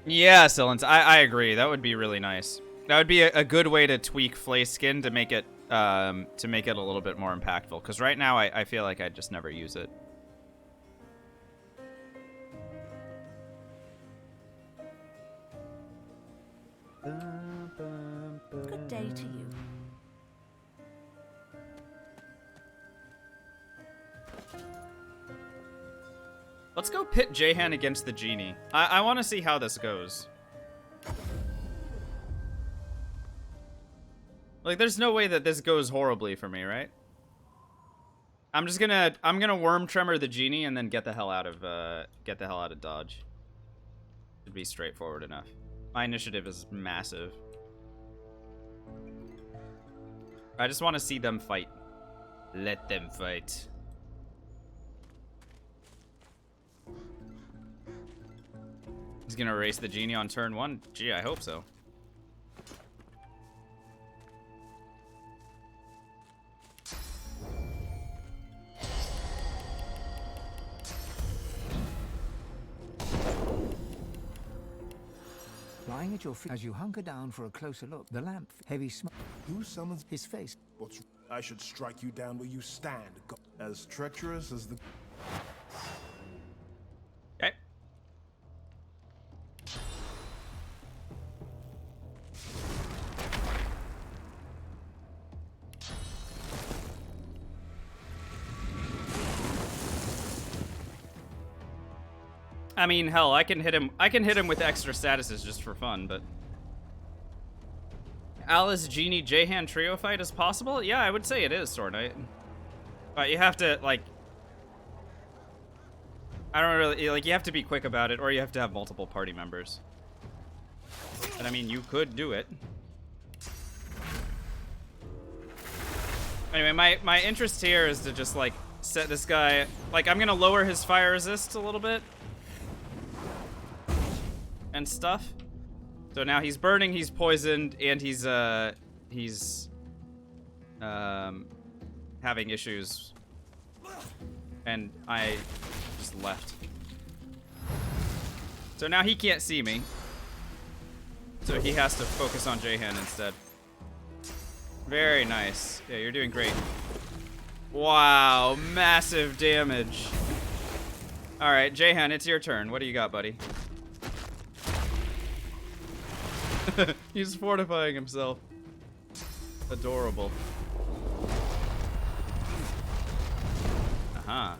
Yeah, Silence, I agree. That would be really nice. That would be a good way to tweak Flay Skin to make it a little bit more impactful. Because right now I feel like I just never use it.
Good day to you.
Let's go pit Jahan against the genie. I want to see how this goes. Like, there's no way that this goes horribly for me, right? I'm gonna worm tremor the genie and then get the hell out of Dodge. Should be straightforward enough. My initiative is massive. I just want to see them fight. Let them fight. He's gonna erase the genie on turn 1. Gee, I hope so.
Lying at your feet as you hunker down for a closer look, the lamp, heavy smoke.
Who summons
his face?
What's... I should strike you down where you stand. As treacherous as the...
Okay. I mean, hell, I can hit him with extra statuses just for fun, but Alice, Genie, Jahan trio fight is possible? Yeah, I would say it is, Sword Knight. But you have to, like, I don't really, like, you have to be quick about it, or you have to have multiple party members. And I mean, you could do it. Anyway, my interest here is to just, like, set this guy, like, I'm gonna lower his fire resist a little bit. And stuff. So now he's burning, he's poisoned, and he's having issues. And I just left. So now he can't see me. So he has to focus on Jahan instead. Very nice. Yeah, you're doing great. Wow, massive damage. Alright, Jahan, it's your turn. What do you got, buddy? He's fortifying himself. Uh-huh.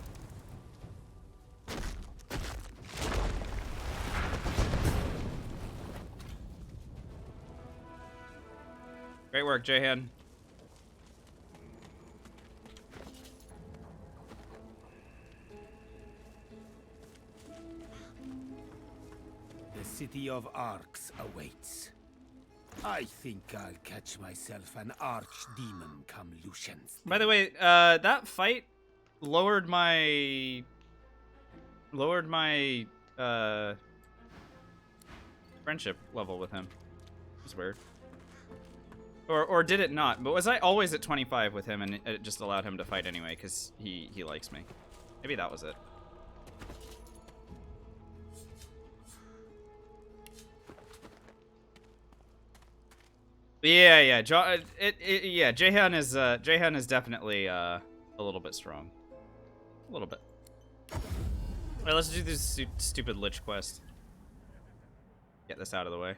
Great work, Jahan.
The city of Arx awaits. I think I'll catch myself an archdemon come Lucian's.
By the way, that fight lowered my friendship level with him. It's weird. Or did it not? But was I always at 25 with him and it just allowed him to fight anyway because he likes me? Maybe that was it. Yeah, yeah. Yeah. Jahan is definitely a little bit strong. A little bit. All right, let's do this stupid Lich quest. Get this out of the way.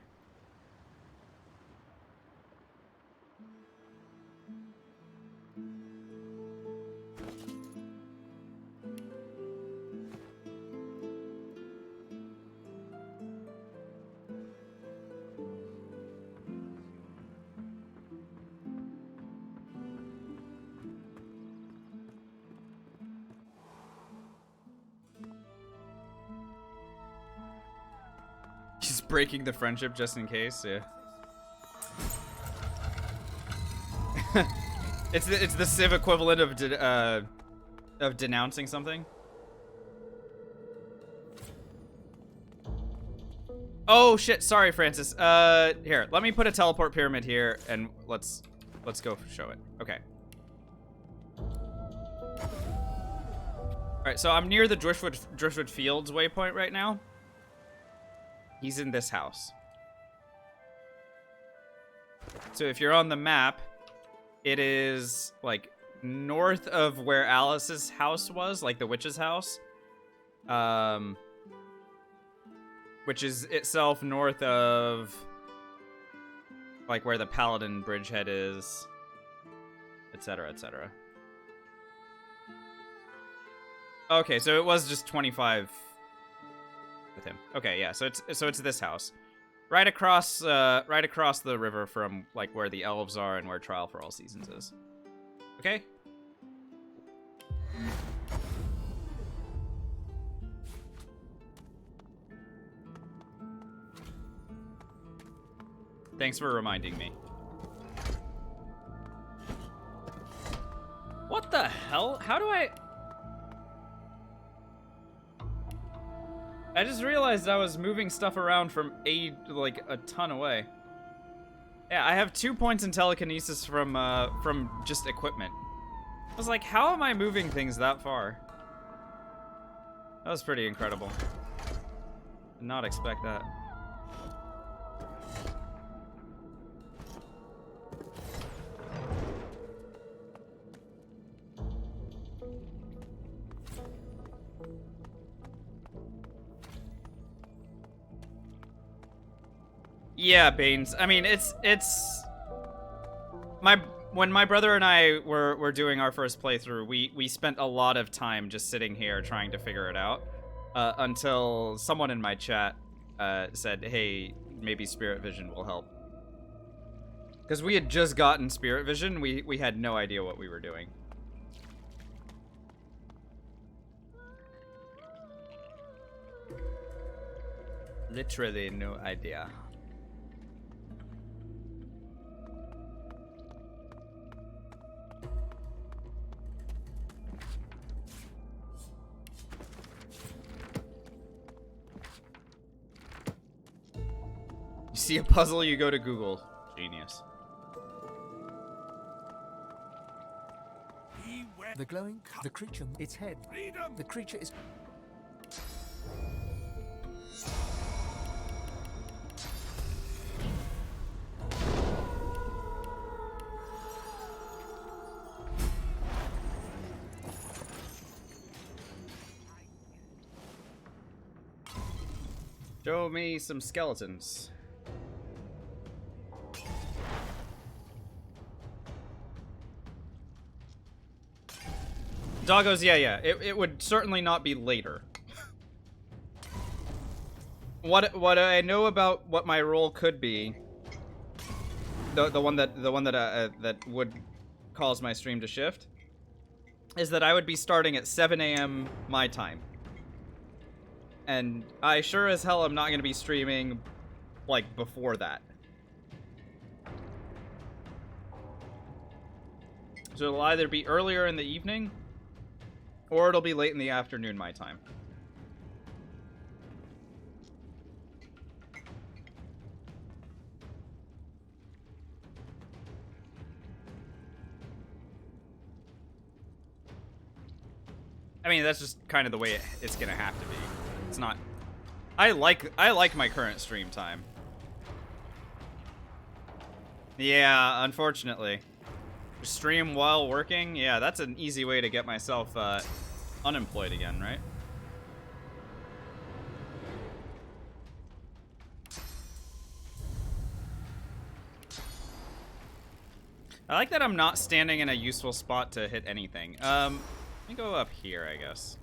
He's breaking the friendship just in case, yeah. it's the Civ equivalent of denouncing something. Oh shit! Sorry, Francis. Here, let me put a teleport pyramid here, and let's go show it. Okay. All right, so I'm near the Driftwood Fields waypoint right now. He's in this house. So if you're on the map, it is like north of where Alice's house was, like the witch's house. Which is itself north of like where the Paladin bridgehead is, etc., etc. Okay, so it was just 25 with him. Okay, yeah. So it's this house, right across the river from like where the elves are and where Trial for All Seasons is. Okay. Thanks for reminding me. What the hell? How do I just realized I was moving stuff around from like a ton away. Yeah, I have 2 points in telekinesis from just equipment. I was like, how am I moving things that far? That was pretty incredible. Did not expect that. Yeah, Baines. I mean, when my brother and I were doing our first playthrough, we spent a lot of time just sitting here trying to figure it out until someone in my chat said, "Hey, maybe Spirit Vision will help." Because we had just gotten Spirit Vision, we had no idea what we were doing. Literally no idea. You see a puzzle, you go to Google. Genius.
The creature, its head. The creature is...
Show me some skeletons. Doggos, yeah. It would certainly not be later. What I know about what my role could be, the one that would cause my stream to shift, is that I would be starting at 7 a.m. my time. And I sure as hell am not going to be streaming, like, before that. So it'll either be earlier in the evening, or it'll be late in the afternoon my time. I mean, that's just kind of the way it's gonna have to be. It's not... I like my current stream time. Yeah, unfortunately. Stream while working? Yeah, that's an easy way to get myself unemployed again, right? I like that I'm not standing in a useful spot to hit anything. Let me go up here, I guess.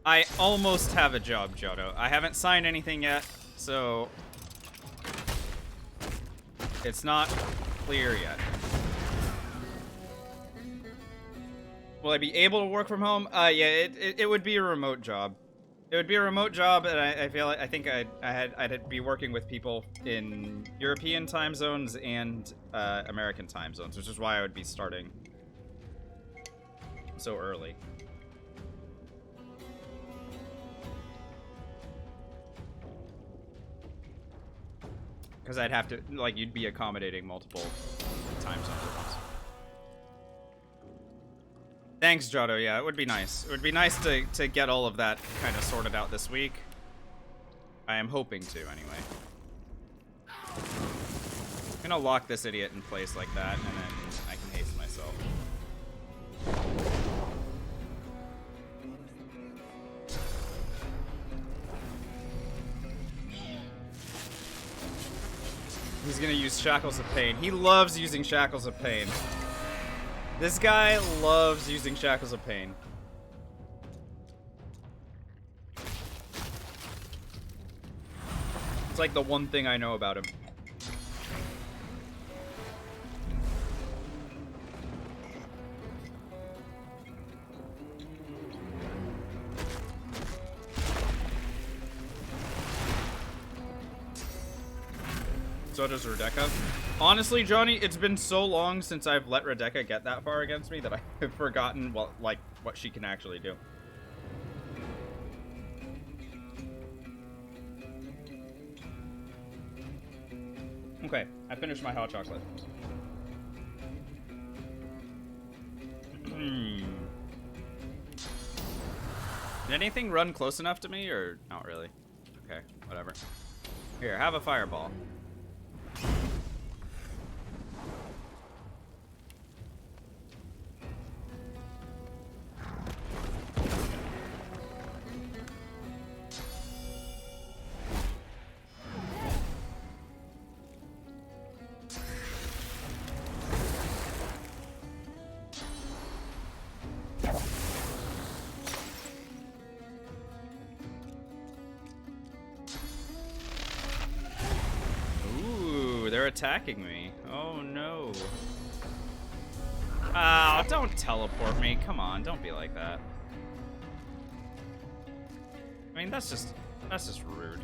I almost have a job, Johto. I haven't signed anything yet, so it's not clear yet. Will I be able to work from home? Yeah, it would be a remote job. It would be a remote job, and I feel like I'd be working with people in European time zones and American time zones, which is why I would be starting so early. Because I'd have to, like, you'd be accommodating multiple time zones at once. Thanks, Johto. Yeah, it would be nice. It would be nice to get all of that kind of sorted out this week. I am hoping to, anyway. I'm gonna lock this idiot in place like that, and then I can haste myself. He's gonna use Shackles of Pain. He loves using Shackles of Pain. This guy loves using Shackles of Pain. It's like the one thing I know about him. So does Rebecca. Honestly, Johnny, it's been so long since I've let Rebecca get that far against me that I've forgotten what she can actually do. Okay, I finished my hot chocolate. Did anything run close enough to me, or not really? Okay, whatever. Here, have a fireball. Attacking me. Oh no. Oh, don't teleport me. Come on, don't be like that. I mean, that's just rude.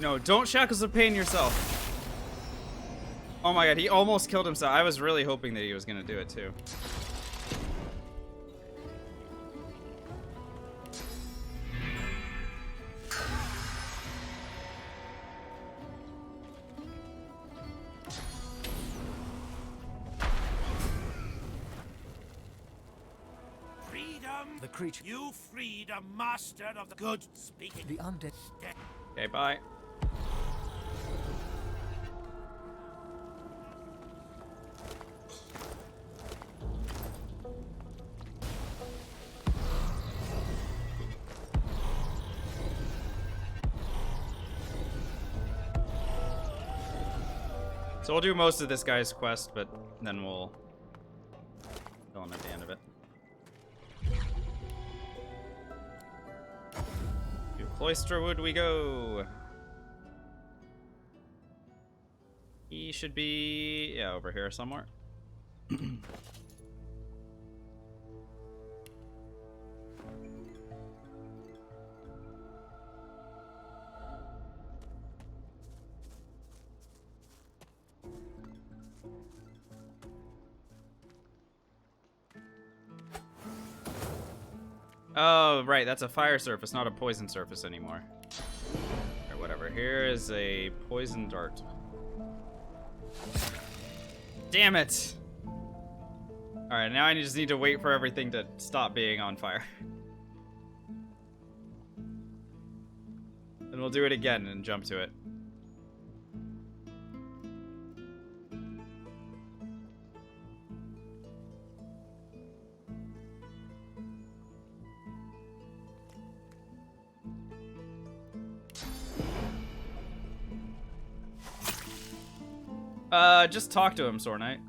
No, don't Shackles of Pain yourself. Oh my god, he almost killed himself. I was really hoping that he was gonna do it too.
The creature. You freed a master of the good speaking.
The undead.
Okay, bye. So we'll do most of this guy's quest, but then we'll kill him at the end of it. To Cloisterwood we go. He should be, yeah, over here somewhere. Oh, right, that's a fire surface, not a poison surface anymore. Or whatever. Here is a poison dart. Damn it! Alright, now I just need to wait for everything to stop being on fire. And we'll do it again and jump to it. Just talk to him, Sword Knight.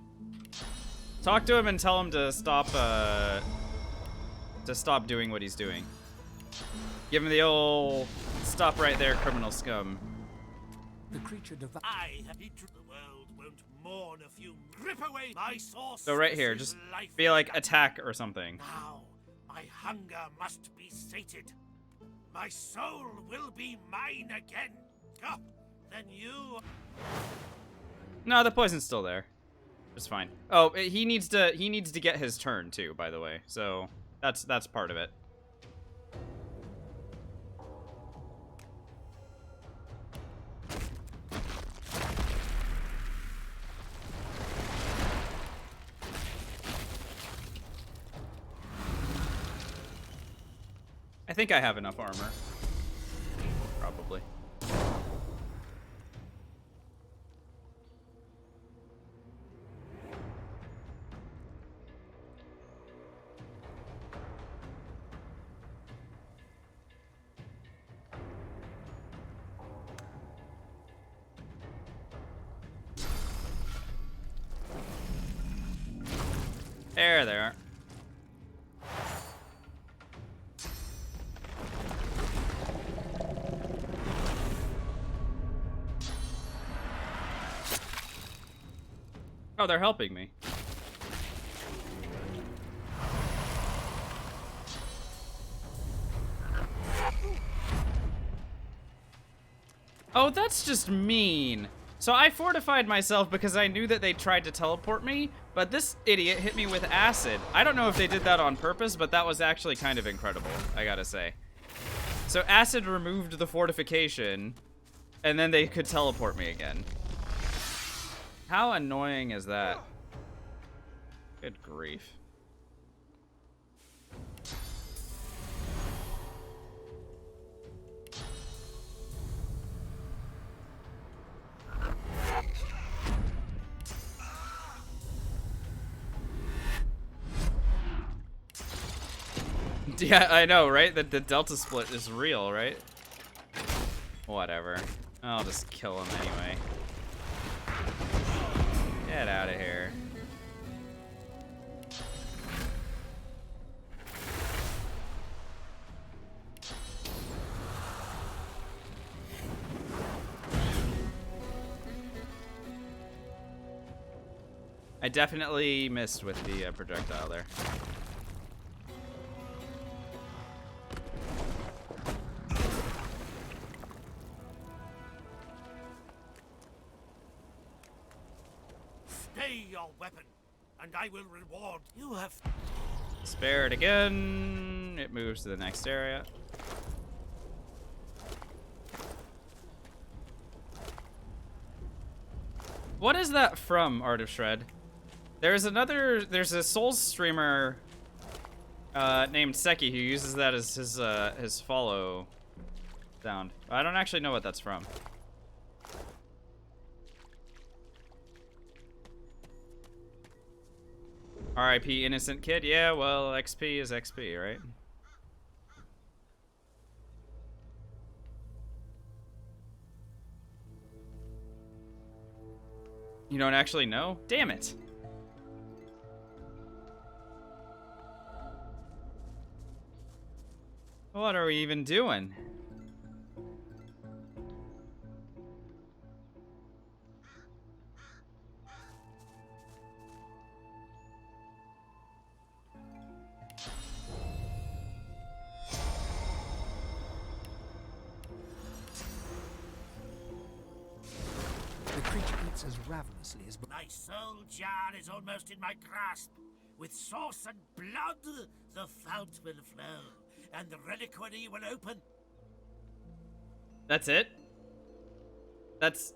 Talk to him and tell him to stop doing what he's doing. Give him the old stop right there, criminal scum.
The creature
I have eaten the world won't mourn if you rip away my source.
So right here, just be like attack or something.
Now, my hunger must be sated. My soul will be mine again. Oh, then you...
No, the poison's still there. It's fine. Oh, he needs to get his turn too, by the way. So that's part of it. I think I have enough armor. Probably. There they are. Oh, they're helping me. Oh, that's just mean. So I fortified myself because I knew that they tried to teleport me, but this idiot hit me with acid. I don't know if they did that on purpose, but that was actually kind of incredible, I gotta say. So acid removed the fortification, and then they could teleport me again. How annoying is that? Good grief. Yeah, I know, right? The delta split is real, right? Whatever. I'll just kill him anyway. Get out of here. I definitely missed with the projectile there.
Pay your weapon, and I will reward you. Have
Spare it again. It moves to the next area. What is that from, Art of Shred? There's a Souls streamer named Seki who uses that as his follow sound. I don't actually know what that's from. R.I.P. innocent kid. Yeah, well, XP is XP, right? You don't actually know? Damn it. What are we even doing?
The creature eats as ravenously as...
my soul jar is almost in my grasp. With sauce and blood, the fount will flow, and the reliquary will open.
That's it? That's...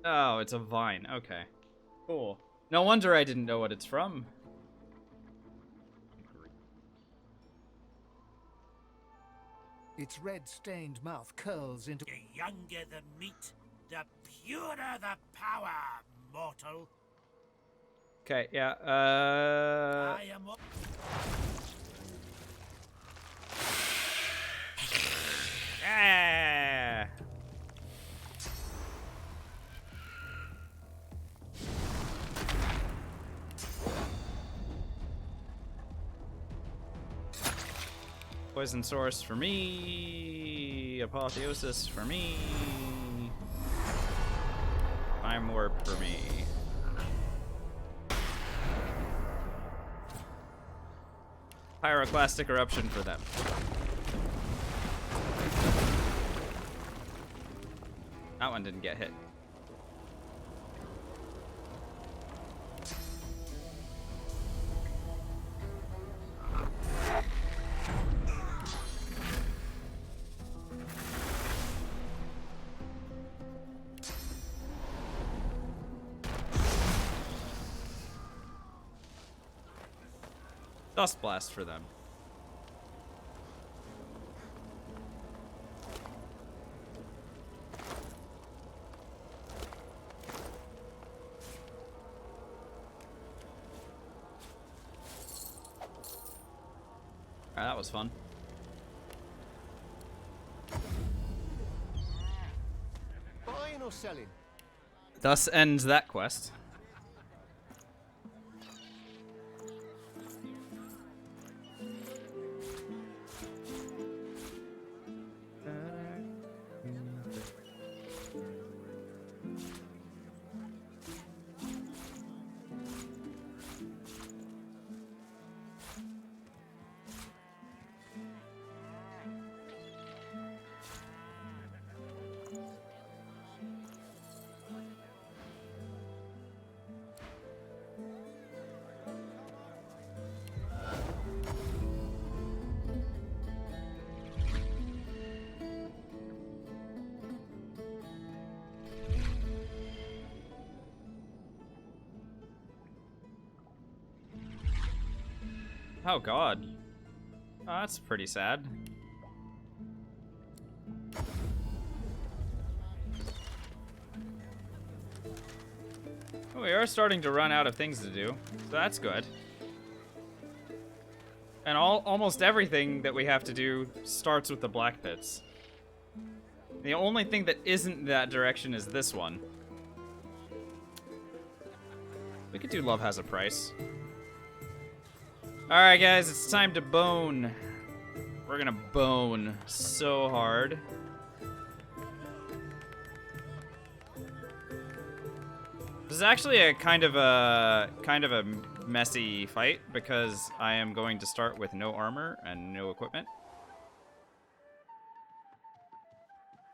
Oh, it's a vine. Okay. Cool. No wonder I didn't know what it's from.
Its red-stained mouth curls into...
The younger the meat, the purer the power, mortal.
Okay, yeah,
I am...
Ah! Poison source for me. Apotheosis for me. Time warp for me. Pyroclastic eruption for them. That one didn't get hit. Dust blast for them. Alright, that was fun.
Buying or selling?
Thus ends that quest. Oh god. Oh, that's pretty sad. Oh, we are starting to run out of things to do, so that's good. And almost everything that we have to do starts with the black pits. The only thing that isn't that direction is this one. We could do Love Has a Price. Alright guys, it's time to bone. We're gonna bone so hard. This is actually a kind of a messy fight because I am going to start with no armor and no equipment.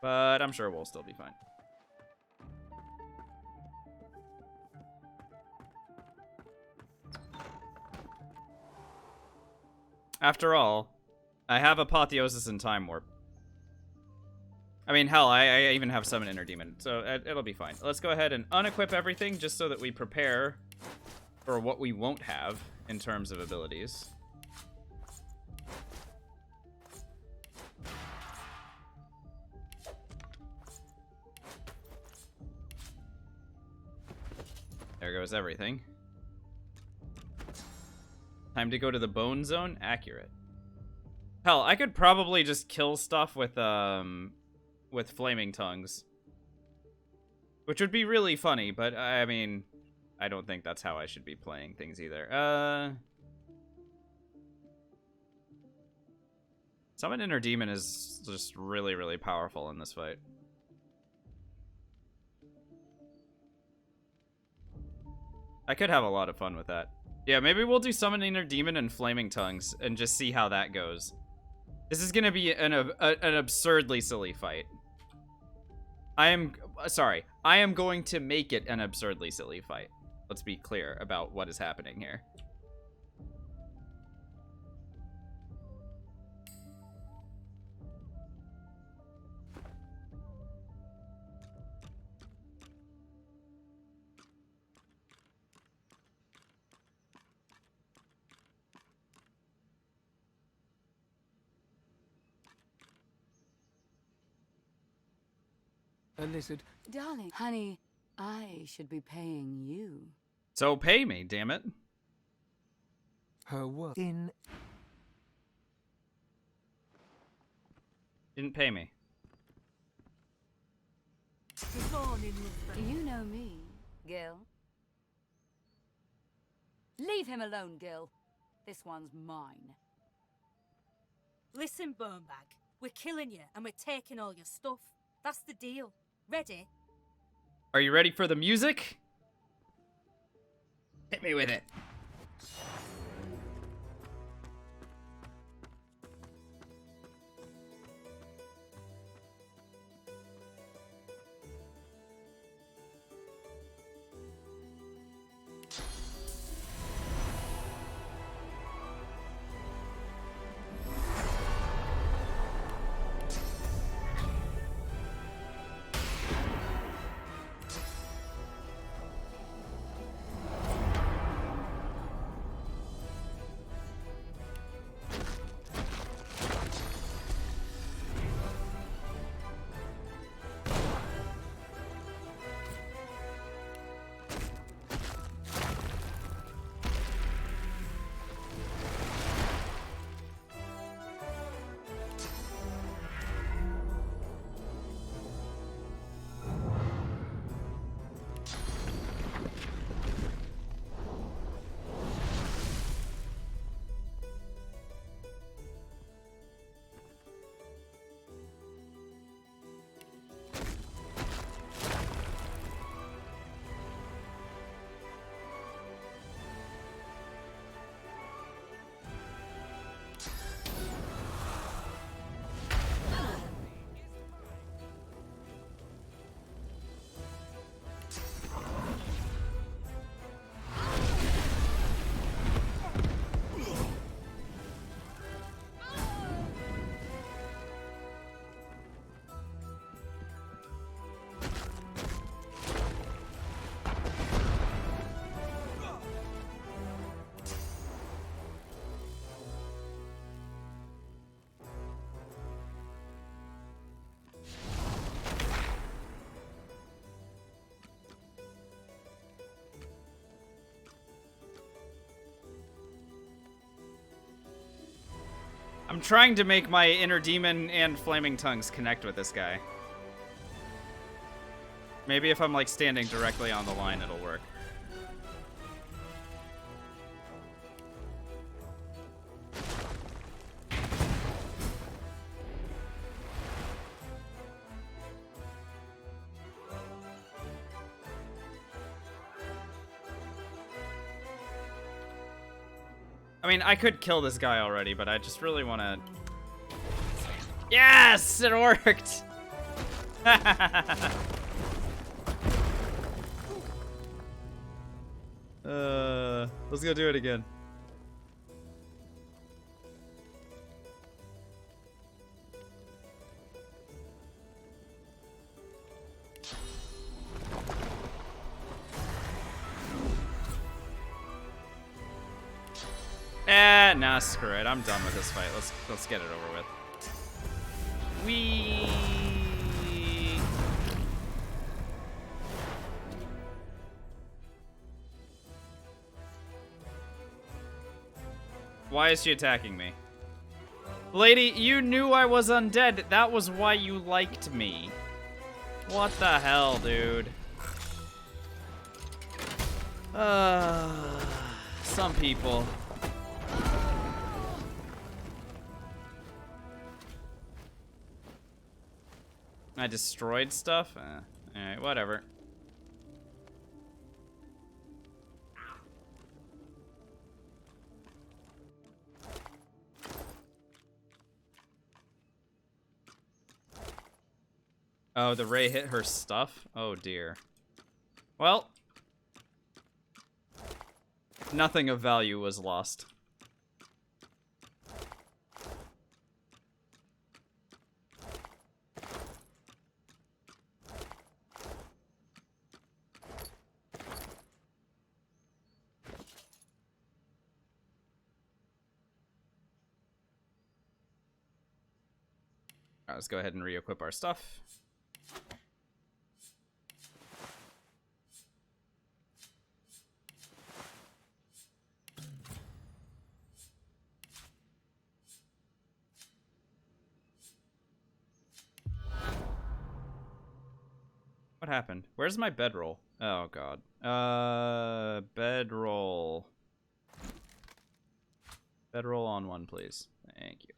But I'm sure we'll still be fine. After all, I have Apotheosis and Time Warp. I mean, hell, I even have Summon Inner Demon, so it'll be fine. Let's go ahead and unequip everything just so that we prepare for what we won't have in terms of abilities. There goes everything. Time to go to the Bone Zone? Accurate. Hell, I could probably just kill stuff with Flaming Tongues. Which would be really funny, but I mean, I don't think that's how I should be playing things either. Summon Inner Demon is just really, really powerful in this fight. I could have a lot of fun with that. Yeah, maybe we'll do Summon Inner Demon and Flaming Tongues and just see how that goes. This is gonna be an absurdly silly fight. I am going to make it an absurdly silly fight. Let's be clear about what is happening here.
A lizard.
Darling, honey, I should be paying you.
So pay me, damn it.
Her work in.
Didn't pay me.
Do you know me, Gil? Leave him alone, Gil. This one's mine.
Listen, Bonebag, we're killing you and we're taking all your stuff. That's the deal. Ready?
Are you ready for the music? Hit me with it. I'm trying to make my Inner Demon and Flaming Tongues connect with this guy. Maybe if I'm like standing directly on the line, it'll work. I mean, I could kill this guy already, but I just really want to... Yes! It worked! Let's go do it again. Nah, screw it. I'm done with this fight. Let's get it over with. Wee. Why is she attacking me? Lady, you knew I was undead. That was why you liked me. What the hell, dude? Some people. I destroyed stuff? Alright, whatever. Oh, the ray hit her stuff? Oh dear. Well, nothing of value was lost. Alright, let's go ahead and re-equip our stuff. What happened? Where's my bedroll? Oh god. Bedroll. Bedroll on one, please. Thank you.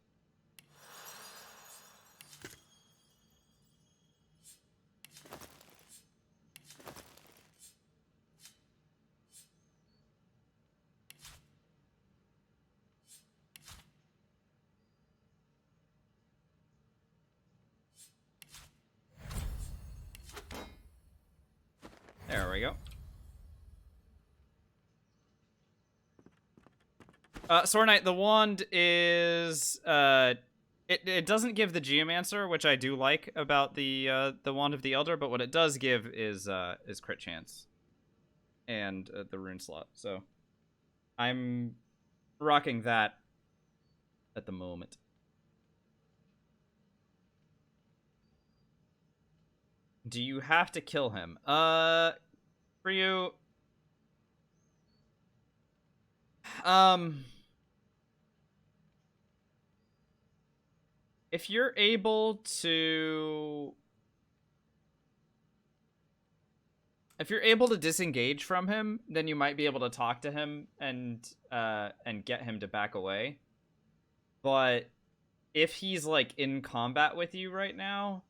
There we go. Sword Knight, the wand is it doesn't give the Geomancer, which I do like about the wand of the Elder, but what it does give is crit chance and the rune slot. So I'm rocking that at the moment. Do you have to kill him? For you, if you're able to disengage from him, then you might be able to talk to him and get him to back away. But if he's like in combat with you right now,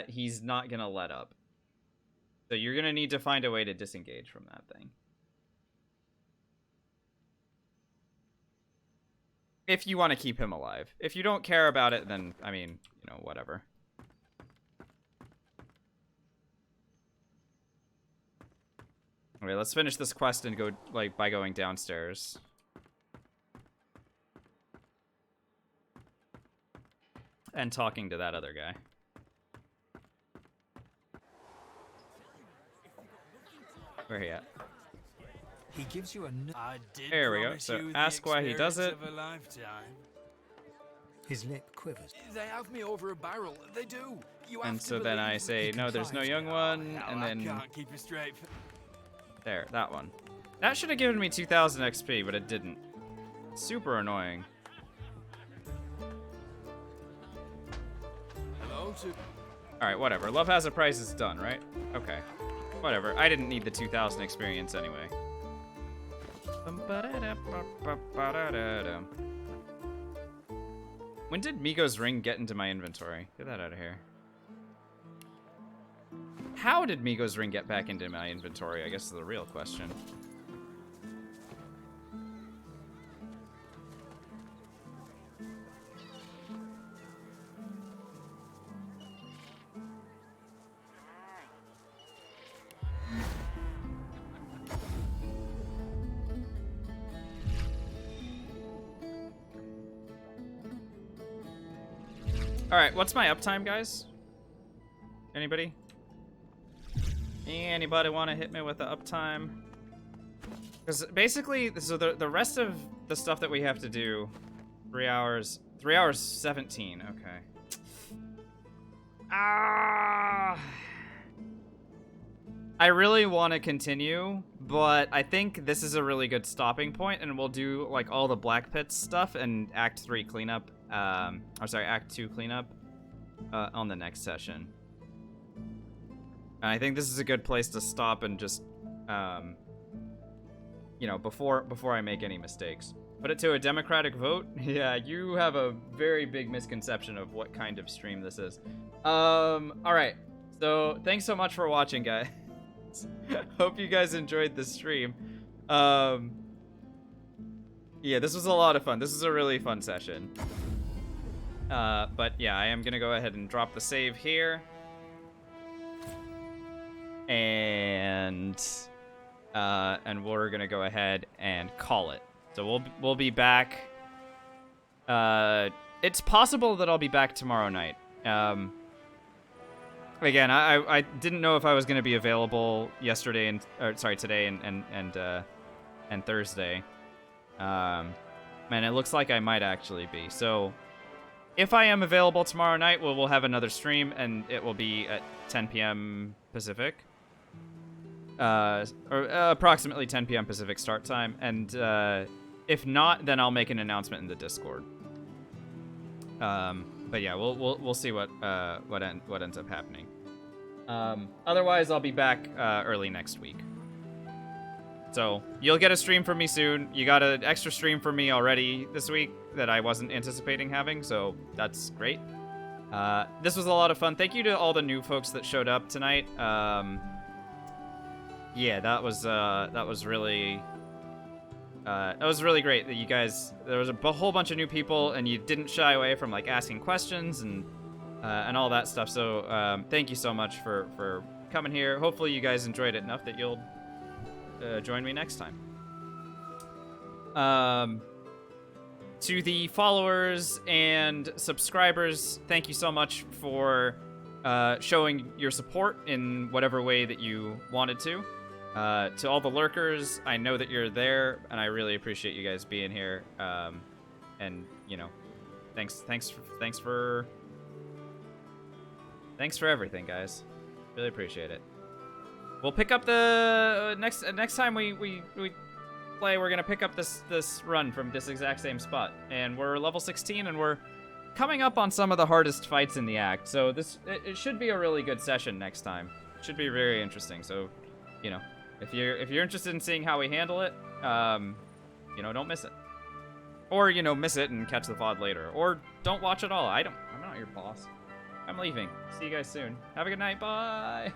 he's not gonna let up. So you're gonna need to find a way to disengage from that thing. If you want to keep him alive. If you don't care about it, then, I mean, you know, whatever. Okay, let's finish this quest and go, like, by going downstairs. And talking to that other guy. Where he at?
He gives you a...
There we go. So ask why he does it.
His lip quivers.
They have me over a barrel. They do. You
and so then I say, no, there's no young one. And then...
I can't keep it straight.
There, that one. That should have given me 2,000 XP, but it didn't. Super annoying.
Hello to...
Alright, whatever. Love has a price, it's done, right? Okay. Whatever. I didn't need the 2,000 experience anyway. When did Migo's ring get into my inventory? Get that out of here. How did Migo's ring get back into my inventory? I guess is the real question. Alright, what's my uptime, guys? Anybody? Anybody want to hit me with the uptime? Because basically, so the rest of the stuff that we have to do. 3 hours. 3 hours 17. Okay. I really want to continue, but I think this is a really good stopping point, and we'll do like all the Black Pits stuff and Act 3 cleanup. Or sorry, Act 2 cleanup on the next session. And I think this is a good place to stop and just, you know, before I make any mistakes. Put it to a democratic vote? Yeah, you have a very big misconception of what kind of stream this is. Alright. So, thanks so much for watching, guys. Hope you guys enjoyed the stream. Yeah, this was a lot of fun. This is a really fun session. But yeah, I am gonna go ahead and drop the save here. And we're gonna go ahead and call it. So we'll be back. It's possible that I'll be back tomorrow night. Again, I didn't know if I was gonna be available yesterday today and Thursday. Man, it looks like I might actually be. So if I am available tomorrow night, we'll have another stream, and it will be at 10 p.m. Pacific. Or approximately 10 p.m. Pacific start time, and if not, then I'll make an announcement in the Discord. But yeah, we'll see what ends up happening. Otherwise, I'll be back early next week. So you'll get a stream from me soon. You got an extra stream from me already this week that I wasn't anticipating having, so that's great. This was a lot of fun. Thank you to all the new folks that showed up tonight. Yeah, that was really great that you guys. There was a whole bunch of new people, and you didn't shy away from like asking questions and all that stuff. So thank you so much for coming here. Hopefully you guys enjoyed it enough that you'll join me next time. To the followers and subscribers, thank you so much for showing your support in whatever way that you wanted to. To all the lurkers, I know that you're there, and I really appreciate you guys being here. And you know, thanks for everything, guys. Really appreciate it. We'll pick up the next time we play. We're gonna pick up this run from this exact same spot, and we're level 16, and we're coming up on some of the hardest fights in the act. So it should be a really good session next time. It should be very interesting. So, you know, if you're interested in seeing how we handle it, you know, don't miss it. Or, you know, miss it and catch the VOD later. Or don't watch it all. I'm not your boss. I'm leaving. See you guys soon. Have a good night. Bye.